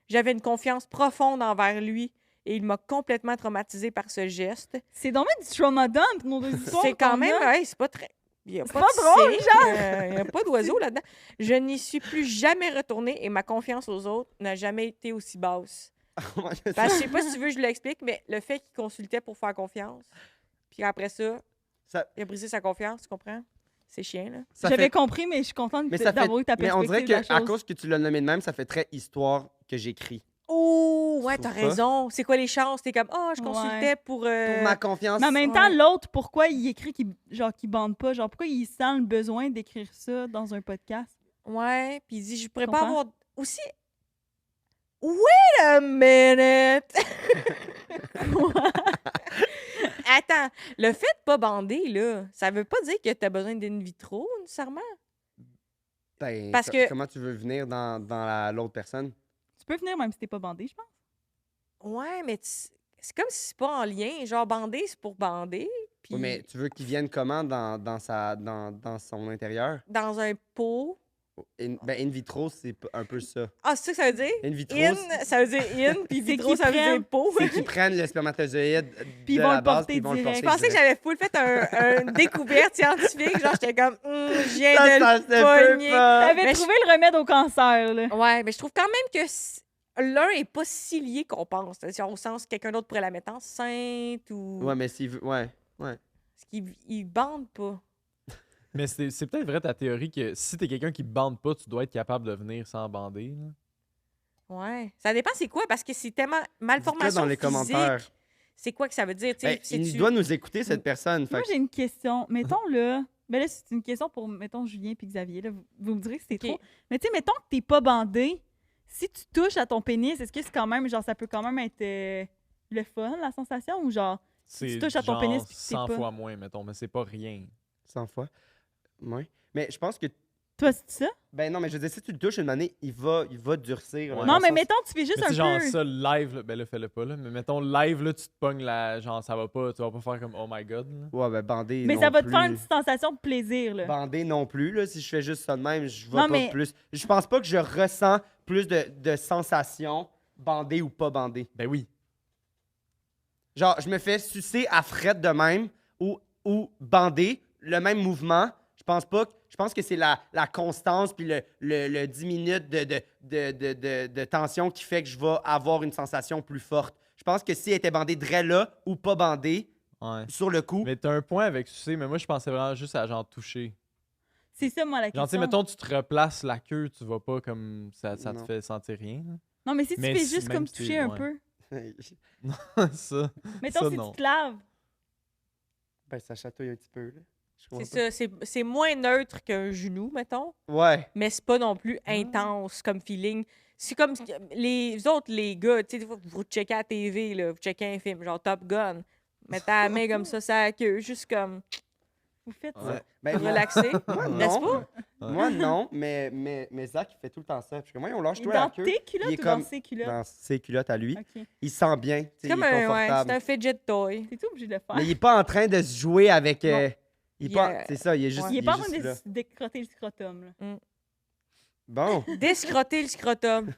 Speaker 3: J'avais une confiance profonde envers lui et il m'a complètement traumatisée par ce geste.
Speaker 2: C'est dommage du trauma dump, nos deux histoires.
Speaker 3: C'est quand
Speaker 2: qu'on
Speaker 3: même,
Speaker 2: a.
Speaker 3: hey, c'est pas très. Il n'y a
Speaker 2: C'est
Speaker 3: pas,
Speaker 2: pas
Speaker 3: de
Speaker 2: drôle,
Speaker 3: cygne, il n'y a pas d'oiseau là-dedans. Je n'y suis plus jamais retournée et ma confiance aux autres n'a jamais été aussi basse.
Speaker 1: Ouais, je sais.
Speaker 3: Parce que je sais pas si tu veux que je l'explique, mais le fait qu'il consultait pour faire confiance, puis après ça,
Speaker 1: Ça-
Speaker 3: il a brisé sa confiance, tu comprends? C'est chiant, là.
Speaker 1: Ça
Speaker 2: J'avais
Speaker 1: fait-
Speaker 2: compris, mais je suis contente
Speaker 1: Mais ça fait-
Speaker 2: d'avoir eu ta
Speaker 1: Mais on
Speaker 2: perspective
Speaker 1: dirait
Speaker 2: de la
Speaker 1: qu'à
Speaker 2: chose.
Speaker 1: cause que tu l'as nommé de même, ça fait très histoire que j'écris.
Speaker 3: Oh, ouais,
Speaker 1: Tu
Speaker 3: t'as
Speaker 1: trouves pas?
Speaker 3: raison. C'est quoi les chances? T'es comme, oh, je consultais pour.
Speaker 1: Pour ma confiance.
Speaker 2: Mais en même temps,
Speaker 3: Ouais.
Speaker 2: l'autre, pourquoi il écrit qu'il bande pas? Genre, pourquoi il sent le besoin d'écrire ça dans un podcast?
Speaker 3: Ouais, puis il dit, je pourrais pas
Speaker 2: Comprends?
Speaker 3: avoir. Aussi. Wait a minute! Attends, le fait de pas bander, là, ça veut pas dire que t'as besoin d'in vitro, nécessairement.
Speaker 1: Ben,
Speaker 3: Parce que-
Speaker 1: Comment tu veux venir dans l'autre personne?
Speaker 2: Tu peux venir même si t'es pas bandé, je pense.
Speaker 3: Ouais, mais c'est comme si c'est pas en lien. Genre, bander, c'est pour bander. Puis
Speaker 1: Oui, mais tu veux qu'il vienne comment dans son intérieur?
Speaker 3: dans un pot,
Speaker 1: Ben, in vitro, c'est un peu ça.
Speaker 3: Ah, c'est ça que ça veut dire?
Speaker 1: In vitro,
Speaker 3: In, ça veut dire in, puis
Speaker 2: C'est
Speaker 3: vitro,
Speaker 2: qu'ils
Speaker 3: ça veut
Speaker 2: prennent-
Speaker 3: dire peau.
Speaker 1: c'est qu'ils prennent le spermatozoïde
Speaker 2: Puis ils
Speaker 1: de
Speaker 2: vont
Speaker 1: la
Speaker 2: le
Speaker 1: base,
Speaker 2: porter
Speaker 1: puis ils vont le
Speaker 2: direct.
Speaker 3: Je pensais que j'avais full fait une découverte scientifique. Genre, j'étais comme, je viens
Speaker 1: Ça,
Speaker 3: de
Speaker 1: ça
Speaker 3: le
Speaker 1: se peut
Speaker 3: pogner.
Speaker 1: pas.
Speaker 2: T'avais
Speaker 3: Mais
Speaker 2: trouvé le remède au cancer, là.
Speaker 3: Ouais, mais je trouve quand même que l'un est pas si lié qu'on pense. C'est-à-dire, au sens que quelqu'un d'autre pourrait la mettre enceinte ou.
Speaker 1: Ouais, mais s'il veut. Ouais.
Speaker 3: Parce qu'ils bandent pas.
Speaker 4: Mais c'est peut-être vrai ta théorie que si t'es quelqu'un qui bande pas, tu dois être capable de venir sans bander. Là.
Speaker 3: Ouais. Ça dépend c'est quoi, parce que c'est tellement
Speaker 1: Dites-le
Speaker 3: malformation
Speaker 1: dans les
Speaker 3: physique.
Speaker 1: commentaires.
Speaker 3: C'est quoi que ça veut dire? Tu sais,
Speaker 1: Ben, il
Speaker 3: sais-tu-
Speaker 1: doit nous écouter, cette personne.
Speaker 2: Moi,
Speaker 1: Fait que-
Speaker 2: j'ai une question. Mettons, là... Ben là, c'est une question pour, mettons, Julien puis Xavier. Là. Vous me direz que c'est
Speaker 3: Ok.
Speaker 2: trop. Mais tu sais, mettons que t'es pas bandé. Si tu touches à ton pénis, est-ce que c'est quand même... Genre, ça peut quand même être le fun, la sensation? Ou genre...
Speaker 4: C'est
Speaker 2: touches à ton
Speaker 4: genre
Speaker 2: pénis puis que t'es
Speaker 4: 100
Speaker 2: pas-
Speaker 4: fois moins, mettons, mais c'est pas rien.
Speaker 1: 100 fois. Ouais. Mais je pense que.
Speaker 2: Toi, c'est ça?
Speaker 1: Ben non, mais je veux dire, si tu le touches une année, il va durcir. là,
Speaker 4: Ouais.
Speaker 1: dans
Speaker 2: Non,
Speaker 1: le
Speaker 2: mais
Speaker 1: sens-
Speaker 2: mettons, tu fais juste
Speaker 4: Mais tu sais,
Speaker 2: un
Speaker 4: genre
Speaker 2: peu...
Speaker 4: ça, live, là, ben là, fais-le pas, là. Mais mettons, live, là, tu te pognes la. Genre, ça va pas, tu vas pas faire comme oh my god. Là.
Speaker 1: Ouais, ben bandé.
Speaker 2: Mais
Speaker 1: non
Speaker 2: ça va te
Speaker 1: plus.
Speaker 2: faire une petite sensation de plaisir, là.
Speaker 1: Bandé non plus, là. Si je fais juste ça de même, je
Speaker 2: Non,
Speaker 1: vois pas
Speaker 2: mais-
Speaker 1: plus. Je pense pas que je ressens plus de sensations bandé ou pas bandé.
Speaker 4: Ben oui.
Speaker 1: Genre, je me fais sucer à frette de même ou bandé, le même mouvement. Je pense pas que. Je pense que c'est la constance puis le 10 minutes de tension qui fait que je vais avoir une sensation plus forte. Je pense que si elle était bandée drôle là ou pas bandée,
Speaker 4: Ouais.
Speaker 1: sur le coup.
Speaker 4: Mais t'as un point avec sucer, mais moi, je pensais vraiment juste à genre toucher.
Speaker 2: C'est ça, moi, la
Speaker 4: Genre, tu sais,
Speaker 2: question.
Speaker 4: mettons, tu te replaces la queue, tu vas pas comme ça te
Speaker 1: Non.
Speaker 4: fait sentir rien.
Speaker 2: Non, mais si tu
Speaker 4: Mais
Speaker 2: fais
Speaker 4: si-
Speaker 2: juste
Speaker 4: même
Speaker 2: comme
Speaker 4: si c'est-
Speaker 2: toucher un
Speaker 4: ouais.
Speaker 2: peu.
Speaker 4: là. Ça.
Speaker 2: Mettons,
Speaker 4: Ça,
Speaker 2: si
Speaker 4: non.
Speaker 2: tu te laves.
Speaker 1: Ben, ça chatouille un petit peu, là. Je comprends
Speaker 3: C'est
Speaker 1: pas.
Speaker 3: ça, c'est moins neutre qu'un genou, mettons,
Speaker 1: Ouais.
Speaker 3: mais c'est pas non plus intense comme feeling. C'est comme les autres, les gars, tu sais, des fois, vous checkez à la TV, là, vous checkez un film, genre Top Gun, mettez la main comme ça la queue, juste comme
Speaker 2: Vous faites ça.
Speaker 1: Ouais. Ben, moi,
Speaker 3: relaxer.
Speaker 1: moi,
Speaker 3: N'est-ce
Speaker 1: non.
Speaker 3: pas?
Speaker 1: Moi, non, mais Zach, il fait tout le temps ça. Parce que moi, on lâche
Speaker 2: Et
Speaker 1: toi la
Speaker 2: dans
Speaker 1: queue.
Speaker 2: tes culottes
Speaker 1: il est
Speaker 2: ou dans
Speaker 1: comme-
Speaker 2: ses culottes?
Speaker 1: Dans ses culottes à lui.
Speaker 2: OK.
Speaker 1: Il sent bien. tu sais,
Speaker 3: C'est
Speaker 1: il
Speaker 3: comme
Speaker 1: est
Speaker 3: un, ouais,
Speaker 1: confortable.
Speaker 3: c'est un fidget toy.
Speaker 2: T'es tout obligé de le faire.
Speaker 1: Mais il est pas en train de se jouer avec.
Speaker 3: Non.
Speaker 1: Il est
Speaker 3: Il
Speaker 1: pas.
Speaker 3: est-
Speaker 1: C'est ça, il est juste.
Speaker 3: ouais.
Speaker 2: Il est pas en train
Speaker 1: juste
Speaker 2: de
Speaker 1: là.
Speaker 2: se décrotter le scrotum, là.
Speaker 1: Bon.
Speaker 3: Descrotter le scrotum.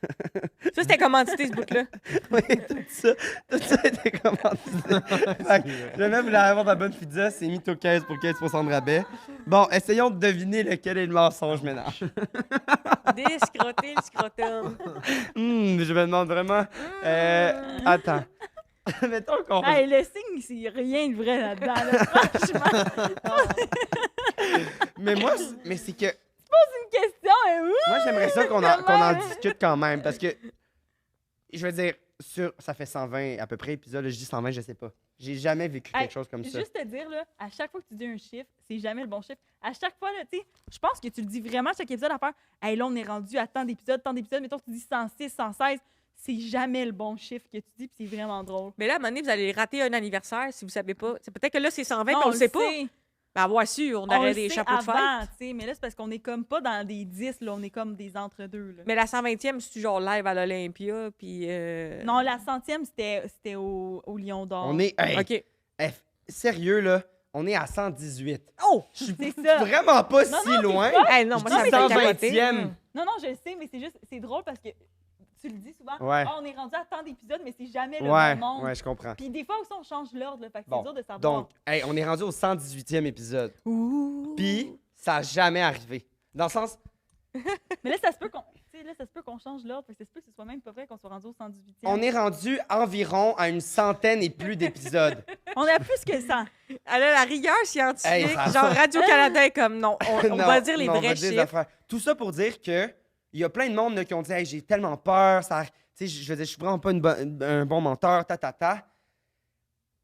Speaker 3: Ça, c'était commandité, ce bout-là.
Speaker 1: Oui, tout ça était commandité. Fait que jamais voulu avoir de la bonne pizza, c'est Mytho 15 pour 15% de rabais. Bon, essayons de deviner lequel est le mensonge maintenant.
Speaker 3: Descrotter le scrotum.
Speaker 1: Je me demande vraiment. Attends. Mettons qu'on.
Speaker 2: Hey, le signe, c'est rien de vrai là-dedans, là. Franchement,
Speaker 1: Mais moi, mais c'est que.
Speaker 2: une question, et
Speaker 1: Moi, j'aimerais ça qu'on en discute quand même parce que. Je veux dire, ça fait 120 à peu près épisodes. Je dis 120, je sais pas. J'ai jamais vécu quelque
Speaker 2: Hey,
Speaker 1: chose comme ça.
Speaker 2: Juste te dire, là, à chaque fois que tu dis un chiffre, c'est jamais le bon chiffre. À chaque fois, là, tu sais, je pense que tu le dis vraiment à chaque épisode à faire. Hey, là, on est rendu à tant d'épisodes. Mettons que tu dis 106, 116. C'est jamais le bon chiffre que tu dis, puis c'est vraiment drôle.
Speaker 3: Mais là, à un moment donné, vous allez rater un anniversaire si vous savez pas. C'est peut-être que là, c'est 120,
Speaker 2: Non,
Speaker 3: puis on le sait pas.
Speaker 2: sait.
Speaker 3: Ben, avoir su, on
Speaker 2: On
Speaker 3: aurait
Speaker 2: le
Speaker 3: des
Speaker 2: sait
Speaker 3: chapeaux de fête.
Speaker 2: avant, tu sais, mais là, c'est parce qu'on est comme pas dans des 10, là, on est comme des entre-deux. Là.
Speaker 3: Mais la 120e, c'est genre live à l'Olympia, puis...
Speaker 2: Non, la 100e, c'était au Lion d'Or.
Speaker 1: On est. Hey,
Speaker 3: OK.
Speaker 1: sérieux, là, on est à 118.
Speaker 3: Oh!
Speaker 1: Je suis
Speaker 2: C'est ça.
Speaker 1: vraiment pas
Speaker 2: Non,
Speaker 1: si
Speaker 2: non, t'es
Speaker 1: loin.
Speaker 2: pas-
Speaker 3: Hey, non,
Speaker 1: Je
Speaker 3: moi,
Speaker 1: dis
Speaker 3: ça me fait
Speaker 1: 120e.
Speaker 3: capoter.
Speaker 2: Non, je le sais, mais c'est juste, c'est drôle parce que tu le dis souvent.
Speaker 1: Ouais.
Speaker 2: Ah, on est rendu à tant d'épisodes, mais c'est jamais le
Speaker 1: Ouais,
Speaker 2: bon nombre.
Speaker 1: ouais, je comprends.
Speaker 2: Puis des fois aussi, on change l'ordre, là, fait que
Speaker 1: Bon,
Speaker 2: c'est dur de savoir.
Speaker 1: Donc, hey, on est rendu au 118e épisode.
Speaker 3: Ouh.
Speaker 1: Puis, ça a jamais arrivé. Dans le sens,
Speaker 2: Mais là, ça se peut qu'on, tu sais, là, ça se peut qu'on change l'ordre, fait que ça se peut que ce soit même pas vrai qu'on soit rendu au 118e.
Speaker 1: on est rendu environ à une centaine et plus d'épisodes.
Speaker 2: On est à plus que ça.
Speaker 3: Elle a la rigueur scientifique.
Speaker 1: Hey, ça-
Speaker 3: genre, Radio-Canada est comme, non, on
Speaker 1: Non,
Speaker 3: va dire les
Speaker 1: non, on
Speaker 3: vrais
Speaker 1: va dire des
Speaker 3: chiffres.
Speaker 1: affaires. Tout ça pour dire que il y a plein de monde là, qui ont dit hey, j'ai tellement peur, ça, tu sais, je veux dire, je suis vraiment pas un bon menteur, ta.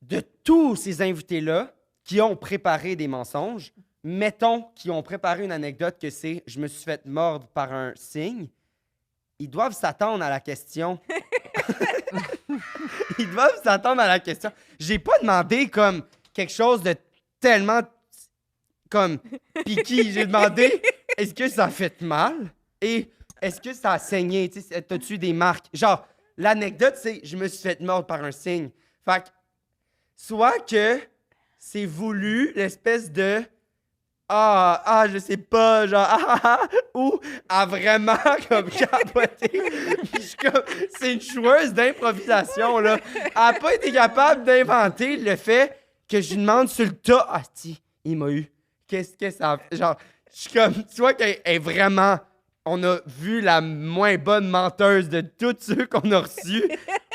Speaker 1: De tous ces invités-là qui ont préparé des mensonges, mettons qu'ils ont préparé une anecdote que c'est je me suis fait mordre par un cygne, ils doivent s'attendre à la question. Ils doivent s'attendre à la question. J'ai pas demandé comme quelque chose de tellement comme piqué. J'ai demandé est-ce que ça a fait mal et est-ce que ça a saigné? Tu sais, t'as-tu des marques? Genre, l'anecdote, c'est je me suis fait mordre par un cygne. Fait que, soit que c'est voulu, l'espèce de je sais pas, genre, ou a vraiment comme capoté. Puis je suis comme, c'est une joueuse d'improvisation, là. Elle a pas été capable d'inventer le fait que je lui demande sur le tas. Ah, si, il m'a eu. Qu'est-ce que ça fait? Genre, je suis comme, tu vois qu'elle est vraiment. On a vu la moins bonne menteuse de toutes ceux qu'on a reçus.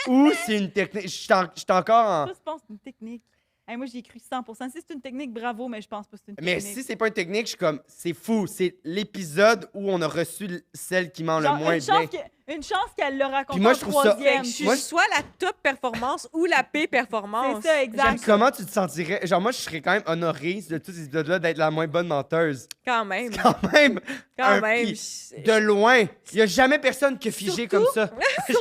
Speaker 1: Ou c'est une technique. Je suis encore en.
Speaker 2: Ça, je pense que c'est une technique. Hey, moi, j'y ai cru 100%. Si c'est une technique, bravo, mais je pense pas que c'est une
Speaker 1: Mais
Speaker 2: technique.
Speaker 1: si c'est pas une technique, je suis comme, c'est fou. C'est l'épisode où on a reçu celle qui ment
Speaker 2: Genre,
Speaker 1: le moins bien.
Speaker 2: une chance qu'elle le raconte
Speaker 1: Puis moi,
Speaker 2: en
Speaker 1: je trouve ça-
Speaker 3: Fait
Speaker 2: troisième.
Speaker 3: que je suis
Speaker 1: Moi,
Speaker 3: soit la top performance ou la pire performance.
Speaker 2: C'est ça, exact.
Speaker 3: J'aime ça.
Speaker 1: Comment tu te sentirais? Genre, moi, je serais quand même honoré de tous ces épisodes-là d'être la moins bonne menteuse.
Speaker 3: Quand même.
Speaker 1: Quand même,
Speaker 3: Quand
Speaker 1: un
Speaker 3: même.
Speaker 1: prix de loin. Il y a jamais personne qui a figé comme ça.
Speaker 2: Que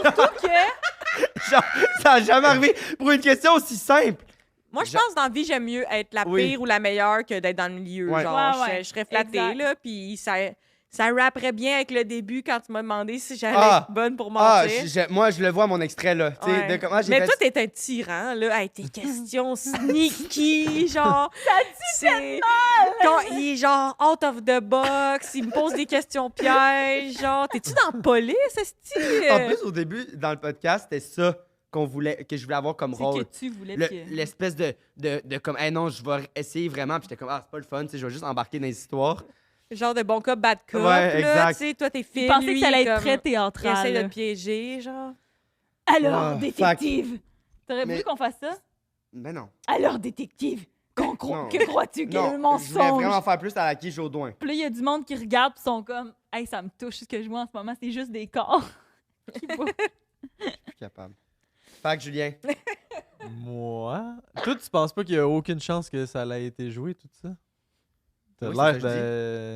Speaker 1: Genre, ça a jamais arrivé pour une question aussi simple.
Speaker 3: Moi, je pense que dans la vie, j'aime mieux être la
Speaker 1: Oui.
Speaker 3: pire ou la meilleure que d'être dans le milieu.
Speaker 1: Ouais.
Speaker 3: Genre,
Speaker 2: Ouais, ouais.
Speaker 3: je serais flattée,
Speaker 2: Exact.
Speaker 3: là, puis ça rapperait bien avec le début quand tu m'as demandé si j'allais
Speaker 1: Ah.
Speaker 3: être bonne pour
Speaker 1: Ah,
Speaker 3: mentir.
Speaker 1: moi, je le vois, mon extrait, là. Tu sais,
Speaker 3: Ouais.
Speaker 1: de comment j'ai
Speaker 3: Mais
Speaker 1: fait...
Speaker 3: toi, t'es un tyran, là, avec tes questions sneaky, genre. C'est quand il est genre out of the box, il me pose des questions pièges, genre. T'es-tu dans la police, esti?
Speaker 1: En plus, au début, dans le podcast, c'était ça que je voulais avoir comme
Speaker 2: c'est
Speaker 1: rôle.
Speaker 2: que tu voulais
Speaker 1: L'espèce de comme, hey non, je vais essayer vraiment. Puis j'étais comme, c'est pas le fun, tu sais, je vais juste embarquer dans les histoires.
Speaker 3: Genre de bon cop, bad cop,
Speaker 1: Ouais,
Speaker 3: là,
Speaker 1: exact.
Speaker 3: tu sais, toi, t'es
Speaker 2: Je
Speaker 3: fine,
Speaker 2: pensais
Speaker 3: lui,
Speaker 2: que ça allait être
Speaker 3: comme,
Speaker 2: très
Speaker 3: il
Speaker 2: théâtral.
Speaker 3: essaie de
Speaker 2: là.
Speaker 3: te piéger, genre.
Speaker 2: Alors,
Speaker 1: Ah,
Speaker 2: détective. T'aurais
Speaker 1: Mais-
Speaker 2: voulu qu'on fasse ça?
Speaker 1: Mais non.
Speaker 2: Alors, détective,
Speaker 1: Non.
Speaker 2: que crois-tu que le
Speaker 1: Non, je voulais
Speaker 2: mensonge?
Speaker 1: vraiment faire plus à la quiche Jodoin.
Speaker 2: Puis là, il y a du monde qui regarde pis sont comme « Hey, ça me touche ce que je vois en ce moment, c'est juste des corps. » qui bougent.
Speaker 1: Je suis plus capable. Fait que Julien,
Speaker 4: Moi? Toi, tu penses pas qu'il y a aucune chance que ça ait été joué, tout ça? T'as
Speaker 1: Oui,
Speaker 4: l'air
Speaker 1: c'est ça que je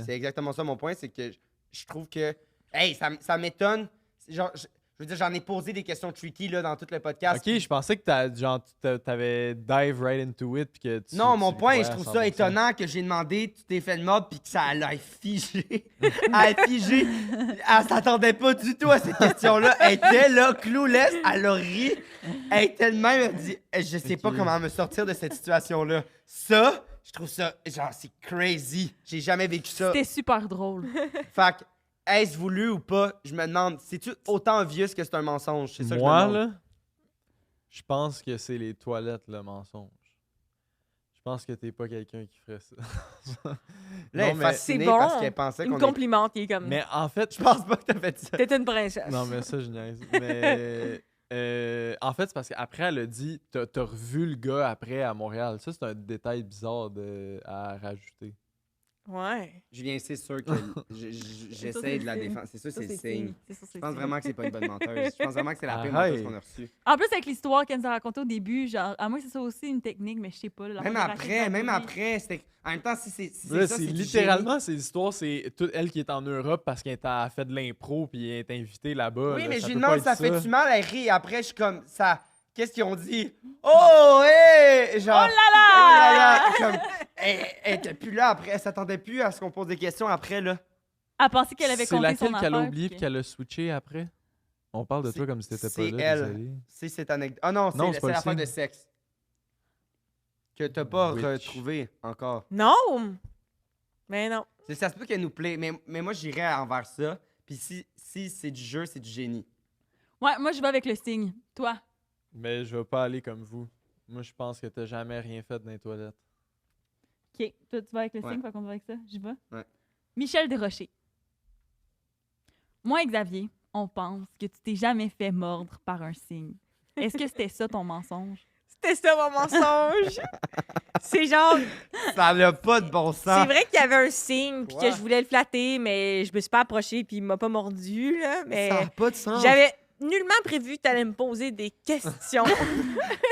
Speaker 4: de...
Speaker 1: c'est exactement ça mon point, c'est que je trouve que, hey, ça m'étonne. Genre, je veux dire, j'en ai posé des questions tricky là, dans tout le podcast.
Speaker 4: Ok, je pensais que t'avais dive right into it. Puis que tu,
Speaker 1: Non,
Speaker 4: tu
Speaker 1: mon
Speaker 4: le
Speaker 1: point,
Speaker 4: croyais
Speaker 1: je
Speaker 4: à
Speaker 1: trouve
Speaker 4: 100%.
Speaker 1: ça étonnant que j'ai demandé, tu t'es fait le mode, puis que ça allait figé. Elle figé. Elle s'attendait pas du tout à cette question-là. Elle était là, clouless, elle a ri. Elle était de même, elle dit, je sais pas
Speaker 4: Ok.
Speaker 1: comment me sortir de cette situation-là. Ça, je trouve ça, genre, c'est crazy. J'ai jamais vécu ça.
Speaker 2: C'était super drôle.
Speaker 1: Fait que, est-ce voulu ou pas, je me demande, c'est-tu autant obvious que c'est un mensonge? C'est ça que
Speaker 4: Moi,
Speaker 1: je me demande.
Speaker 4: là, je pense que c'est les toilettes, le mensonge. Je pense que t'es pas quelqu'un qui ferait ça.
Speaker 1: Là,
Speaker 4: Non,
Speaker 1: elle est
Speaker 4: mais-
Speaker 1: fascinée
Speaker 3: C'est bon.
Speaker 1: parce qu'elle pensait
Speaker 3: Il me
Speaker 1: qu'on est...
Speaker 3: complimente, il est comme.
Speaker 4: Mais en fait,
Speaker 1: Je pense pas que t'as fait ça.
Speaker 3: T'es une princesse.
Speaker 4: non, mais ça, je niaise. Mais en fait, c'est parce qu'après, elle a dit t'as revu le gars après à Montréal. Ça, c'est un détail bizarre à rajouter.
Speaker 3: Ouais.
Speaker 1: Julien, c'est sûr que j'essaie
Speaker 2: c'est
Speaker 1: de la
Speaker 2: signe.
Speaker 1: défendre. C'est ça, c'est
Speaker 2: C'est
Speaker 1: signe.
Speaker 2: C'est ça, c'est
Speaker 1: Je pense
Speaker 2: signe.
Speaker 1: vraiment que c'est pas une bonne menteuse. Je pense vraiment que c'est la pire
Speaker 4: Arrête.
Speaker 1: menteuse qu'on a reçue.
Speaker 2: En plus, avec l'histoire qu'elle nous a racontée au début, genre, à moi, c'est ça aussi une technique, mais je sais pas. Là, la
Speaker 1: Même
Speaker 2: manière
Speaker 1: après, c'était... En même temps, si c'est
Speaker 4: Là,
Speaker 1: ça,
Speaker 4: c'est
Speaker 1: c'est du
Speaker 4: littéralement, ces histoires, c'est toute elle qui est en Europe parce qu'elle a fait de l'impro puis elle est invitée là-bas.
Speaker 1: génie. Oui,
Speaker 4: là.
Speaker 1: mais
Speaker 4: Ça
Speaker 1: je lui
Speaker 4: peut pas
Speaker 1: demande,
Speaker 4: être
Speaker 1: ça fait-tu mal? Elle rit. Après, je suis comme, ça... Qu'est-ce qu'ils ont dit? Oh, hé! Genre...
Speaker 2: Oh là là!
Speaker 1: Comme, elle était plus là après. Elle s'attendait plus à ce qu'on pose des questions après, là.
Speaker 2: Elle pensait qu'elle avait
Speaker 4: C'est
Speaker 2: compté
Speaker 4: laquelle
Speaker 2: son
Speaker 4: qu'elle a
Speaker 2: affaire,
Speaker 4: oublié
Speaker 2: puis
Speaker 4: puis qu'elle a switché après? On parle de
Speaker 1: C'est-
Speaker 4: toi comme si t'étais pas
Speaker 1: c'est
Speaker 4: là.
Speaker 1: elle.
Speaker 4: désolé.
Speaker 1: C'est cette anecdote. Ah non,
Speaker 4: Non,
Speaker 1: c'est
Speaker 4: c'est pas le
Speaker 1: l'affaire de
Speaker 4: signe.
Speaker 1: sexe. Que t'as pas
Speaker 4: Witch.
Speaker 1: retrouvé encore.
Speaker 3: Non! Mais non.
Speaker 1: Ça se peut qu'elle nous plaît, mais moi, j'irais envers ça. Puis si c'est du jeu, c'est du génie.
Speaker 2: Ouais, moi, je vais avec le signe. Toi?
Speaker 4: Mais je vais pas aller comme vous. Moi, je pense que t'as jamais rien fait dans les toilettes.
Speaker 2: OK. Toi, tu vas avec le
Speaker 1: Ouais.
Speaker 2: signe, fait qu'on va avec ça. J'y vais?
Speaker 1: Ouais.
Speaker 2: Michel Desrochers. Moi et Xavier, on pense que tu t'es jamais fait mordre par un signe. Est-ce que c'était ça ton mensonge?
Speaker 3: C'était ça mon mensonge. C'est genre,
Speaker 1: Ça n'a pas de bon
Speaker 3: c'est
Speaker 1: sens.
Speaker 3: vrai qu'il y avait un signe puis
Speaker 1: Quoi?
Speaker 3: que je voulais le flatter, mais je me suis pas approchée puis il m'a pas mordu là. Mais
Speaker 1: Ça n'a pas de sens.
Speaker 3: j'avais nullement prévu que tu allais me poser des questions.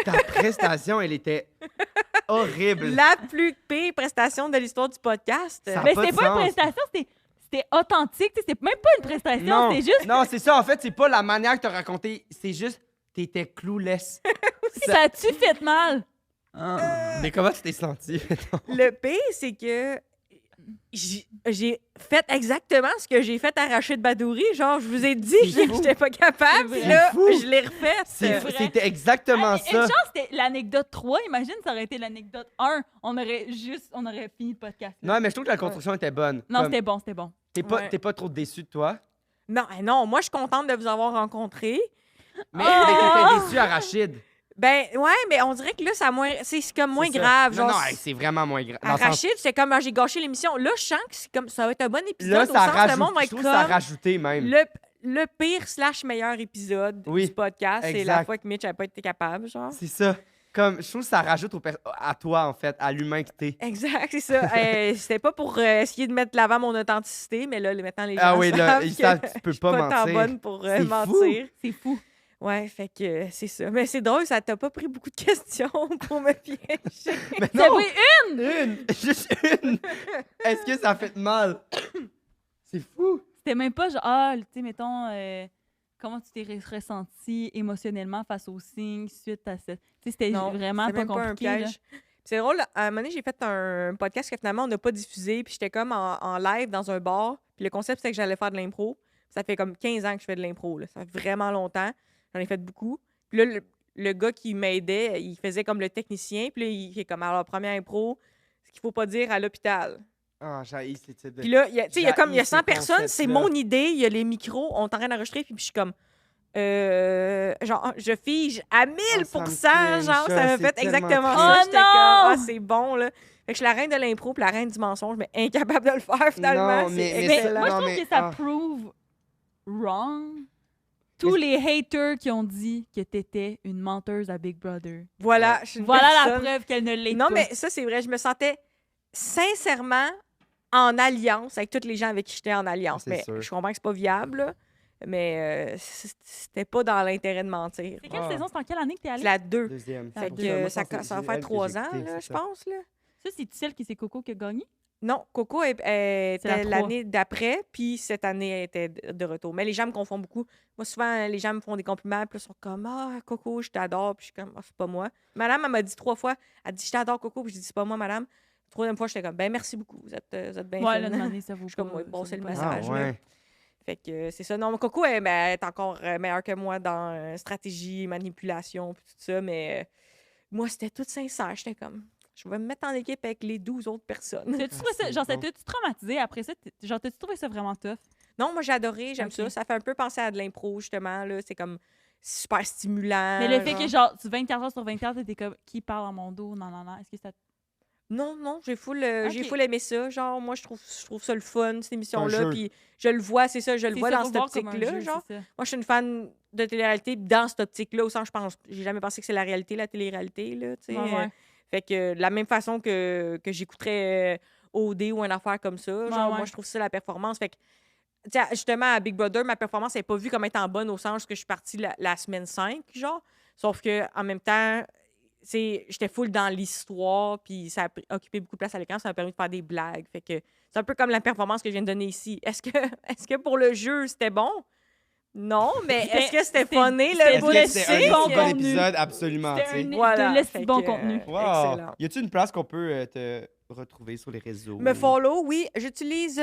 Speaker 1: Ta prestation, elle était horrible.
Speaker 3: La plus pire prestation de l'histoire du podcast.
Speaker 1: Ça a
Speaker 2: Mais
Speaker 1: pas
Speaker 2: c'était
Speaker 1: de
Speaker 2: pas une
Speaker 1: sens.
Speaker 2: prestation, c'était authentique. Tu sais, c'était même pas une prestation,
Speaker 1: Non,
Speaker 2: c'était juste
Speaker 1: non, c'est ça. En fait, c'est pas la manière que t'as raconté. C'est juste, t'étais clouless.
Speaker 2: ça a-tu fait mal?
Speaker 1: Mais comment tu t'es senti?
Speaker 3: Le pire, c'est que j'ai fait exactement ce que j'ai fait à Rachid Badouri. Genre, je vous ai dit
Speaker 1: C'est
Speaker 3: que
Speaker 1: fou.
Speaker 3: j'étais pas capable.
Speaker 2: C'est
Speaker 3: Puis
Speaker 2: vrai.
Speaker 3: là,
Speaker 1: C'est fou.
Speaker 3: je l'ai refait.
Speaker 2: vrai.
Speaker 1: C'était exactement
Speaker 2: Une
Speaker 1: ça.
Speaker 2: chance, c'était l'anecdote 3. Imagine, ça aurait été l'anecdote 1. On aurait fini le podcast. là.
Speaker 1: Non, mais je trouve que la construction était bonne.
Speaker 2: Non,
Speaker 1: Comme,
Speaker 2: c'était bon, c'était bon.
Speaker 3: Ouais.
Speaker 1: T'es pas trop déçu de toi?
Speaker 3: Non, moi, je suis contente de vous avoir rencontré.
Speaker 1: Mais,
Speaker 2: Ah!
Speaker 1: mais t'étais déçu à Rachid.
Speaker 3: Ben, ouais, mais on dirait que là, c'est comme moins
Speaker 1: C'est ça.
Speaker 3: grave.
Speaker 1: Non,
Speaker 3: Genre,
Speaker 1: non, hey, c'est vraiment moins grave.
Speaker 3: à Rachid, c'est comme j'ai gâché l'émission. Là, je sens que c'est comme ça va être un bon épisode.
Speaker 1: Là,
Speaker 3: au
Speaker 1: ça
Speaker 3: sens,
Speaker 1: rajoute.
Speaker 3: le monde va
Speaker 1: Je
Speaker 3: être
Speaker 1: trouve que ça a
Speaker 3: comme
Speaker 1: rajouté même.
Speaker 3: le pire / meilleur épisode
Speaker 1: Oui,
Speaker 3: du podcast. C'est la
Speaker 1: exact.
Speaker 3: fois que Mitch n'a pas été capable, genre.
Speaker 1: C'est ça. Comme, je trouve que ça rajoute à toi, en fait, à l'humain que t'es.
Speaker 3: Exact, c'est ça. C'était pas pour essayer de mettre de l'avant mon authenticité, mais là, maintenant, les gens
Speaker 1: Ah oui, là,
Speaker 3: savent
Speaker 1: ils
Speaker 3: que
Speaker 1: savent que tu peux
Speaker 3: je suis
Speaker 1: pas
Speaker 3: pas tant
Speaker 1: mentir.
Speaker 3: bonne pour
Speaker 1: C'est fou.
Speaker 3: mentir.
Speaker 2: C'est fou.
Speaker 3: Ouais, fait que c'est ça. Mais c'est drôle, ça t'a pas pris beaucoup de questions pour me piéger.
Speaker 1: Mais
Speaker 2: T'as
Speaker 1: non,
Speaker 2: pris
Speaker 1: une! Juste une! Est-ce que ça fait mal? C'est fou!
Speaker 2: C'était même pas genre, tu sais, mettons, comment tu t'es ressenti émotionnellement face aux signes suite à cette. Tu sais, c'était
Speaker 3: Non,
Speaker 2: vraiment
Speaker 3: c'est
Speaker 2: pas
Speaker 3: même pas un
Speaker 2: compliqué. là.
Speaker 3: piège. C'est drôle, à un moment donné, j'ai fait un podcast que finalement, on n'a pas diffusé, puis j'étais comme en live dans un bar, puis le concept, c'était que j'allais faire de l'impro. Ça fait comme 15 ans que je fais de l'impro, là. Ça fait vraiment longtemps. J'en ai fait beaucoup. Puis là, le gars qui m'aidait, il faisait comme le technicien, puis là, il est comme, alors, première impro, ce qu'il faut pas dire à l'hôpital.
Speaker 1: Ah, j'ai ces types de...
Speaker 3: Puis là, il y a 100
Speaker 1: ces
Speaker 3: personnes, c'est
Speaker 1: concepts-là.
Speaker 3: mon idée, il y a les micros, on est en train d'enregistrer, puis je suis comme, genre, je fige à 1000%,
Speaker 1: Oh, ça me
Speaker 3: genre,
Speaker 1: cringe,
Speaker 3: ça m'a
Speaker 1: c'est
Speaker 3: fait
Speaker 1: tellement
Speaker 3: exactement
Speaker 2: cringe.
Speaker 3: ça.
Speaker 2: Oh
Speaker 3: J'étais comme,
Speaker 2: non!
Speaker 3: ah, c'est bon, là. Fait que je suis la reine de l'impro, puis la reine du mensonge, mais incapable de le faire, finalement.
Speaker 1: Non,
Speaker 3: C'est
Speaker 1: mais
Speaker 2: Mais
Speaker 3: excellent.
Speaker 2: moi, je
Speaker 1: Non,
Speaker 2: trouve
Speaker 1: mais-
Speaker 2: que ça
Speaker 1: ah.
Speaker 2: prouve wrong. Tous les haters qui ont dit que t'étais une menteuse à Big Brother.
Speaker 3: Voilà, je suis une
Speaker 2: Voilà la
Speaker 3: personne-
Speaker 2: preuve qu'elle ne l'est
Speaker 3: Non,
Speaker 2: pas.
Speaker 3: mais ça, c'est vrai, je me sentais sincèrement en alliance avec tous les gens avec qui j'étais en alliance.
Speaker 1: C'est
Speaker 3: Mais
Speaker 1: sûr.
Speaker 3: je comprends que c'est pas viable, là, mais c'était pas dans l'intérêt de mentir.
Speaker 2: C'est quelle
Speaker 1: Ah.
Speaker 2: saison? C'est en quelle année que t'es
Speaker 3: C'est
Speaker 2: allée?
Speaker 3: la 2.
Speaker 1: Deuxième.
Speaker 2: Fait
Speaker 3: Fait
Speaker 2: que,
Speaker 3: que
Speaker 1: Moi,
Speaker 3: ça
Speaker 1: c'est
Speaker 3: va
Speaker 1: elle
Speaker 3: faire
Speaker 1: que
Speaker 3: 3
Speaker 1: j'ai
Speaker 3: ans,
Speaker 1: écouté,
Speaker 3: là,
Speaker 1: c'est
Speaker 3: je
Speaker 1: ça.
Speaker 3: pense. Là.
Speaker 2: Ça, c'est celle qui c'est Coco qui a gagné?
Speaker 3: Non, Coco
Speaker 2: C'est la
Speaker 3: était
Speaker 2: 3.
Speaker 3: l'année d'après, puis cette année, elle était de retour. Mais les gens me confondent beaucoup. Moi, souvent, les gens me font des compliments, puis là, ils sont comme « Ah, Coco, je t'adore. » Puis je suis comme « Ah, c'est pas moi. » Madame, elle m'a dit 3 fois, elle dit « Je t'adore, Coco. » Puis je dis « C'est pas moi, madame. » Troisième fois, j'étais comme « Ben, merci beaucoup. Vous êtes bien
Speaker 2: Ouais,
Speaker 3: fine.
Speaker 2: là, demandé, ça vaut
Speaker 3: Je suis comme,
Speaker 2: pas,
Speaker 3: ouais, bon,
Speaker 2: ça
Speaker 3: c'est
Speaker 2: vaut
Speaker 3: le
Speaker 2: pas.
Speaker 1: Ah,
Speaker 3: message. là.
Speaker 1: ouais.
Speaker 3: Fait que c'est ça. Non, Coco, elle est encore meilleure que moi dans stratégie, manipulation, puis tout ça, mais moi, c'était tout sincère. J'étais comme, je vais me mettre en équipe avec les 12 autres personnes.
Speaker 2: T'as-tu trouvé ça,
Speaker 1: c'est
Speaker 2: genre,
Speaker 1: bon.
Speaker 2: t'as-tu traumatisé après ça? Genre, t'as-tu trouvé ça vraiment tough?
Speaker 3: Non, moi, j'ai adoré, j'aime
Speaker 2: Ok.
Speaker 3: ça. Ça fait un peu penser à de l'impro, justement. Là. C'est comme super stimulant.
Speaker 2: Mais le fait
Speaker 3: genre.
Speaker 2: que, genre, tu 24 heures sur 24, t'étais comme, qui parle à mon dos? Non, non, non. Est-ce que ça.
Speaker 3: Non, j'ai full
Speaker 2: Ok.
Speaker 3: aimé ça. Genre, moi, je trouve ça le fun, cette émission-là.
Speaker 1: jeu.
Speaker 3: Puis je le vois, c'est ça, je le
Speaker 2: C'est
Speaker 3: vois
Speaker 2: ça,
Speaker 3: dans
Speaker 2: faut
Speaker 3: cette
Speaker 2: voir comme un
Speaker 3: optique-là.
Speaker 2: jeu,
Speaker 3: Genre,
Speaker 2: c'est ça.
Speaker 3: moi, je suis une fan de télé-réalité dans cette optique-là, au sens, je pense, j'ai jamais pensé que c'est la réalité, la télé-réalité, là, tu sais.
Speaker 2: Ouais, ouais.
Speaker 3: Fait que de la même façon que j'écouterais OD ou une affaire comme ça, genre,
Speaker 2: ouais.
Speaker 3: moi, je trouve ça la performance. Fait que, tu sais, justement, à Big Brother, ma performance n'est pas vue comme étant bonne au sens que je suis partie la semaine 5, genre. Sauf que en même temps, j'étais full dans l'histoire, puis ça a occupé beaucoup de place à l'écran, ça m'a permis de faire des blagues. Fait que c'est un peu comme la performance que je viens de donner ici. Est-ce que pour le jeu, c'était bon? Non, mais est-ce que c'était funné,
Speaker 2: c'était
Speaker 3: le
Speaker 1: Est-ce
Speaker 3: bout
Speaker 1: que
Speaker 3: de
Speaker 1: c'était
Speaker 3: signe?
Speaker 1: un
Speaker 2: bon
Speaker 1: bon
Speaker 2: contenu.
Speaker 1: épisode? Absolument, tu
Speaker 2: C'était
Speaker 1: sais.
Speaker 2: un
Speaker 3: Voilà,
Speaker 2: de l'esti
Speaker 3: fait
Speaker 2: bon
Speaker 3: que,
Speaker 2: contenu.
Speaker 1: Wow.
Speaker 3: Excellent.
Speaker 1: Y a-tu une place qu'on peut te retrouver sur les réseaux?
Speaker 3: Me follow, oui. J'utilise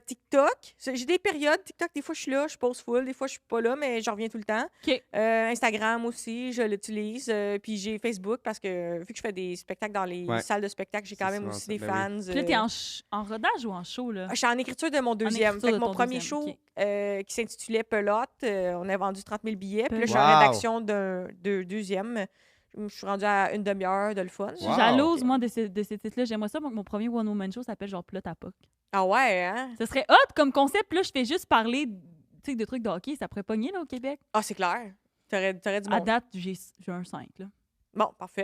Speaker 3: TikTok. J'ai des périodes. TikTok, des fois, je suis là, je pose full. Des fois, je suis pas là, mais je reviens tout le temps.
Speaker 2: OK.
Speaker 3: Instagram aussi, je l'utilise. Puis j'ai Facebook parce que vu que je fais des spectacles dans les
Speaker 1: Ouais.
Speaker 3: salles de spectacle, j'ai quand
Speaker 1: C'est
Speaker 3: même
Speaker 1: souvent
Speaker 3: aussi
Speaker 1: ça,
Speaker 3: des
Speaker 1: ben
Speaker 3: fans.
Speaker 2: Puis là, t'es en rodage ou en show, là?
Speaker 3: Je suis en écriture de mon deuxième.
Speaker 2: écriture
Speaker 3: Fait que
Speaker 2: de
Speaker 3: mon
Speaker 2: ton
Speaker 3: premier
Speaker 2: deuxième,
Speaker 3: show
Speaker 2: OK.
Speaker 3: qui s'intitulait Pelote, on a vendu 30 000 billets. Puis là, je suis
Speaker 1: Wow.
Speaker 3: en rédaction d'un deuxième. Je suis rendue à une demi-heure de le fun.
Speaker 2: Je suis
Speaker 1: Wow.
Speaker 2: jalouse, moi, de ce titre-là. J'aimerais ça, moi, que mon premier One Woman Show s'appelle genre Plot à Poc.
Speaker 3: Ah ouais, hein?
Speaker 2: Ce serait hot comme concept. Puis là, je fais juste parler de trucs de hockey. Ça pourrait pogner, là, au Québec.
Speaker 3: Ah, c'est clair. T'aurais du
Speaker 2: À
Speaker 3: bon.
Speaker 2: date, j'ai un 5, là.
Speaker 3: Bon, parfait.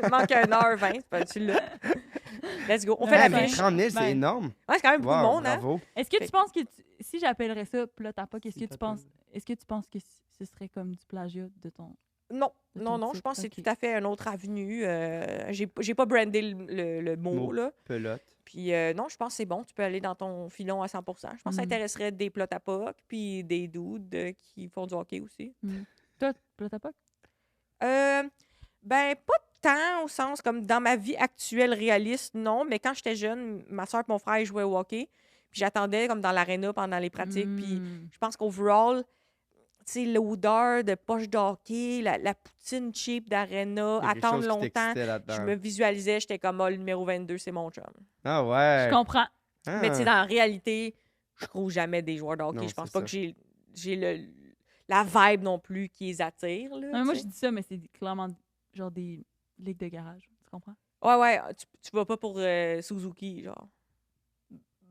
Speaker 3: Il manque 1h20, tu l'as. Let's go. On fait
Speaker 1: Ouais,
Speaker 3: la
Speaker 1: mais
Speaker 3: fiche.
Speaker 1: 30 000, c'est
Speaker 2: Ben,
Speaker 1: énorme.
Speaker 3: Ouais, c'est quand même beaucoup de
Speaker 1: Wow,
Speaker 3: monde, hein?
Speaker 1: bravo.
Speaker 2: Est-ce que
Speaker 3: Fait-
Speaker 2: tu penses que si j'appellerais ça Plot à Poc, est-ce
Speaker 1: Si
Speaker 2: que tu penses que ce serait comme du plagiat de ton.
Speaker 3: Non,
Speaker 2: De
Speaker 3: non,
Speaker 2: ton
Speaker 3: non, je
Speaker 2: titre,
Speaker 3: pense que c'est
Speaker 2: ok.
Speaker 3: tout à fait une autre avenue. J'ai pas brandé le mot,
Speaker 1: Mot.
Speaker 3: là.
Speaker 1: Pelote.
Speaker 3: Puis non, je pense que c'est bon. Tu peux aller dans ton filon à 100 Je pense que ça
Speaker 2: Mhm.
Speaker 3: intéresserait des plots à POC, puis des dudes qui font du hockey aussi.
Speaker 2: Toi, Plot à Poc?
Speaker 3: Euh, Ben, pas tant au sens comme dans ma vie actuelle réaliste, non. Mais quand j'étais jeune, ma soeur et mon frère ils jouaient au hockey. Puis j'attendais comme dans l'aréna pendant les pratiques. Puis je pense qu'overall, tu sais, l'odeur de poche de hockey, la poutine cheap d'aréna,
Speaker 1: Il y a quelque
Speaker 3: attendre
Speaker 1: chose qui
Speaker 3: longtemps.
Speaker 1: t'excitait là-dedans.
Speaker 3: Je me visualisais, j'étais comme, le numéro 22, c'est mon chum.
Speaker 1: Ah ouais.
Speaker 2: Je comprends.
Speaker 1: Ah.
Speaker 3: Mais tu sais, dans la réalité, je trouve jamais des joueurs de hockey.
Speaker 1: Non,
Speaker 3: Je pense
Speaker 1: c'est
Speaker 3: pas que j'ai la vibe non plus qui les attire. Là,
Speaker 2: Non, mais moi,
Speaker 3: tu
Speaker 2: je
Speaker 3: sais.
Speaker 2: dis ça, mais c'est clairement genre des ligues de garage. Tu comprends?
Speaker 3: Ouais, tu vas pas pour Suzuki, genre.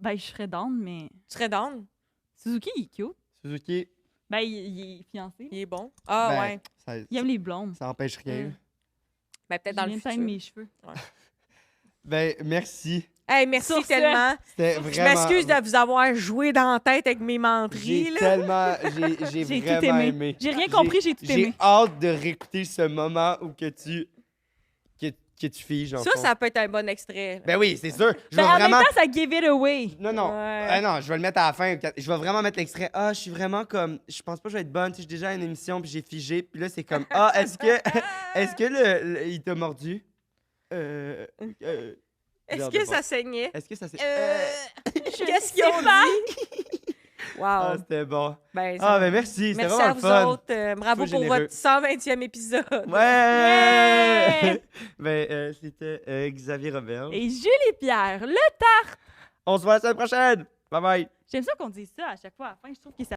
Speaker 2: Ben, je serais down, mais.
Speaker 3: Tu serais down?
Speaker 2: Suzuki, il est cute.
Speaker 1: Suzuki.
Speaker 2: Ben, il est fiancé.
Speaker 3: Il est bon. Ah
Speaker 1: ben,
Speaker 3: ouais.
Speaker 1: Ça,
Speaker 2: Il aime les blondes.
Speaker 1: ça empêche rien.
Speaker 3: Ben, peut-être
Speaker 2: Je
Speaker 3: dans le
Speaker 2: viens de
Speaker 3: futur.
Speaker 2: teindre mes cheveux.
Speaker 1: Ben, merci.
Speaker 3: Hey, merci
Speaker 2: Sur ce,
Speaker 3: tellement.
Speaker 1: C'était
Speaker 3: Je
Speaker 1: vraiment...
Speaker 3: m'excuse de vous avoir joué dans la tête avec mes menteries,
Speaker 1: J'ai
Speaker 3: là.
Speaker 1: tellement... J'ai
Speaker 2: J'ai tout
Speaker 1: vraiment
Speaker 2: aimé.
Speaker 1: aimé.
Speaker 2: J'ai rien compris, j'ai tout aimé.
Speaker 1: J'ai hâte de réécouter ce moment où que tu... Que tu figes, en fond.
Speaker 3: Ça peut être un bon extrait. là.
Speaker 1: Ben oui, c'est sûr. Je vais
Speaker 2: Ben, en
Speaker 1: vraiment...
Speaker 2: même temps, ça give it away.
Speaker 1: Non, non.
Speaker 3: Ouais.
Speaker 1: Non, je vais le mettre à la fin. Je vais vraiment mettre l'extrait. Ah, je suis vraiment comme... Je pense pas que je vais être bonne. Tu sais, j'ai déjà une émission, puis j'ai figé. Puis là, c'est comme... Ah, est-ce que... Est-ce que il t'a mordu?
Speaker 3: Est-ce
Speaker 1: genre
Speaker 3: que
Speaker 1: de
Speaker 3: ça saignait?
Speaker 1: Est-ce que ça s'est...
Speaker 3: Qu'est-ce qu'ils ont dit?
Speaker 1: Ah,
Speaker 3: Wow.
Speaker 1: c'était bon.
Speaker 3: Ben,
Speaker 1: Ah, ben merci. C'était
Speaker 3: merci
Speaker 1: vraiment
Speaker 3: à
Speaker 1: le
Speaker 3: vous
Speaker 1: fun.
Speaker 3: autres. Bravo
Speaker 1: Fou
Speaker 3: pour
Speaker 1: généreux.
Speaker 3: votre 120e épisode.
Speaker 1: Ouais!
Speaker 2: Ouais!
Speaker 1: Ben, c'était Xavier Robert.
Speaker 2: Et Julie Pierre, le...
Speaker 1: On se voit la semaine prochaine. Bye bye.
Speaker 2: J'aime ça qu'on dise ça à chaque fois à la fin. Je trouve que ça...